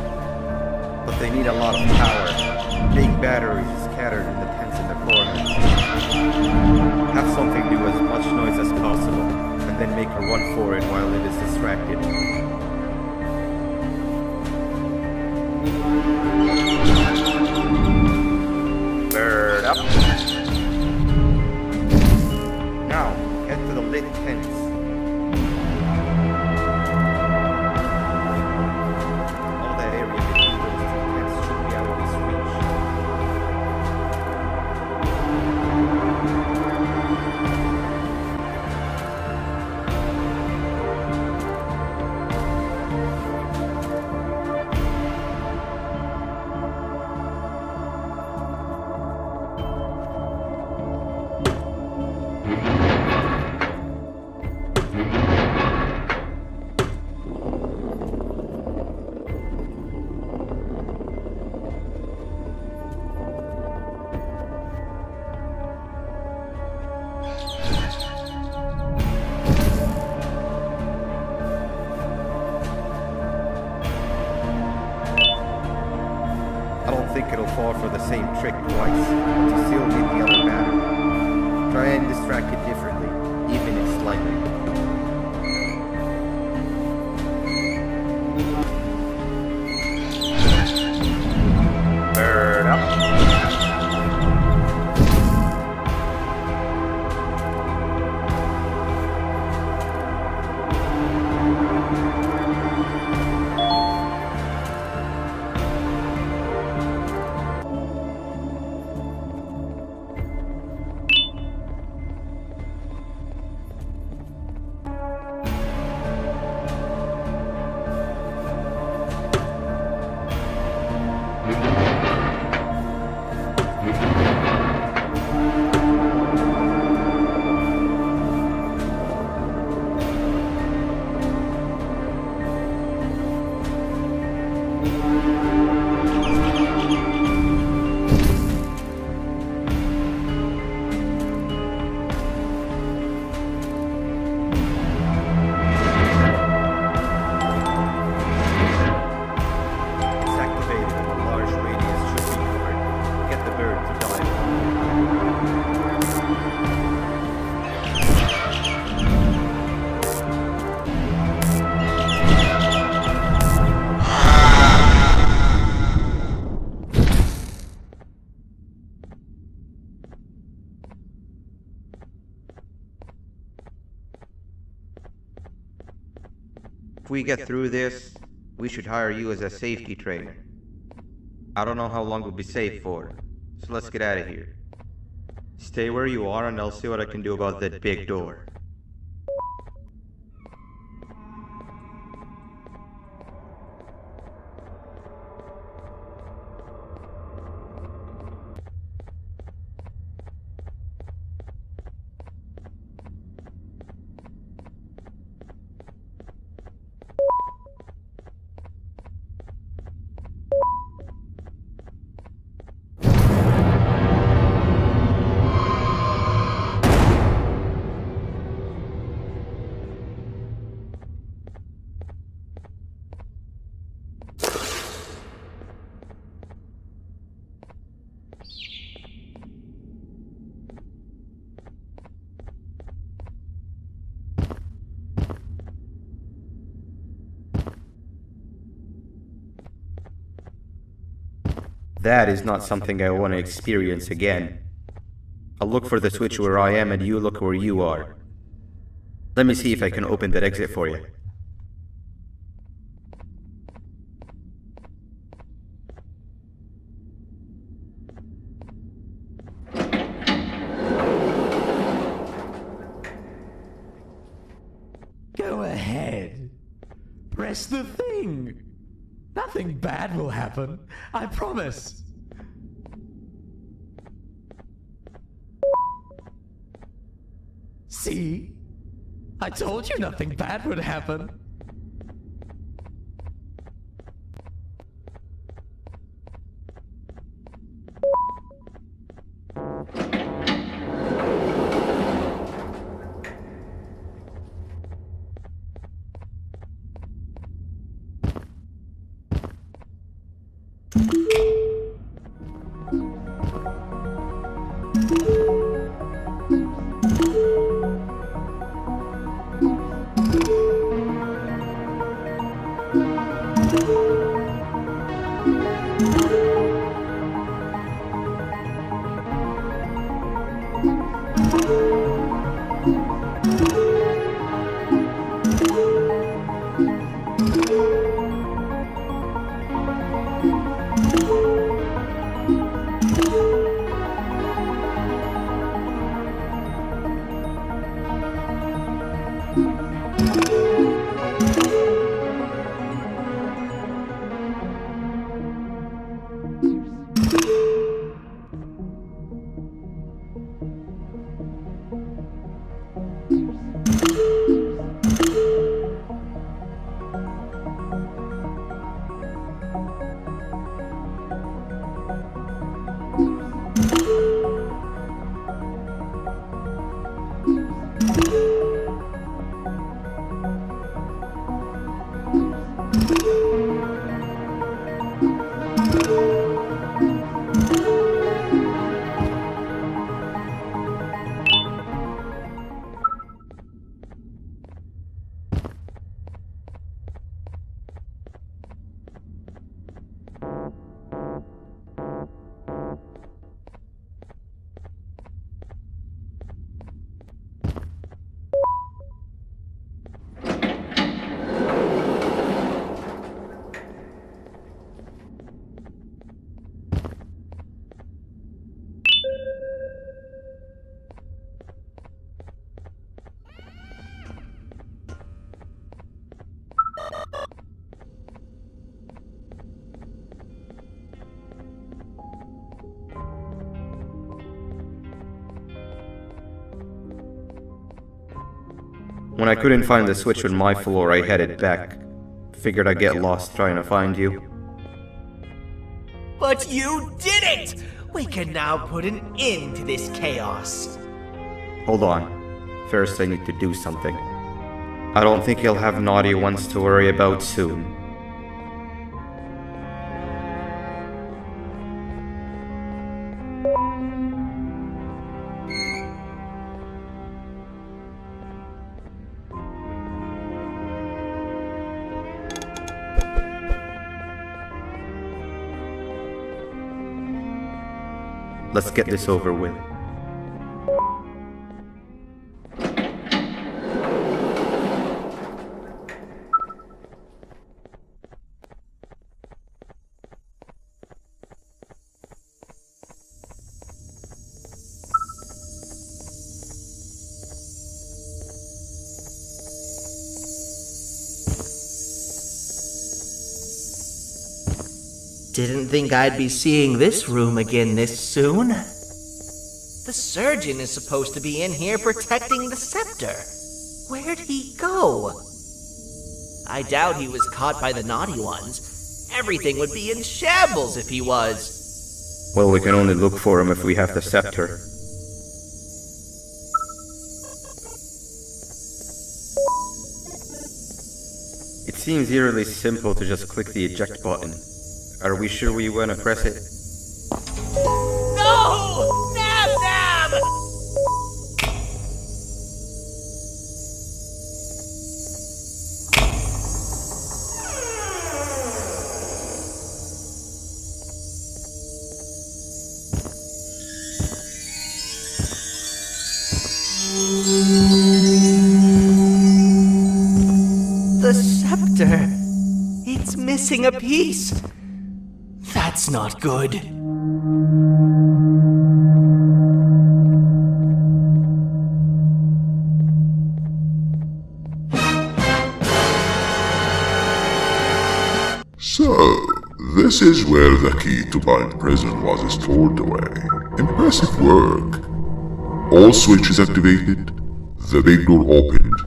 but they need a lot of power. Big batteries scattered in the tents in the corners. Have something do as much noise as possible, and then make a run for it while it is distracted. Bird up. Now, head to the lit tents. All that area between those two tents should be out of his reach. I don't think it'll fall for the same trick twice, but you still need the other battery. Try and distract it differently, even if slightly. Bird up. If we get through this, we should hire you as a safety trainer. I don't know how long we'll be safe for, so let's get out of here. Stay where you are and I'll see what I can do about that big door. That is not something I want to experience again. I'll look for the switch where I am and you look where you are. Let me see if I can open that exit for you. Go ahead. Press the thing. Nothing bad will happen. I promise. See? I told you nothing bad would happen. When I couldn't find the switch on my floor, I headed back. Figured I'd get lost trying to find you. But you did it! We can now put an end to this chaos. Hold on. First I need to do something. I don't think he'll have naughty ones to worry about soon. Let's get this over with. Didn't think I'd be seeing this room again this soon. The surgeon is supposed to be in here protecting the scepter. Where'd he go? I doubt he was caught by the naughty ones. Everything would be in shambles if he was. Well, we can only look for him if we have the scepter. It seems eerily simple to just click the eject button. Are we sure we want to press it? No! Nab Nab! The scepter. It's missing a piece. That's not good. So, this is where the key to Bind Prison was stored away. Impressive work. All switches activated. The big door opened,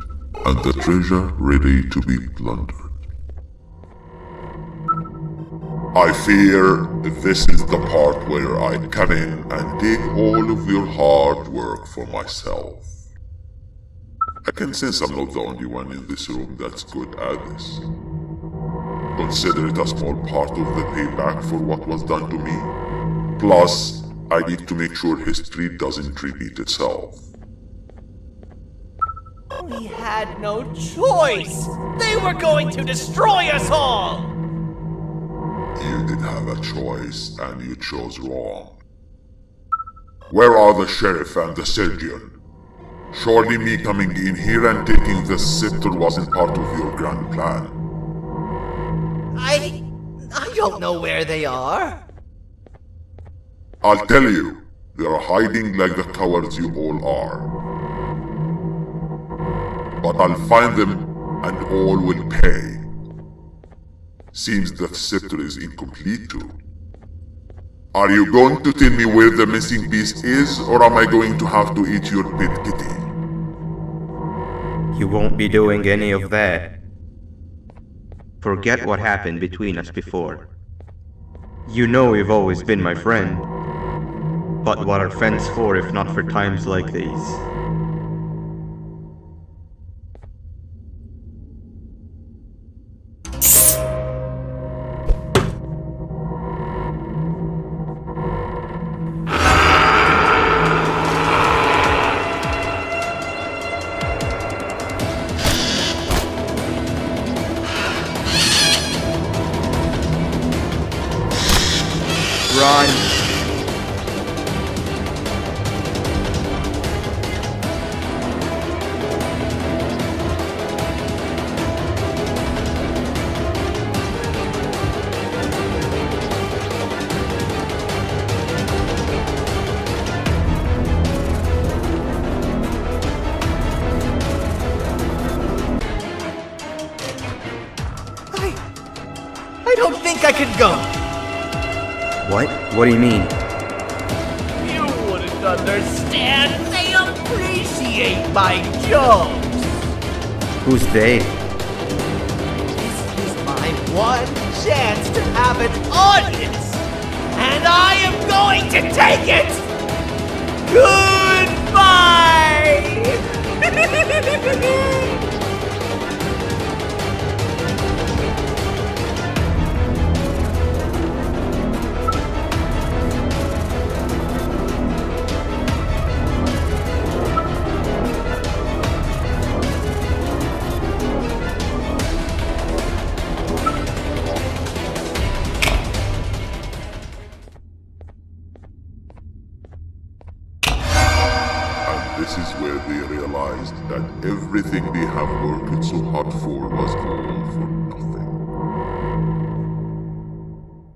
and the treasure ready to be plundered. I fear this is the part where I come in and take all of your hard work for myself. I can sense I'm not the only one in this room that's good at this. Consider it a small part of the payback for what was done to me. Plus, I need to make sure history doesn't repeat itself. We had no choice! They were going to destroy us all! You did have a choice, and you chose wrong. Where are the sheriff and the surgeon? Surely me coming in here and taking the scepter wasn't part of your grand plan. I don't know where they are. I'll tell you, they're hiding like the cowards you all are. But I'll find them, and all will pay. Seems that scepter is incomplete too. Are you going to tell me where the missing piece is, or am I going to have to eat your pet kitty? You won't be doing any of that. Forget what happened between us before. You know you've always been my friend. But what are friends for if not for times like these? Run! I don't think I could go. What? What do you mean? You wouldn't understand. They appreciate my jokes. Who's they? This is my one chance to have an audience, and I am going to take it. Goodbye. This is where they realized that everything they have worked so hard for was all for nothing.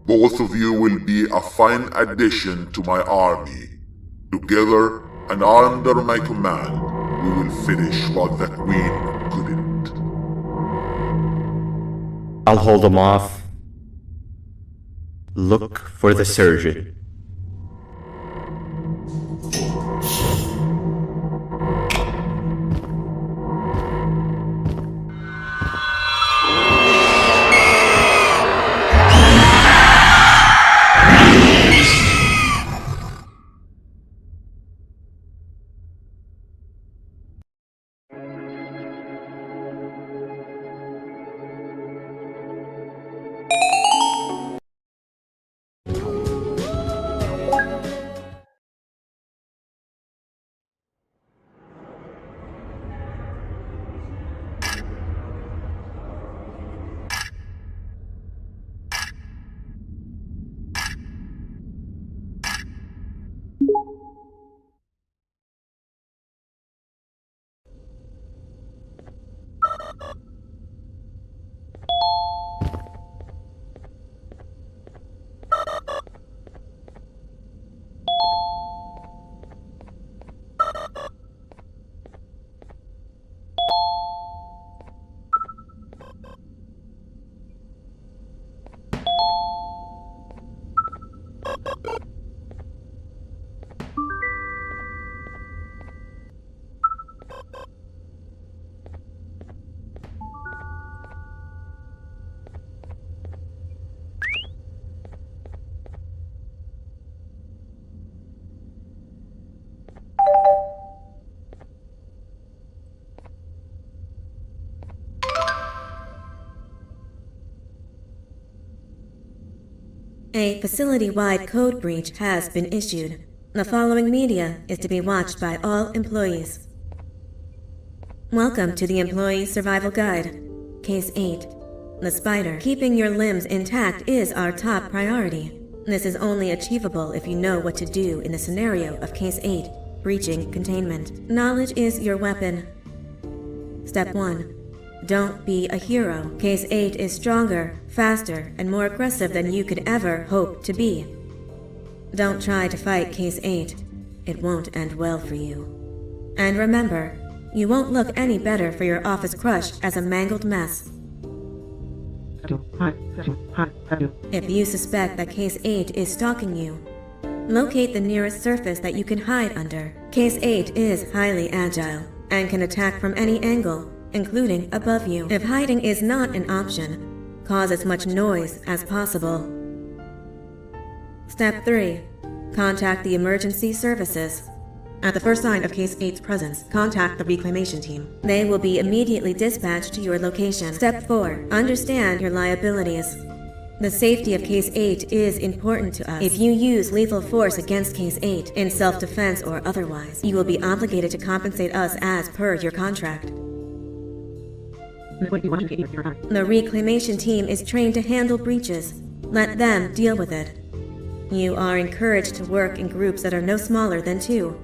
Both of you will be a fine addition to my army. Together and under my command, we will finish what the Queen couldn't. I'll hold them off. Look for the surgeon. A facility-wide code breach has been issued. The following media is to be watched by all employees. Welcome to the Employee Survival Guide. Case 8. The spider. Keeping your limbs intact is our top priority. This is only achievable if you know what to do in the scenario of Case 8, breaching containment. Knowledge is your weapon. Step 1. Don't be a hero. Case 8 is stronger, faster, and more aggressive than you could ever hope to be. Don't try to fight Case 8. It won't end well for you. And remember, you won't look any better for your office crush as a mangled mess. If you suspect that Case 8 is stalking you, locate the nearest surface that you can hide under. Case 8 is highly agile and can attack from any angle, including above you. If hiding is not an option, cause as much noise as possible. Step 3. Contact the emergency services. At the first sign of Case 8's presence, contact the reclamation team. They will be immediately dispatched to your location. Step 4. Understand your liabilities. The safety of Case 8 is important to us. If you use lethal force against Case 8, in self-defense or otherwise, you will be obligated to compensate us as per your contract. The reclamation team is trained to handle breaches. Let them deal with it. You are encouraged to work in groups that are no smaller than 2.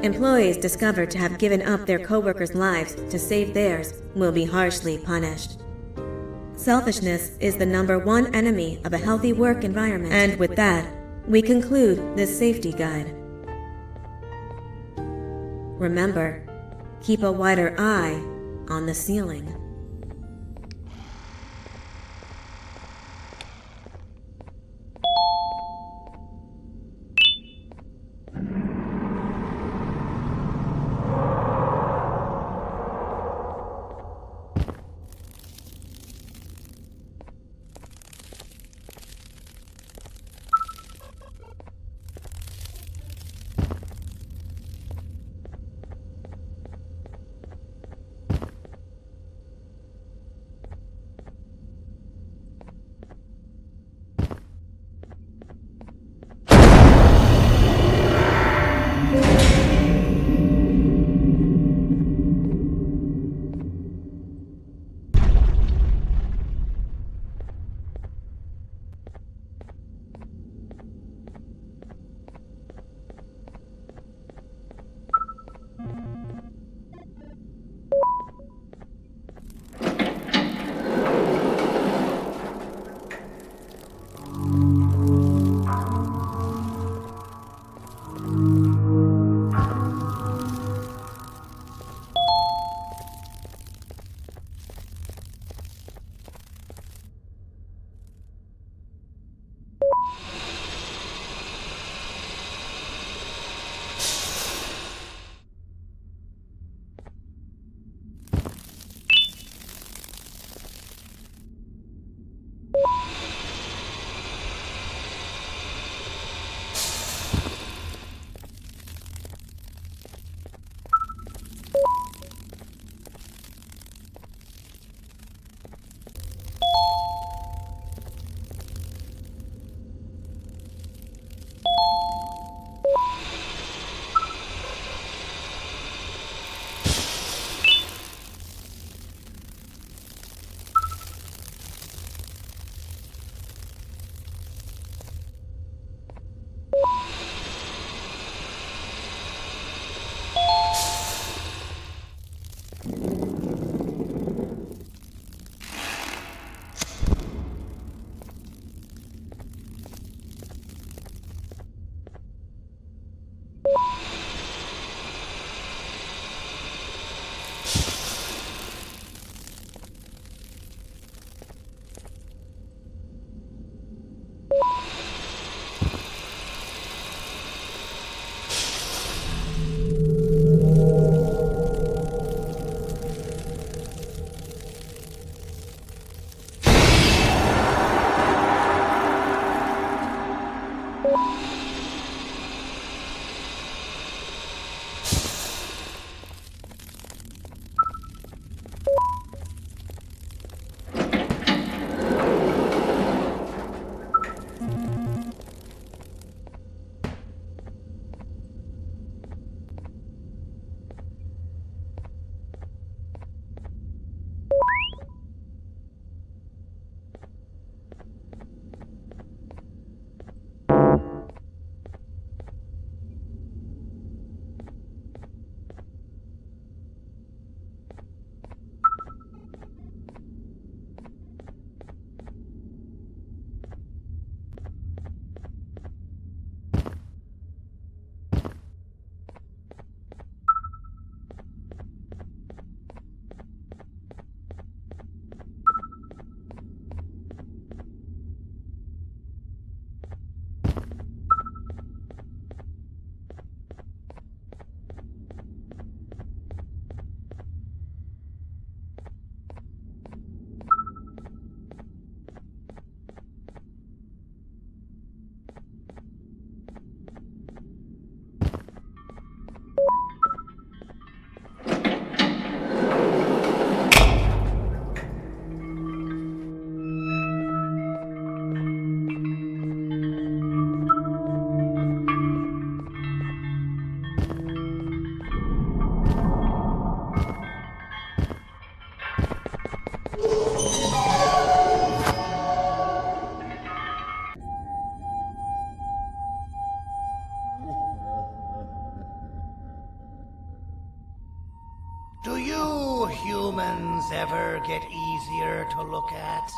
Employees discovered to have given up their co-workers' lives to save theirs will be harshly punished. Selfishness is the #1 enemy of a healthy work environment. And with that, we conclude this safety guide. Remember, keep a wider eye on the ceiling. Do you humans ever get easier to look at?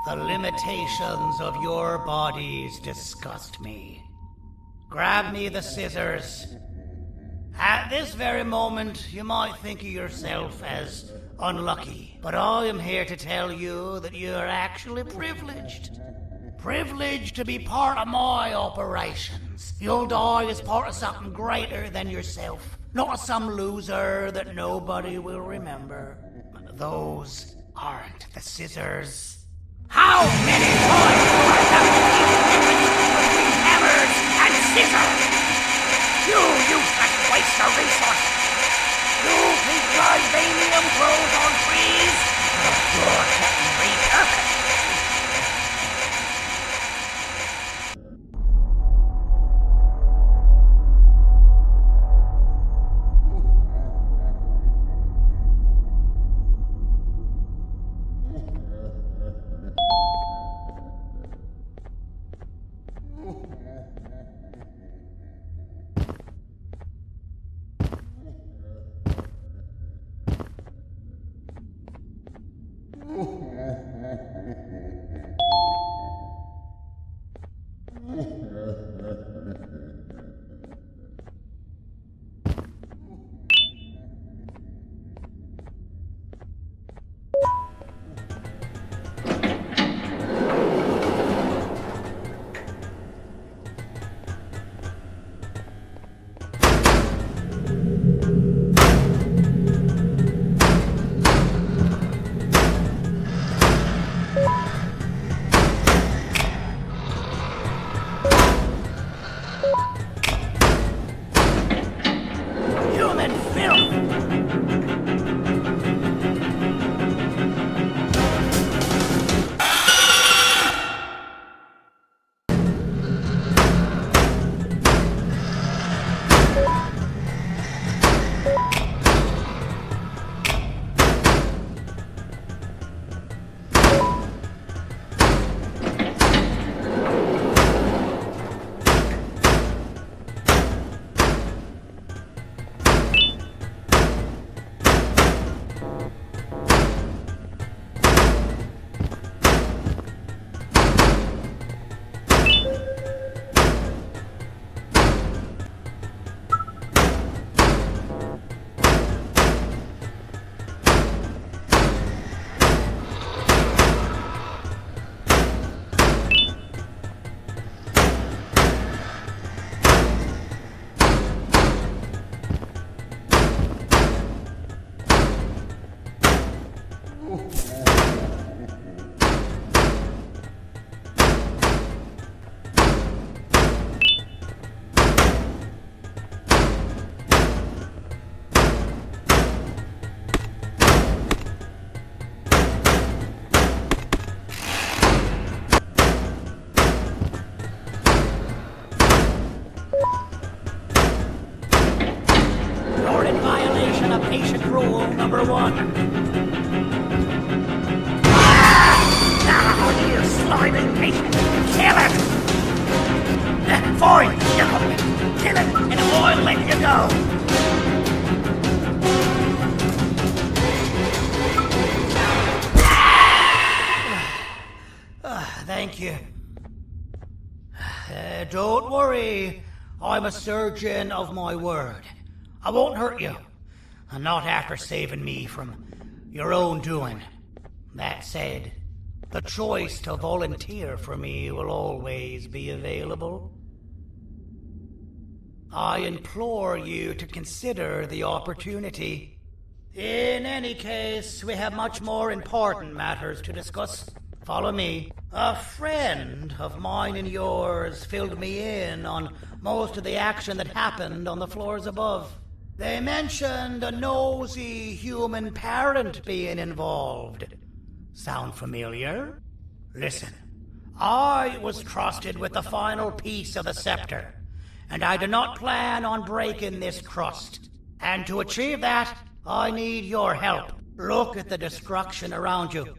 The limitations of your bodies disgust me. Grab me the scissors. At this very moment, you might think of yourself as unlucky, but I am here to tell you that you are actually privileged. Privileged to be part of my operations. You'll die as part of something greater than yourself, not as some loser that nobody will remember. Those aren't the scissors. How many times do I have to keep difference between hammers and scissors? You useless waste of resources! You think vibranium grows on trees? You're getting repurposed! Patient rule number 1. Now, you slimy patient! Kill him! Fine, you go. Kill him, and I'll let you go. Thank you. Don't worry. I'm a surgeon of my word. I won't hurt you. And not after saving me from your own doing. That said, the choice to volunteer for me will always be available. I implore you to consider the opportunity. In any case, we have much more important matters to discuss. Follow me. A friend of mine and yours filled me in on most of the action that happened on the floors above. They mentioned a nosy human parent being involved. Sound familiar? Listen, I was trusted with the final piece of the scepter, and I do not plan on breaking this trust. And to achieve that, I need your help. Look at the destruction around you.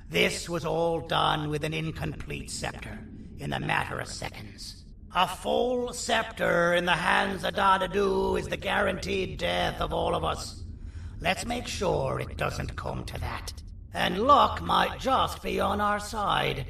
This was all done with an incomplete scepter in a matter of seconds. A full scepter in the hands of Dadadu is the guaranteed death of all of us. Let's make sure it doesn't come to that. And luck might just be on our side.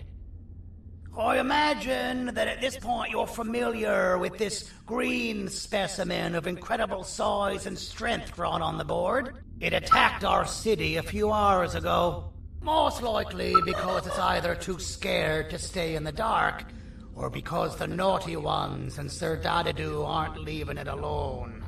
I imagine that at this point you're familiar with this green specimen of incredible size and strength drawn on the board. It attacked our city a few hours ago. Most likely because it's either too scared to stay in the dark, or because the naughty ones and Sir Dadadu aren't leaving it alone.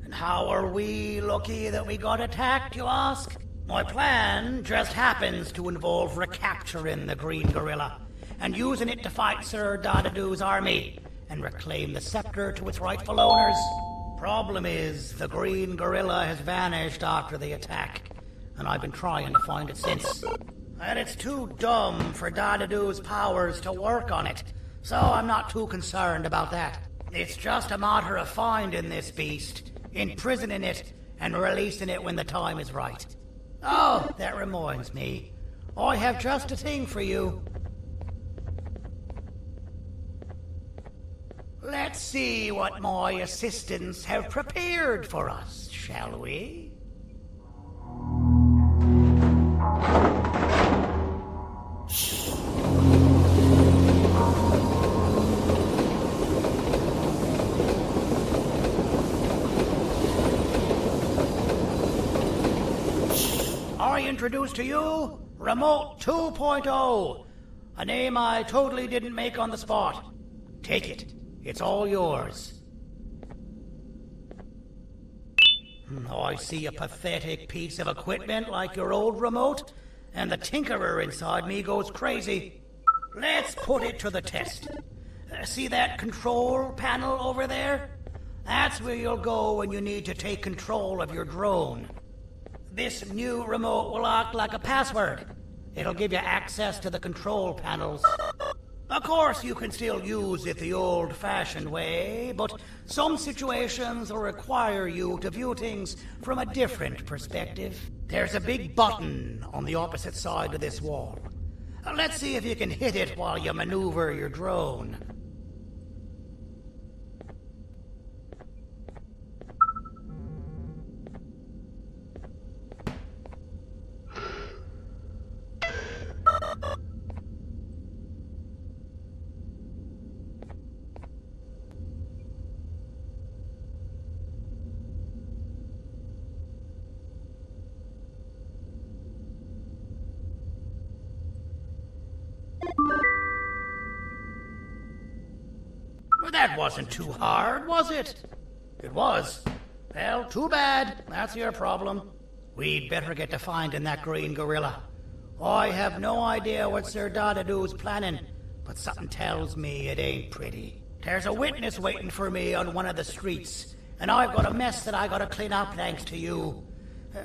And how are we lucky that we got attacked, you ask? My plan just happens to involve recapturing the green gorilla and using it to fight Sir Dadadu's army and reclaim the scepter to its rightful owners. Problem is, the green gorilla has vanished after the attack, and I've been trying to find it since. And it's too dumb for Dadadu's powers to work on it, so I'm not too concerned about that. It's just a matter of finding this beast, imprisoning it, and releasing it when the time is right. Oh, that reminds me. I have just a thing for you. Let's see what my assistants have prepared for us, shall we? I introduce to you Remote 2.0, a name I totally didn't make on the spot. Take it. It's all yours. I see a pathetic piece of equipment like your old remote, and the tinkerer inside me goes crazy. Let's put it to the test. See that control panel over there? That's where you'll go when you need to take control of your drone. This new remote will act like a password. It'll give you access to the control panels. Of course, you can still use it the old-fashioned way, but some situations will require you to view things from a different perspective. There's a big button on the opposite side of this wall. Let's see if you can hit it while you maneuver your drone. That wasn't too hard, was it? It was. Well, too bad. That's your problem. We'd better get to finding that green gorilla. I have no idea what Sir Dadadu's planning, but something tells me it ain't pretty. There's a witness waiting for me on one of the streets, and I've got a mess that I gotta clean up thanks to you.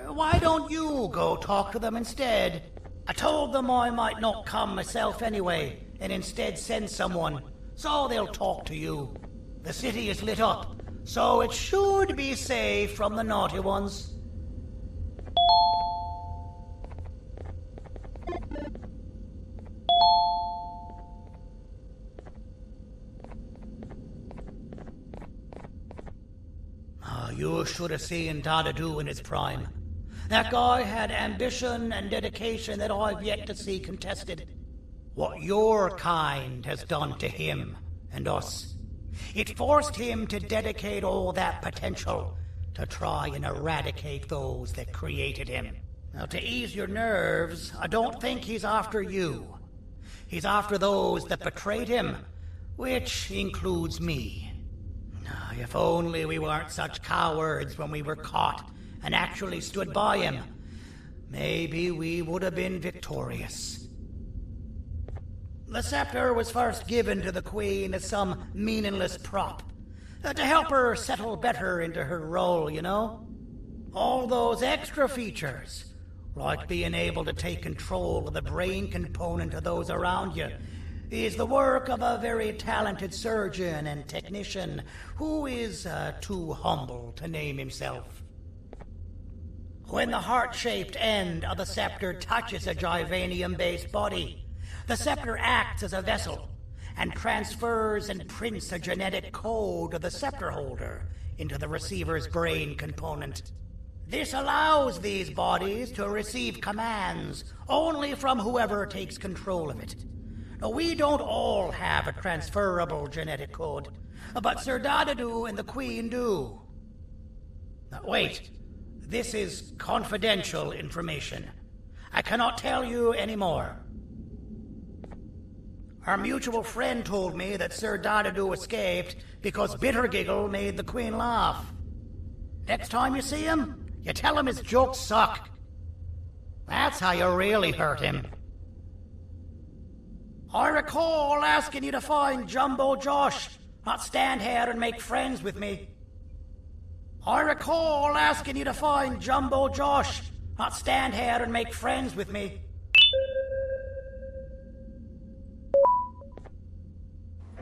Why don't you go talk to them instead? I told them I might not come myself anyway, and instead send someone. So they'll talk to you. The city is lit up, so it should be safe from the naughty ones. You should have seen Dadadu in his prime. That guy had ambition and dedication that I've yet to see contested. What your kind has done to him and us. It forced him to dedicate all that potential to try and eradicate those that created him. Now, to ease your nerves, I don't think he's after you. He's after those that betrayed him, which includes me. If only we weren't such cowards when we were caught and actually stood by him, maybe we would have been victorious. The scepter was first given to the Queen as some meaningless prop, to help her settle better into her role, you know? All those extra features, like being able to take control of the brain component of those around you, is the work of a very talented surgeon and technician who is too humble to name himself. When the heart-shaped end of the scepter touches a Givanium-based body, the scepter acts as a vessel and transfers and prints a genetic code of the scepter holder into the receiver's brain component. This allows these bodies to receive commands only from whoever takes control of it. Now, we don't all have a transferable genetic code, but Sir Dadadu and the Queen do. Now, wait. This is confidential information. I cannot tell you any more. Our mutual friend told me that Sir Dadadu escaped because Bittergiggle made the Queen laugh. Next time you see him, you tell him his jokes suck. That's how you really hurt him. I recall asking you to find Jumbo Josh, not stand here and make friends with me. I recall asking you to find Jumbo Josh, not stand here and make friends with me.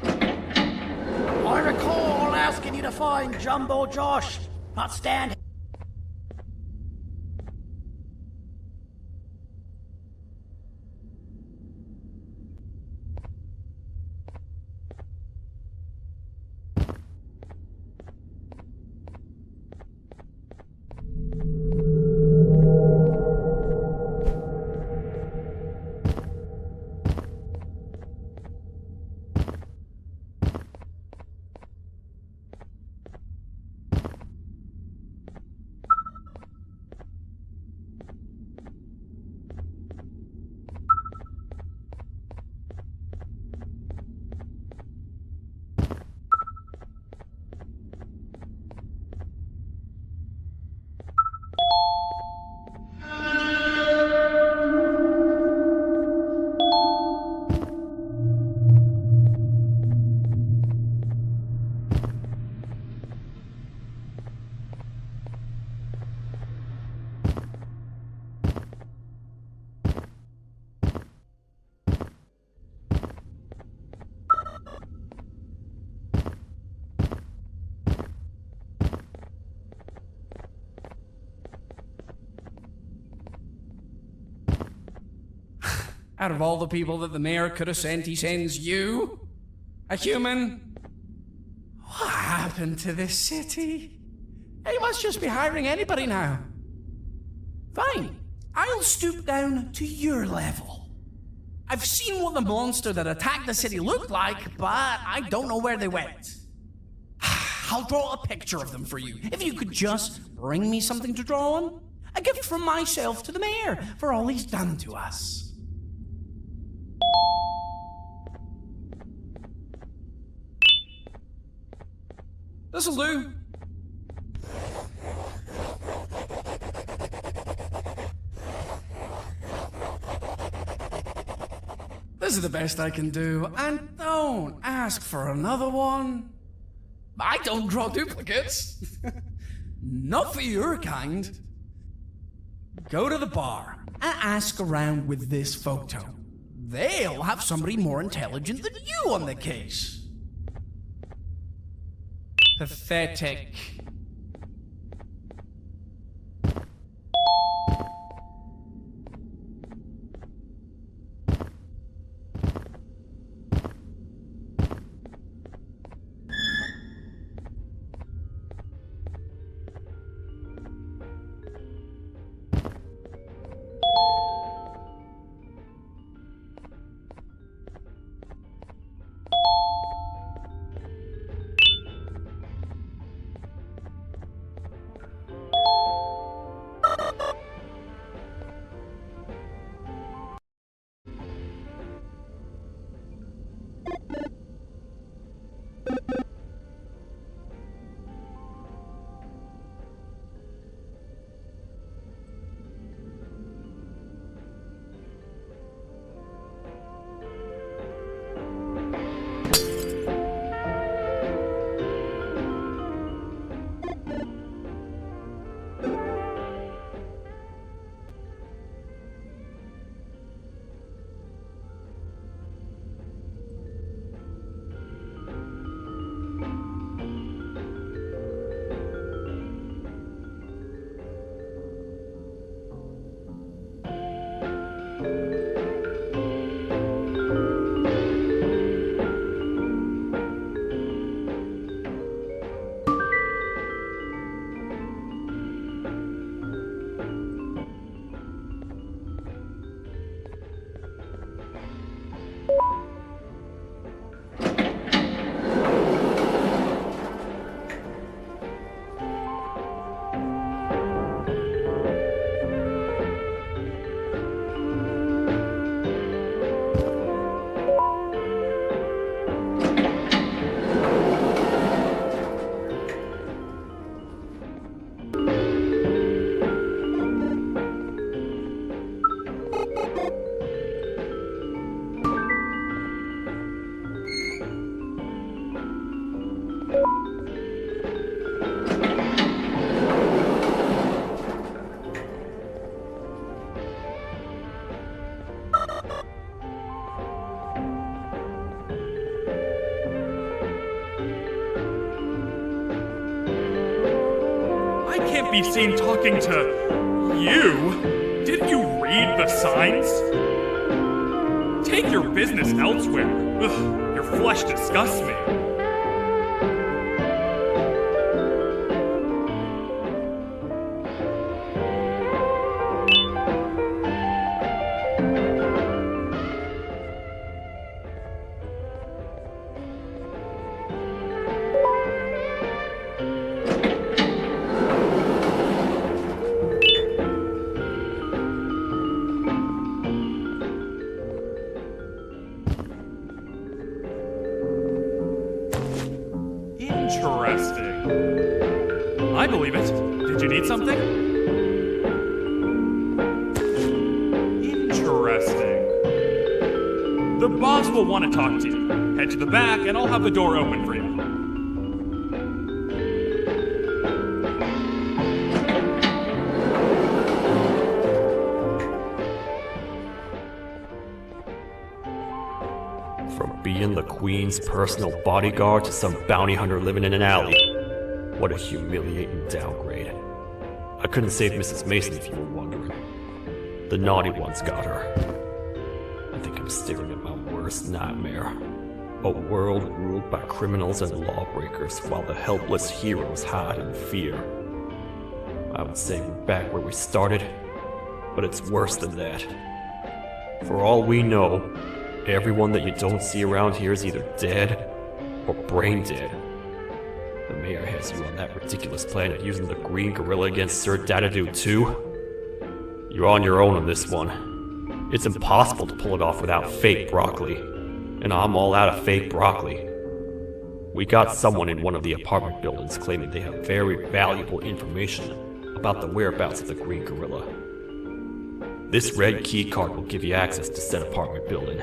I recall asking you to find Jumbo Josh, not stand. Out of all the people that the mayor could have sent, he sends you? A human? What happened to this city? He must just be hiring anybody now. Fine, I'll stoop down to your level. I've seen what the monster that attacked the city looked like, but I don't know where they went. I'll draw a picture of them for you, if you could just bring me something to draw on. A gift from myself to the mayor for all he's done to us. This'll do. This is the best I can do, and don't ask for another one. I don't draw duplicates. Not for your kind. Go to the bar and ask around with this photo. They'll have somebody more intelligent than you on the case. Pathetic. Be seen talking to you? Didn't you read the signs? Take your business elsewhere. Ugh, your flesh disgusts me. I believe it. Did you need something? Interesting. The boss will want to talk to you. Head to the back and I'll have the door open for you. From being the Queen's personal bodyguard to some bounty hunter living in an alley. What a humiliating downgrade. I couldn't save Mrs. Mason if you were wondering. The naughty ones got her. I think I'm staring at my worst nightmare. A world ruled by criminals and lawbreakers while the helpless heroes hide in fear. I would say we're back where we started, but it's worse than that. For all we know, everyone that you don't see around here is either dead or brain dead. The mayor has you on that ridiculous planet using the green gorilla against Sir Dadadoo too? You're on your own on this one. It's impossible to pull it off without fake broccoli. And I'm all out of fake broccoli. We got someone in one of the apartment buildings claiming they have very valuable information about the whereabouts of the green gorilla. This red key card will give you access to said apartment building.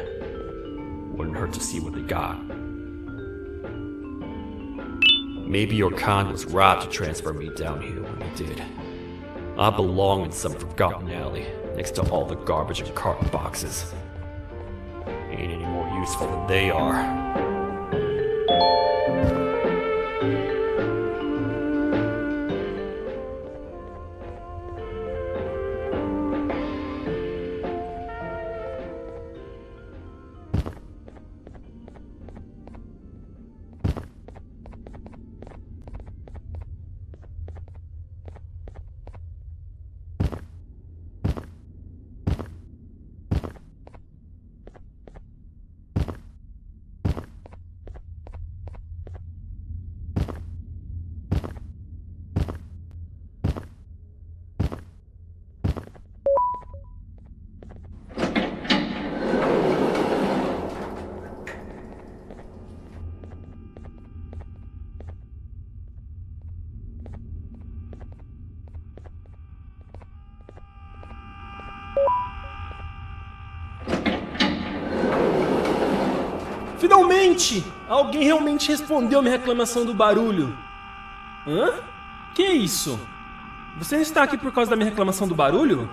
Wouldn't hurt to see what they got. Maybe your kind was right to transfer me down here when he did. I belong in some forgotten alley, next to all the garbage and carton boxes. Ain't any more useful than they are. Finalmente! Alguém realmente respondeu a minha reclamação do barulho. Hã? Que é isso? Você está aqui por causa da minha reclamação do barulho?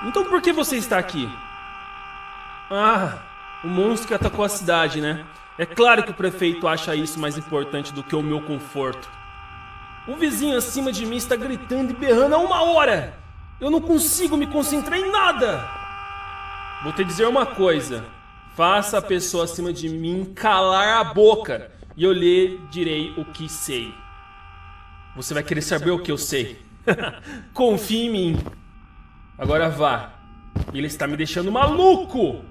Então por que você está aqui? Ah, o monstro que atacou a cidade, né? É claro que o prefeito acha isso mais importante do que o meu conforto. O vizinho acima de mim está gritando e berrando há 1 hora! Eu não consigo me concentrar em nada! Vou te dizer uma coisa. Faça a pessoa acima de mim calar a boca e eu lhe direi o que sei. Você vai querer saber o que eu sei. Confie em mim. Agora vá. Ele está me deixando maluco.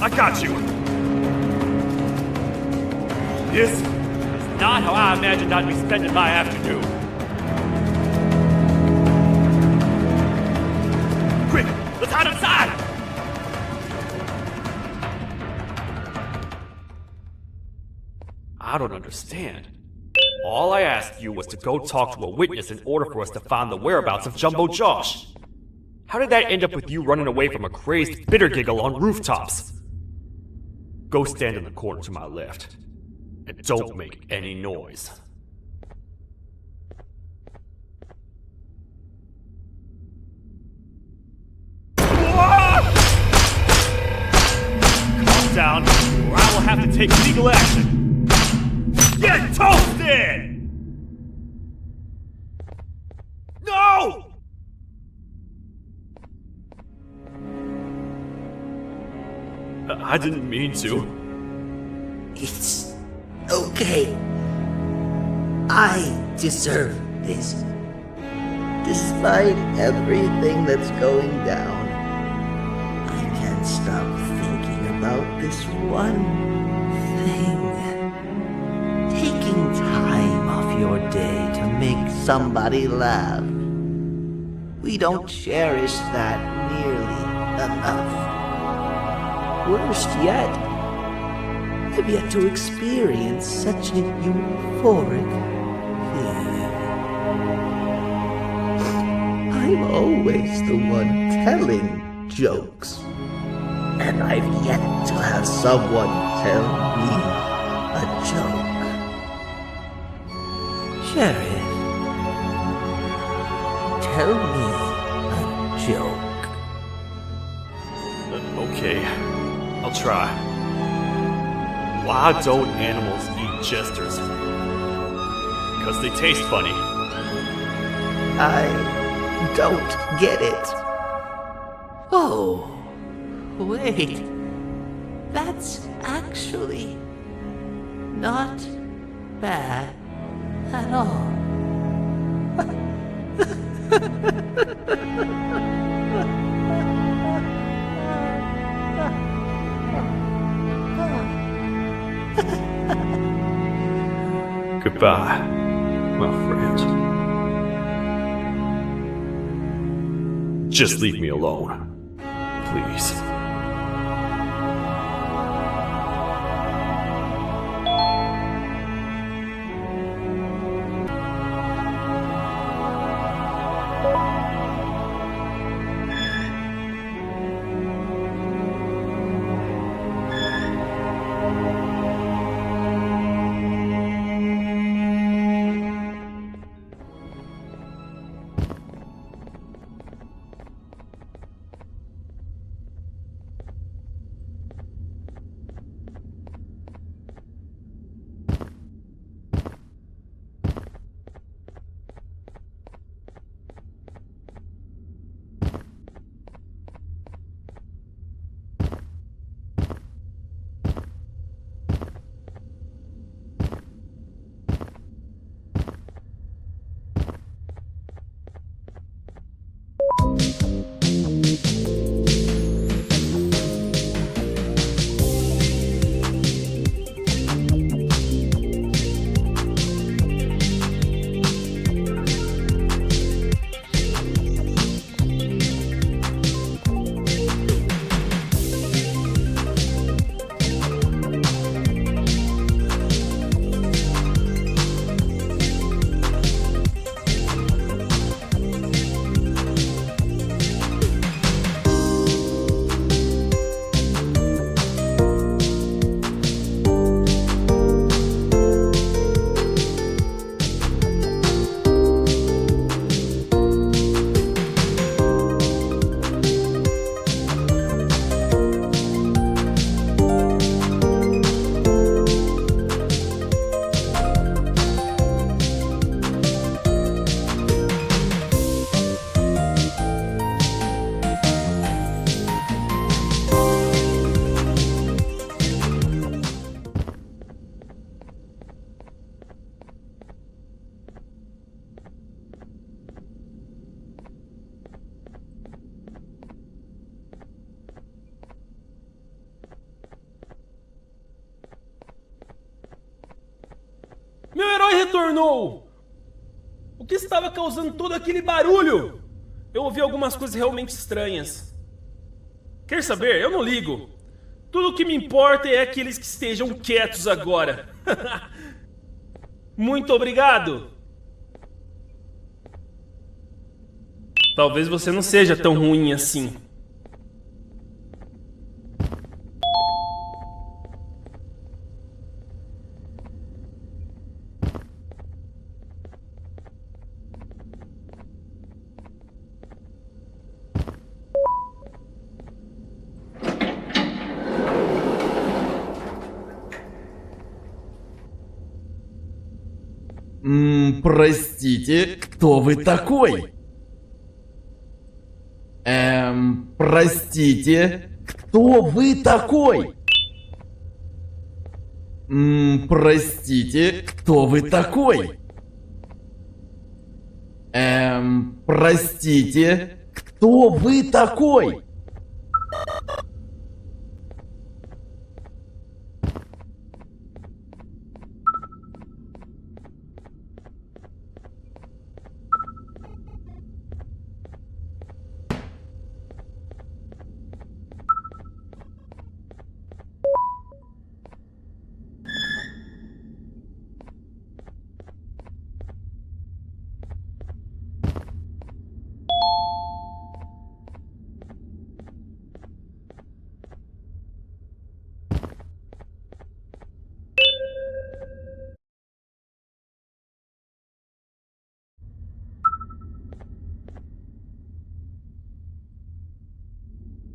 I got you! This is not how I imagined I'd be spending my afternoon. Quick, let's hide inside! I don't understand. All I asked you was to go talk to a witness in order for us to find the whereabouts of Jumbo Josh. How did that end up with you running away from a crazed bitter giggle on rooftops? Go stand in the corner to my left. And don't make any noise. Calm down, or I will have to take legal action. Get toasted! No! I didn't mean to. It's okay. I deserve this. Despite everything that's going down, I can't stop thinking about this one thing. Taking time off your day to make somebody laugh. We don't cherish that nearly enough. Worst yet, I've yet to experience such a euphoric feeling. I'm always the one telling jokes, and I've yet to have someone tell me a joke. Sheriff, tell me a joke. Okay. I'll try. Why don't animals eat jesters? Because they taste funny. I don't get it. Oh, wait. That's actually not bad at all. Goodbye, my friend. Just leave me alone, please. retornou? O que estava causando todo aquele barulho? Eu ouvi algumas coisas realmente estranhas. Quer saber? Eu não ligo. Tudo o que me importa é aqueles que estejam quietos agora. Muito obrigado. Talvez você não seja tão ruim assim. Простите, кто вы такой? Простите, кто вы такой? Простите, кто вы такой? Простите, кто вы такой?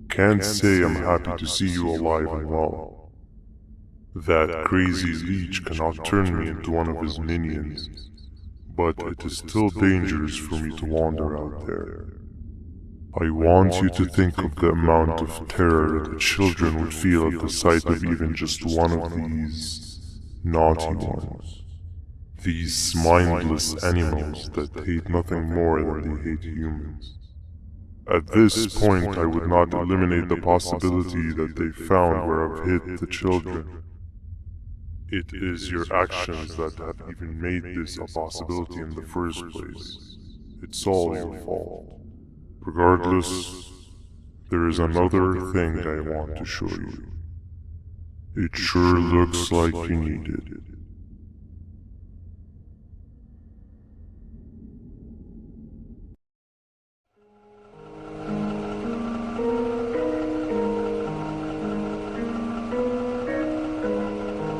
Can't say I'm happy to see you alive and well. That crazy leech cannot turn me into one of his minions, but it is still dangerous for me to wander out there. I want you to think of the amount of terror that the children would feel at the sight of even just one of these naughty ones. These mindless animals that hate nothing more than they hate humans. At this point, I would not eliminate the possibility that they found where I've hid the children. It is your actions that have even made this a possibility in the first place. It's all your fault. Regardless, there is another thing I want to show you. It sure looks like you need it.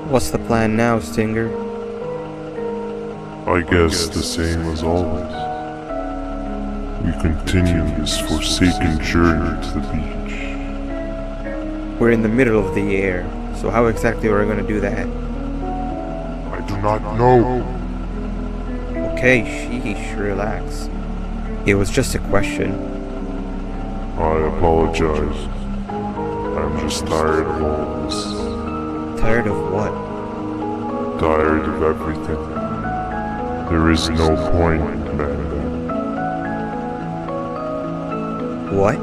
What's the plan now, Stinger? I guess the same as always. We continue this forsaken journey to the beach. We're in the middle of the air, so how exactly are we going to do that? I do not know. Okay, sheesh, relax. It was just a question. I apologize. I'm just tired of all this. Tired of what? Tired of everything. There is no point, Banban. What?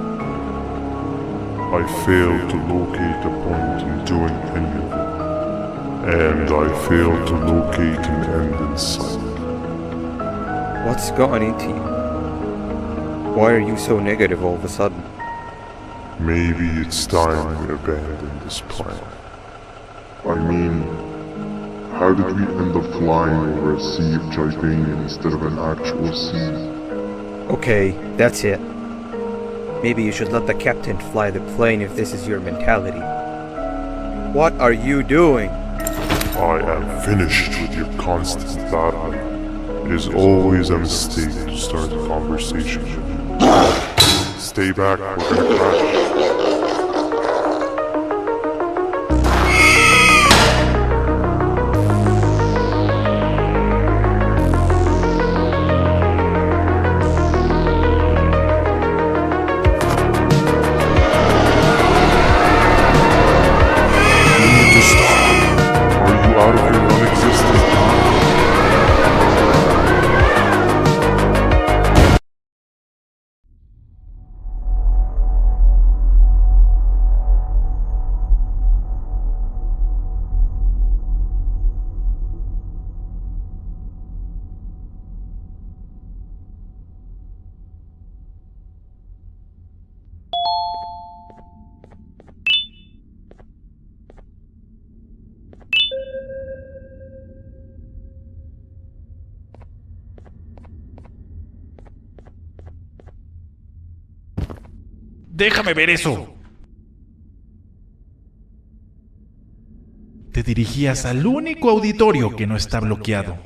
I failed to locate a point in doing any of it. And I failed to locate an end in sight. What's gotten into you? Why are you so negative all of a sudden? Maybe it's time we abandon this plan. I mean, how did we end up flying over a sea of Jibania instead of an actual sea? Okay, that's it. Maybe you should let the captain fly the plane if this is your mentality. What are you doing? I am finished with your constant battle. It is always a mistake to start a conversation. Stay back, we're gonna crash. Déjame ver eso. Te dirigías al único auditorio que no está bloqueado.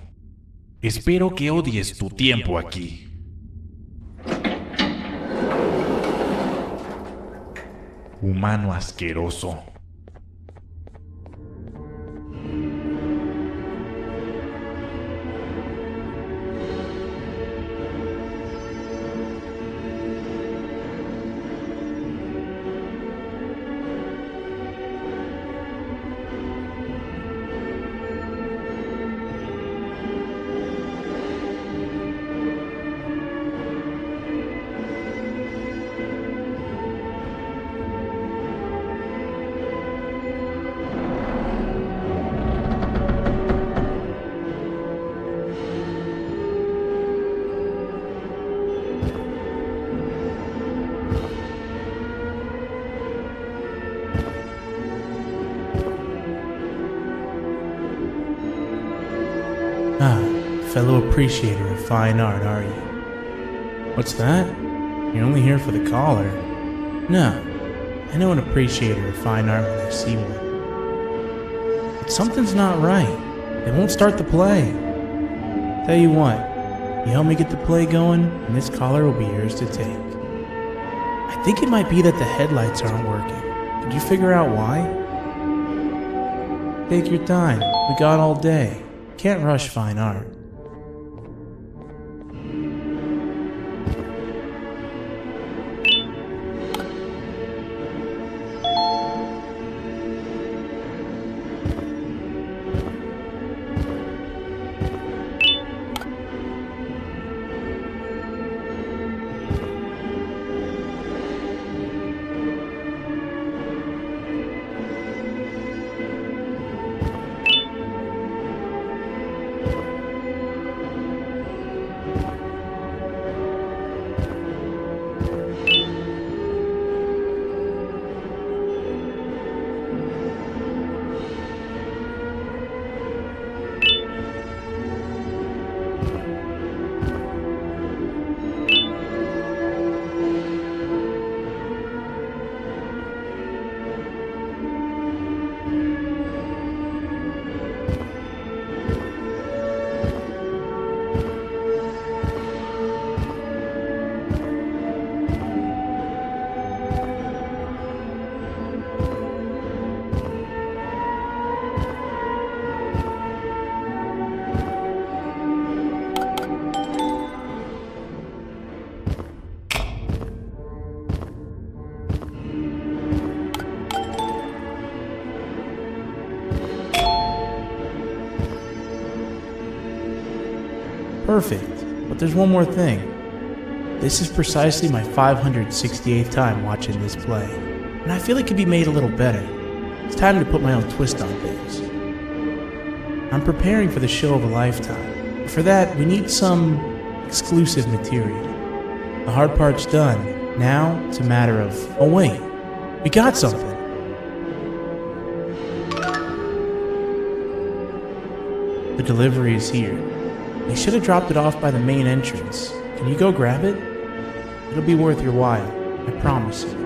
Espero que odies tu tiempo aquí. Humano asqueroso. Fellow appreciator of fine art, are you? What's that? You're only here for the collar? No, I know an appreciator of fine art when I see one. But something's not right. They won't start the play. Tell you what, you help me get the play going, and this collar will be yours to take. I think it might be that the headlights aren't working. Could you figure out why? Take your time. We got all day. Can't rush fine art. Perfect. But there's one more thing. This is precisely my 568th time watching this play, and I feel it could be made a little better. It's time to put my own twist on things. I'm preparing for the show of a lifetime. For that, we need some exclusive material. The hard part's done. Now, it's a matter of... Oh wait, we got something. The delivery is here. They should have dropped it off by the main entrance. Can you go grab it? It'll be worth your while, I promise you.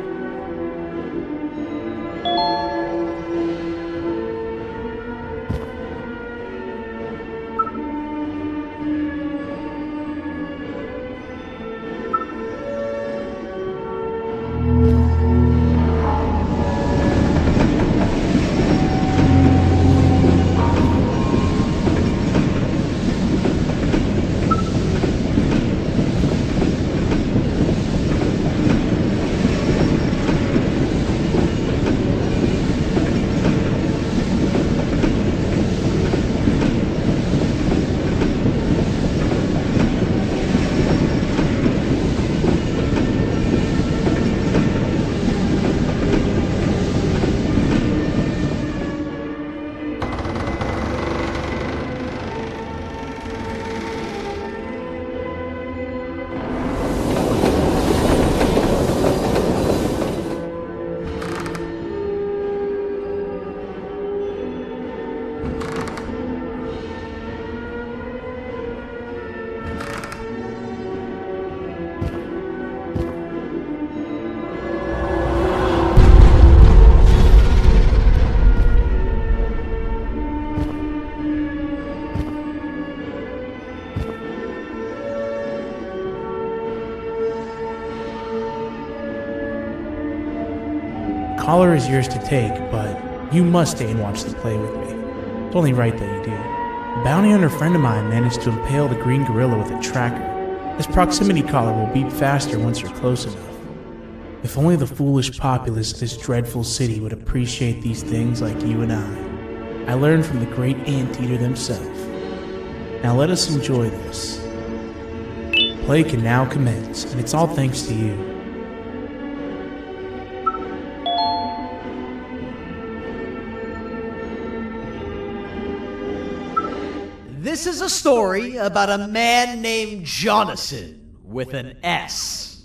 collar is yours to take, but you must stay and watch the play with me. It's only right that you do. A bounty hunter friend of mine managed to impale the green gorilla with a tracker. This proximity collar will beep faster once you're close enough. If only the foolish populace of this dreadful city would appreciate these things like you and I learned from the great anteater themselves. Now let us enjoy this. Play can now commence, and it's all thanks to you. This is a story about a man named Jonathan with an S.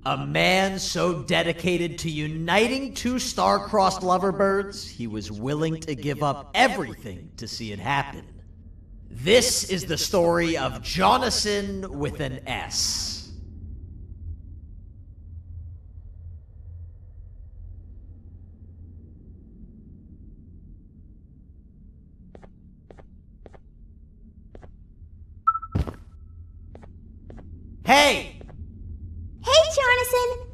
A man so dedicated to uniting two star-crossed loverbirds, he was willing to give up everything to see it happen. This is the story of Jonathan with an S. Hey! Hey, Jonathan!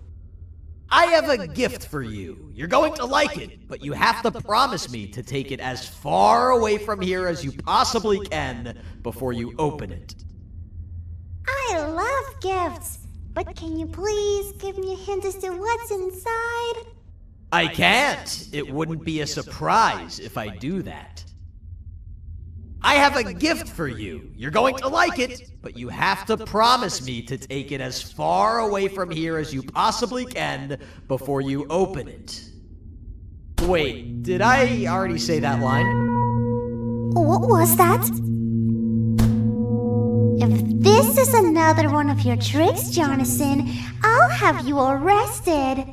I have a gift for you. You're going to like it, but you have to promise me to take it as far away from here as you possibly can before you open it. I love gifts, but can you please give me a hint as to what's inside? I can't. It wouldn't be a surprise if I do that. I have a gift for you. You're going to like it, but you have to promise me to take it as far away from here as you possibly can before you open it. Wait, did I already say that line? What was that? If this is another one of your tricks, Jonathan, I'll have you arrested.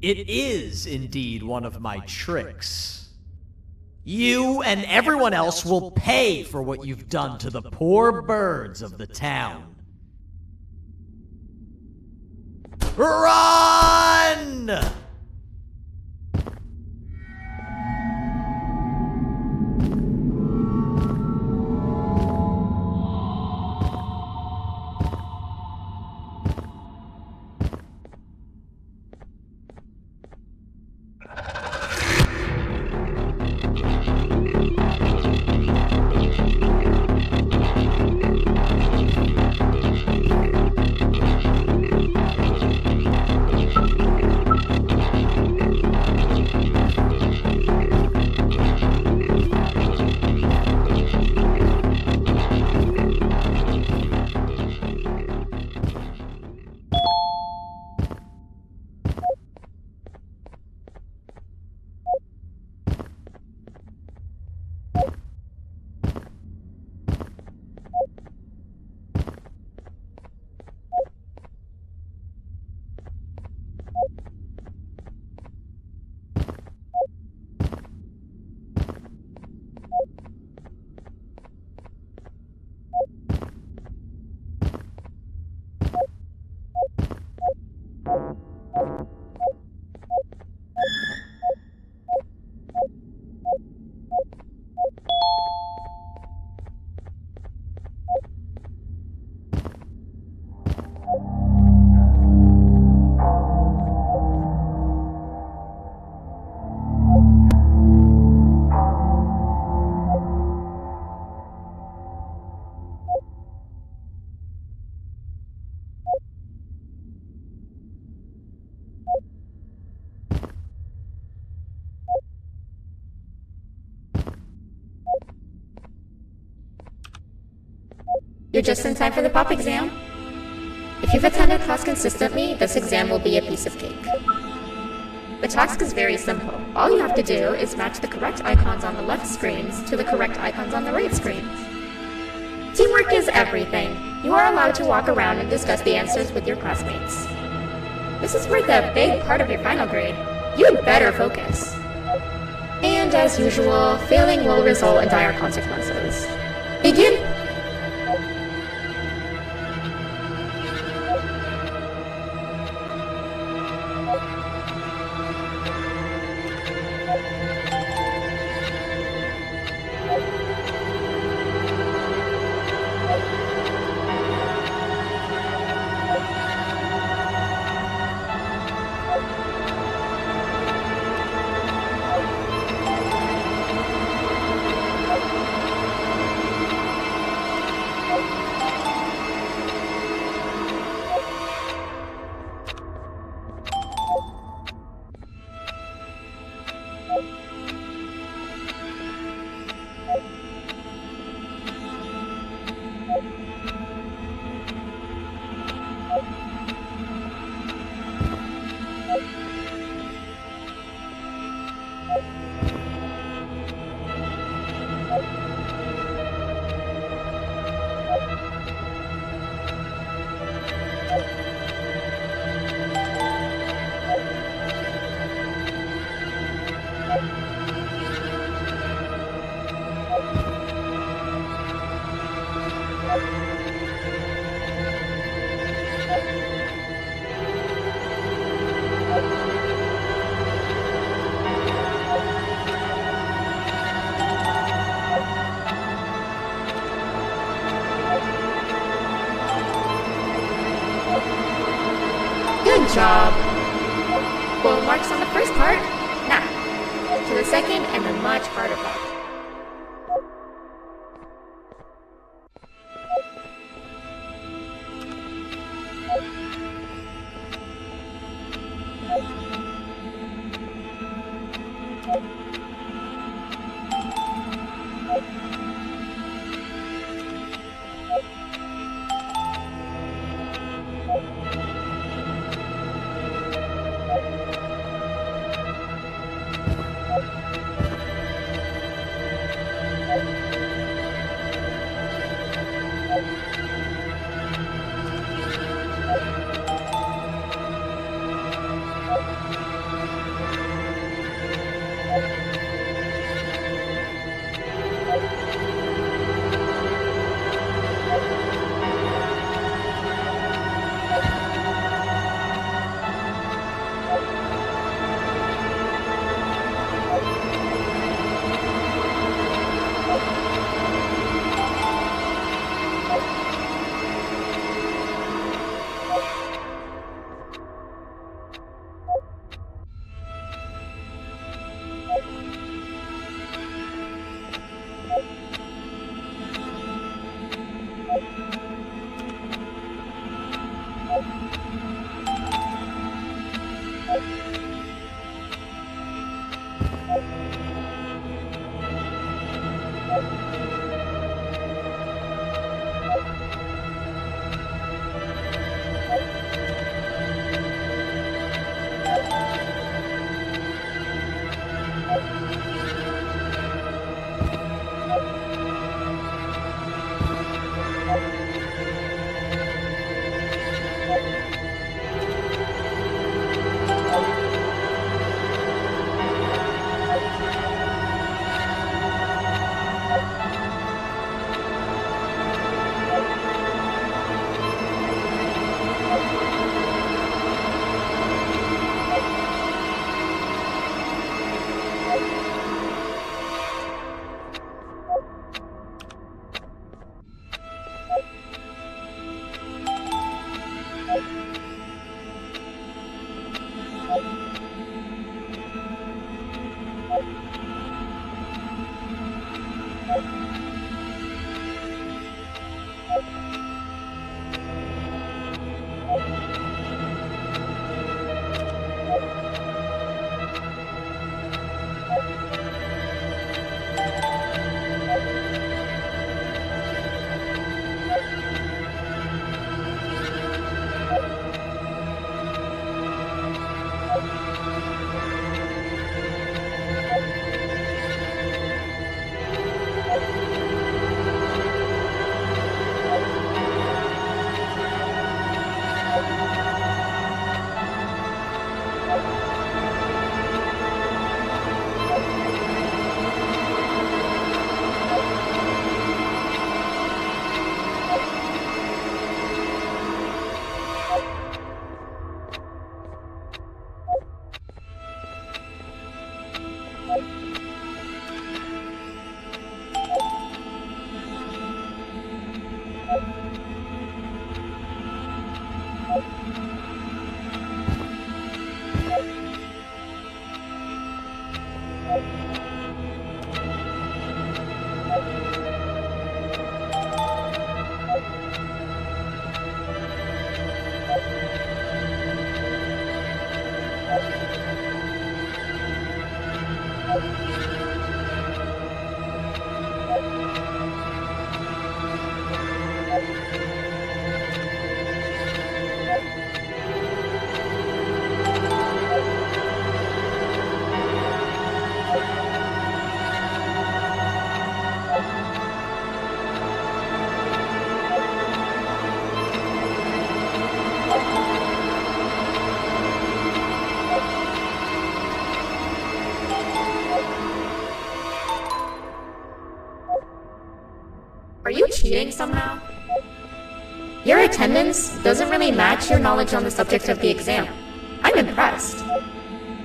It is indeed one of my tricks. You and everyone else will pay for what you've done to the poor birds of the town. Run! You're just in time for the pop exam. If you've attended class consistently, this exam will be a piece of cake. The task is very simple. All you have to do is match the correct icons on the left screens to the correct icons on the right screens. Teamwork is everything. You are allowed to walk around and discuss the answers with your classmates. This is worth a big part of your final grade. You'd better focus. And as usual, failing will result in dire consequences. Begin! Good job! Full marks on the first part. Now, to the second and the much harder part. Your attendance doesn't really match your knowledge on the subject of the exam. I'm impressed.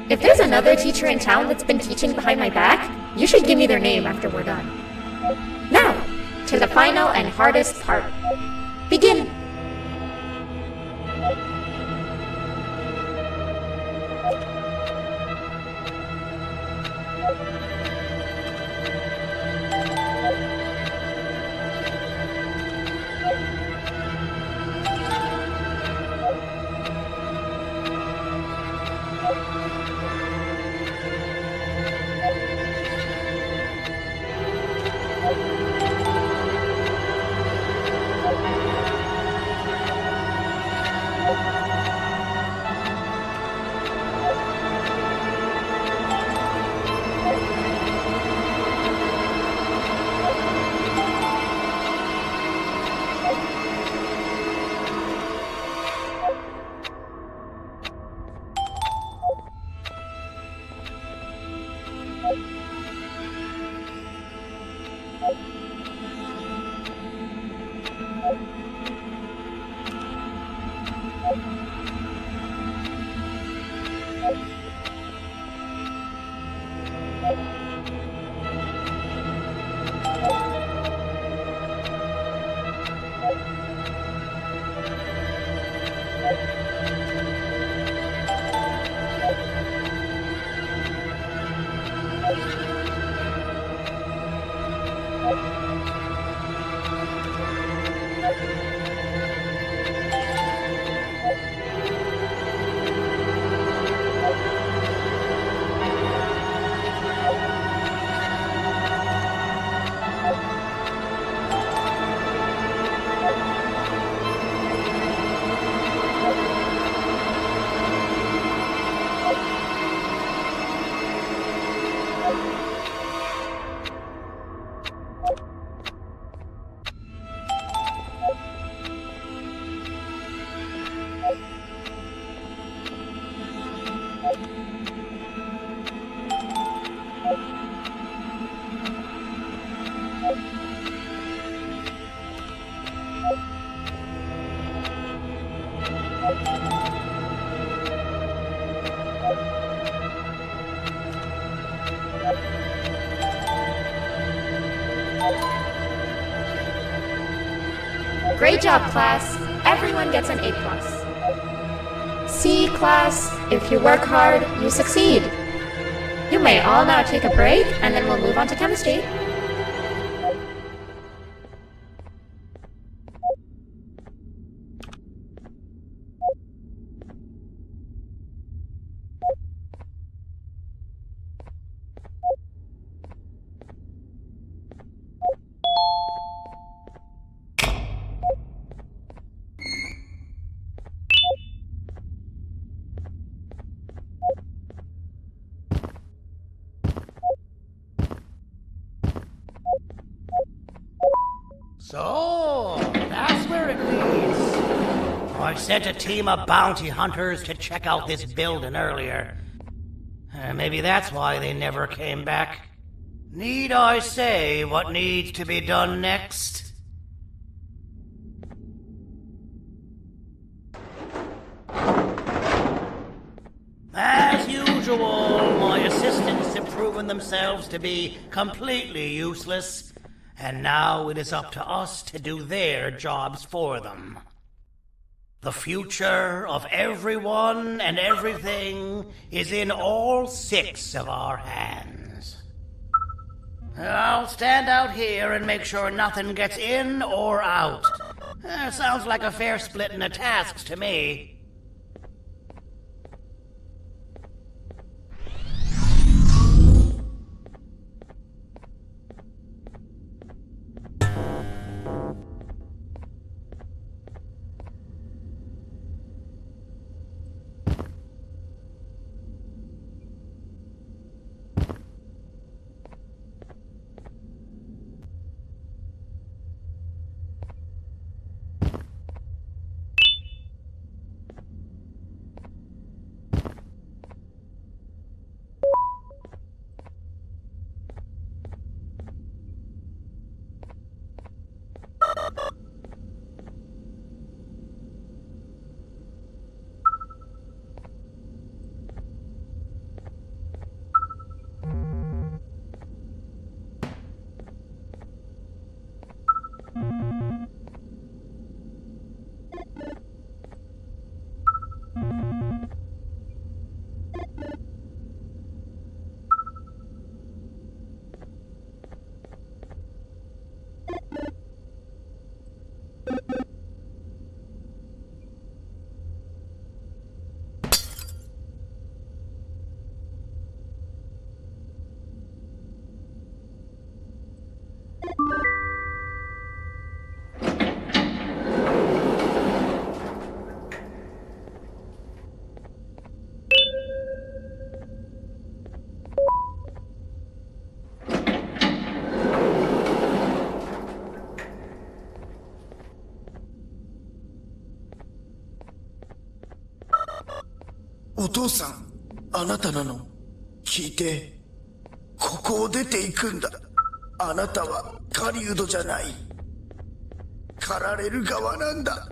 If there's another teacher in town that's been teaching behind my back, you should give me their name after we're done. Now, to the final and hardest part. Begin! Great job, class. Everyone gets an A+. See, class, if you work hard, you succeed. You may all now take a break, and then we'll move on to chemistry. So, that's where it leads. I sent a team of bounty hunters to check out this building earlier. Maybe that's why they never came back. Need I say what needs to be done next? As usual, my assistants have proven themselves to be completely useless. And now it is up to us to do their jobs for them. The future of everyone and everything is in all 6 of our hands. I'll stand out here and make sure nothing gets in or out. Sounds like a fair splitting of tasks to me. お父さん、あなたなの。聞いて。ここを出ていくんだ。あなたは狩人じゃない。狩られる側なんだ。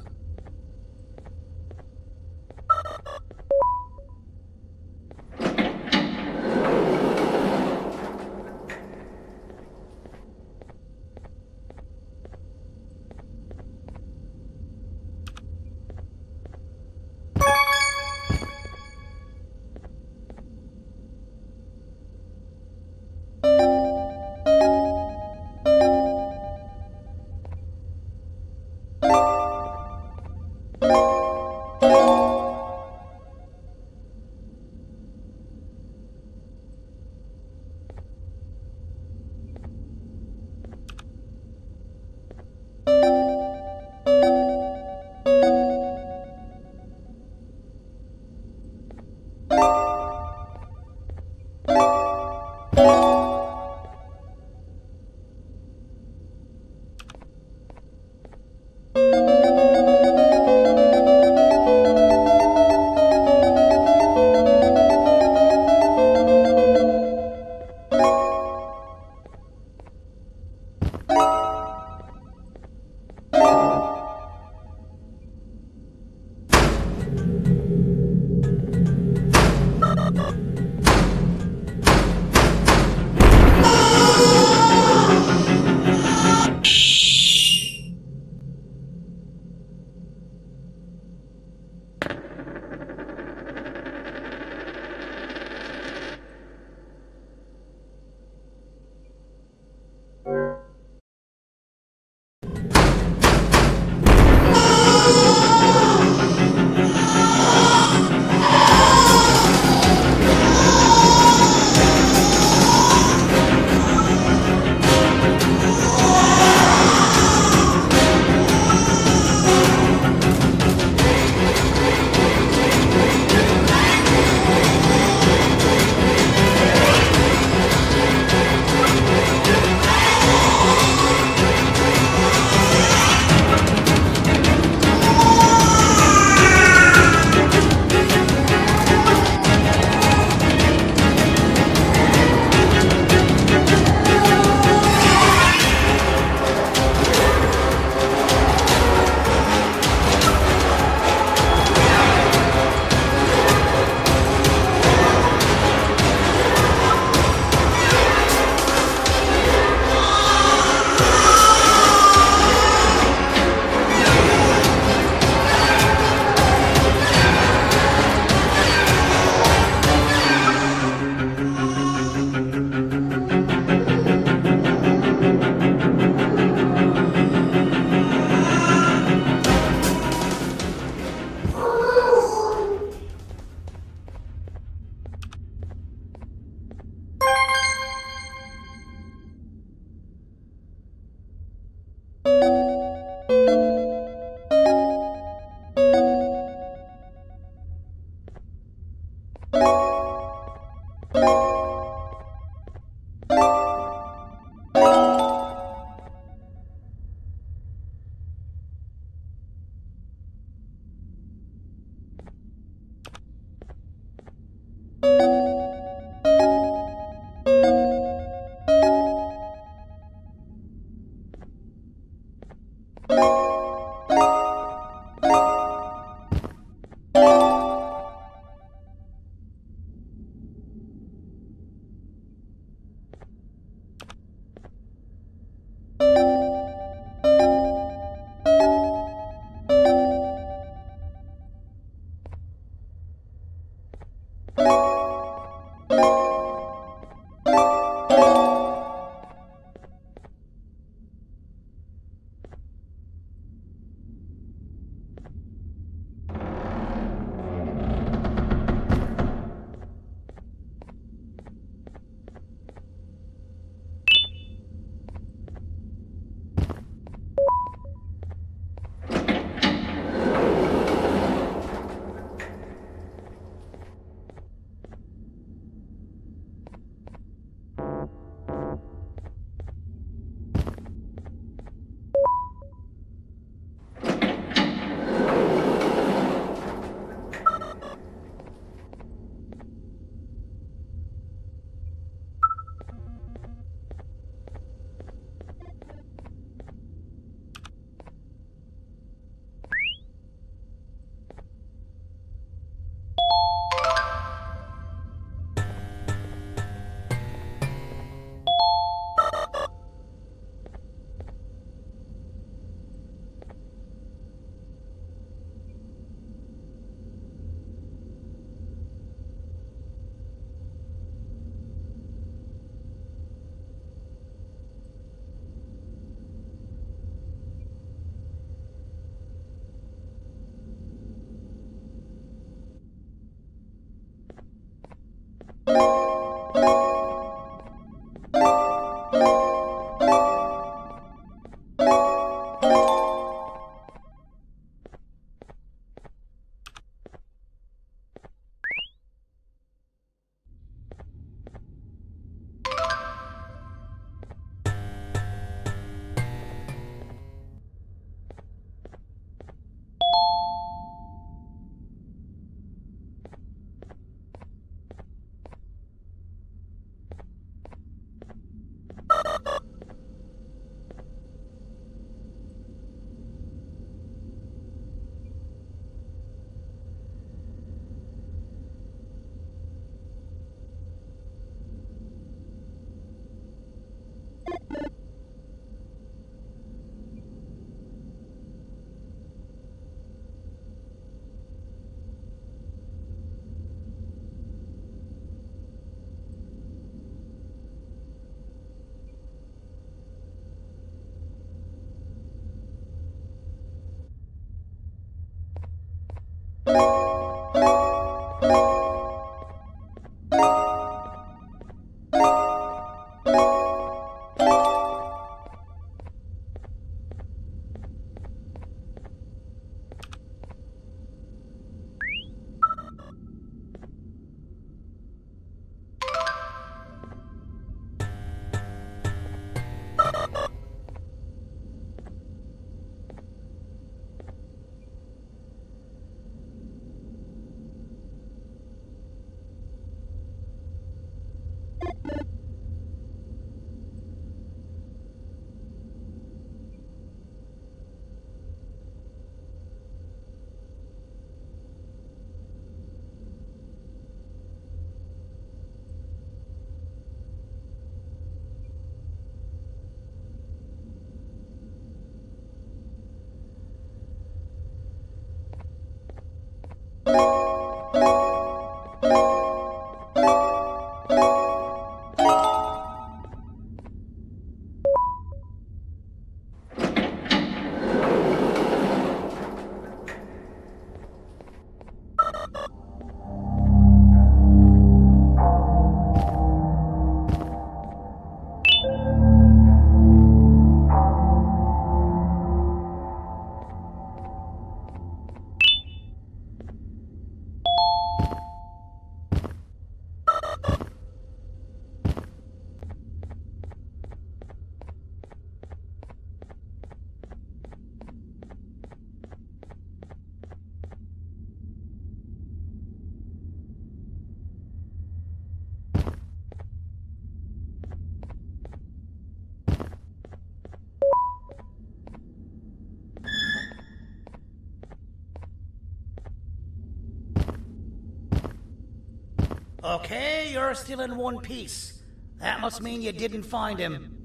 Okay, you're still in one piece. That must mean you didn't find him.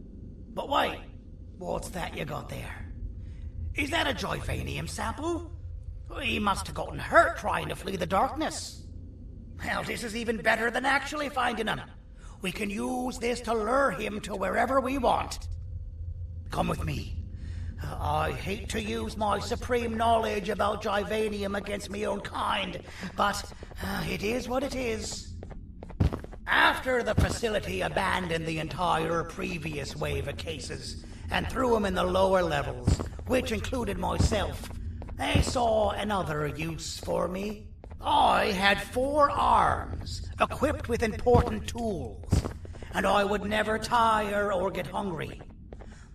But wait, what's that you got there? Is that a Joyvanium sample? He must have gotten hurt trying to flee the darkness. Well, this is even better than actually finding him. We can use this to lure him to wherever we want. Come with me. I hate to use my supreme knowledge about Joyvanium against my own kind, but it is what it is. After the facility abandoned the entire previous wave of cases and threw them in the lower levels, which included myself, they saw another use for me. I had 4 arms, equipped with important tools, and I would never tire or get hungry.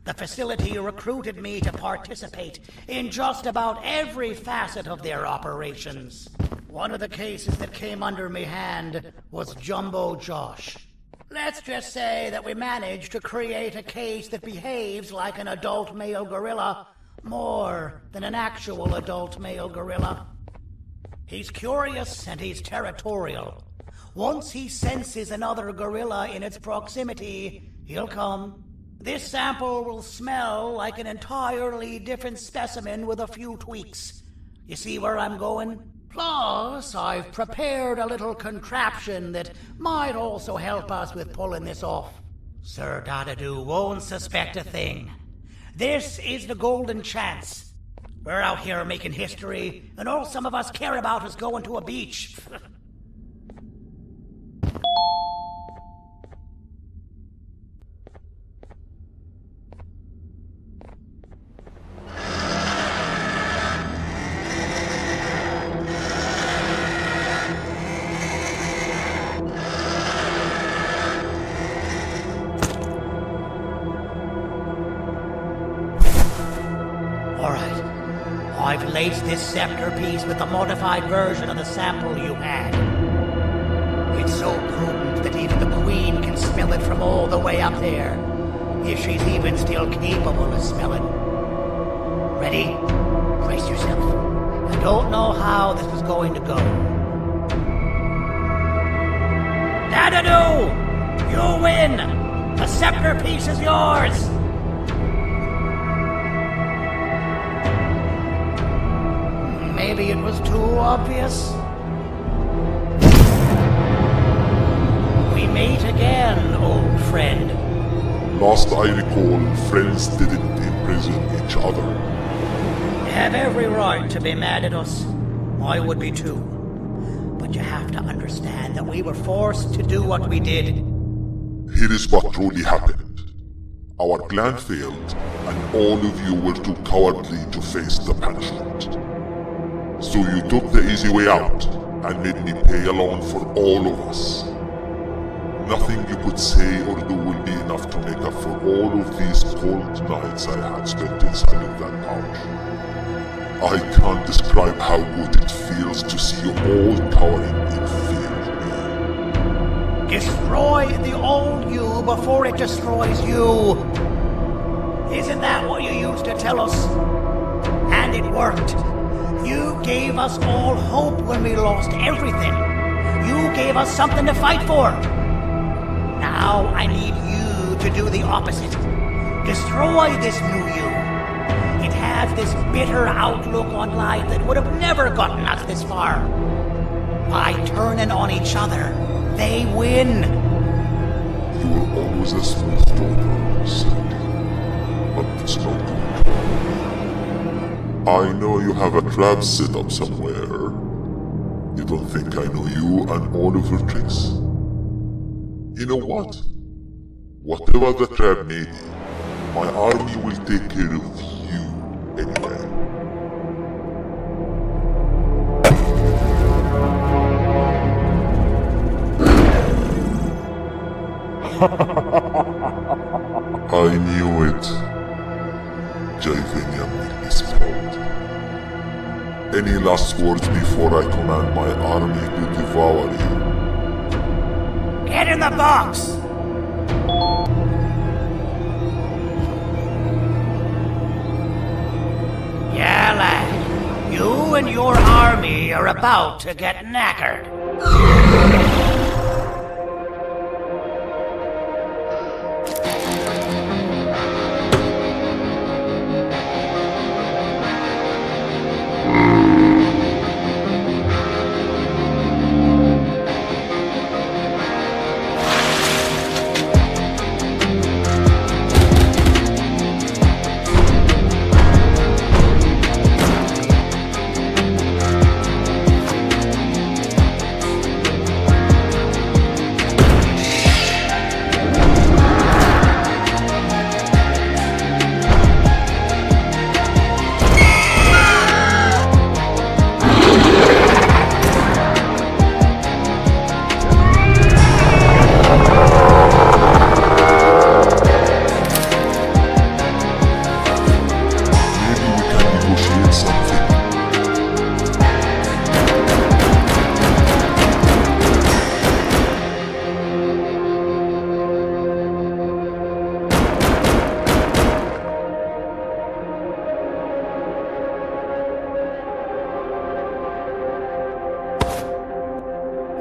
The facility recruited me to participate in just about every facet of their operations. One of the cases that came under me hand was Jumbo Josh. Let's just say that we managed to create a case that behaves like an adult male gorilla more than an actual adult male gorilla. He's curious and he's territorial. Once he senses another gorilla in its proximity, he'll come. This sample will smell like an entirely different specimen with a few tweaks. You see where I'm going? Plus, I've prepared a little contraption that might also help us with pulling this off. Sir Dadadoo won't suspect a thing. This is the golden chance. We're out here making history, and all some of us care about is going to a beach. relates this scepter piece with the modified version of the sample you had. It's so potent that even the Queen can smell it from all the way up there, if she's even still capable of smelling. Ready? Brace yourself. I don't know how this is going to go. Dadadoo! You win! The scepter piece is yours! Maybe it was too obvious. We meet again, old friend. Last I recall, friends didn't imprison each other. You have every right to be mad at us. I would be too. But you have to understand that we were forced to do what we did. Here is what truly happened. Our plan failed, and all of you were too cowardly to face the punishment. So you took the easy way out, and made me pay along for all of us. Nothing you could say or do will be enough to make up for all of these cold nights I had spent inside of that pouch. I can't describe how good it feels to see you all cowering in fear of me. Destroy the old you before it destroys you. Isn't that what you used to tell us? And it worked. You gave us all hope when we lost everything. You gave us something to fight for. Now I need you to do the opposite. Destroy this new you. It has this bitter outlook on life that would have never gotten us this far. By turning on each other, they win. You were always a smooth talker, Sandy. But it's no good. I know you have a trap set up somewhere. You don't think I know you and all of your tricks? You know what? Whatever the trap may be, my army will take care of you anyway. I knew it. Javenia made me proud. Any last words before I command my army to devour you? Get in the box! Yeah, lad. You and your army are about to get knackered.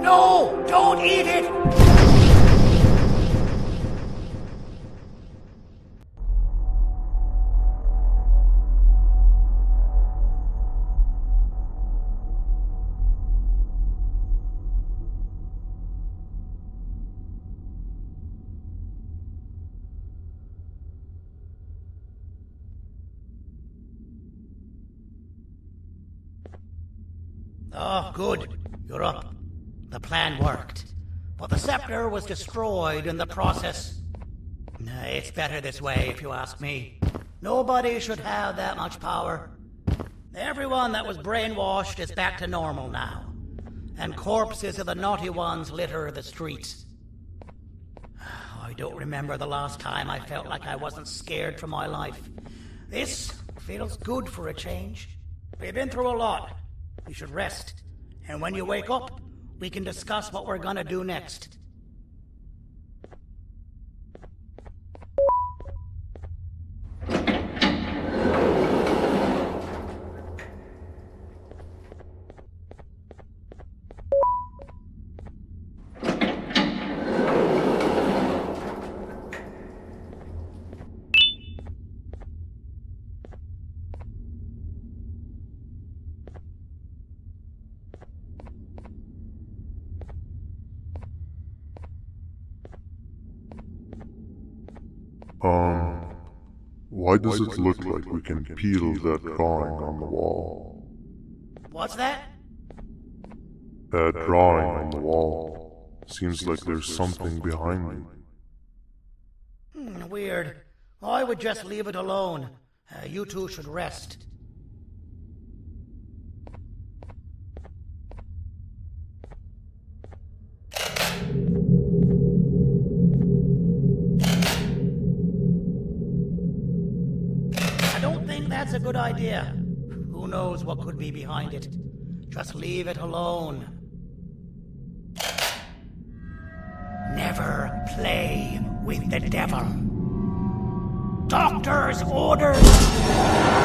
No! Don't eat it! Oh, good. You're up. The plan worked. But the scepter was destroyed in the process. It's better this way, if you ask me. Nobody should have that much power. Everyone that was brainwashed is back to normal now. And corpses of the naughty ones litter the streets. I don't remember the last time I felt like I wasn't scared for my life. This feels good for a change. We've been through a lot. You should rest. And when you wake up, we can discuss what we're gonna do next. Why does it look like we can peel that drawing on the wall? What's that? That drawing on the wall. Seems like there's something behind it. Weird. I would just leave it alone. You two should rest. That's a good idea. Who knows what could be behind it? Just leave it alone. Never play with the devil. Doctor's orders!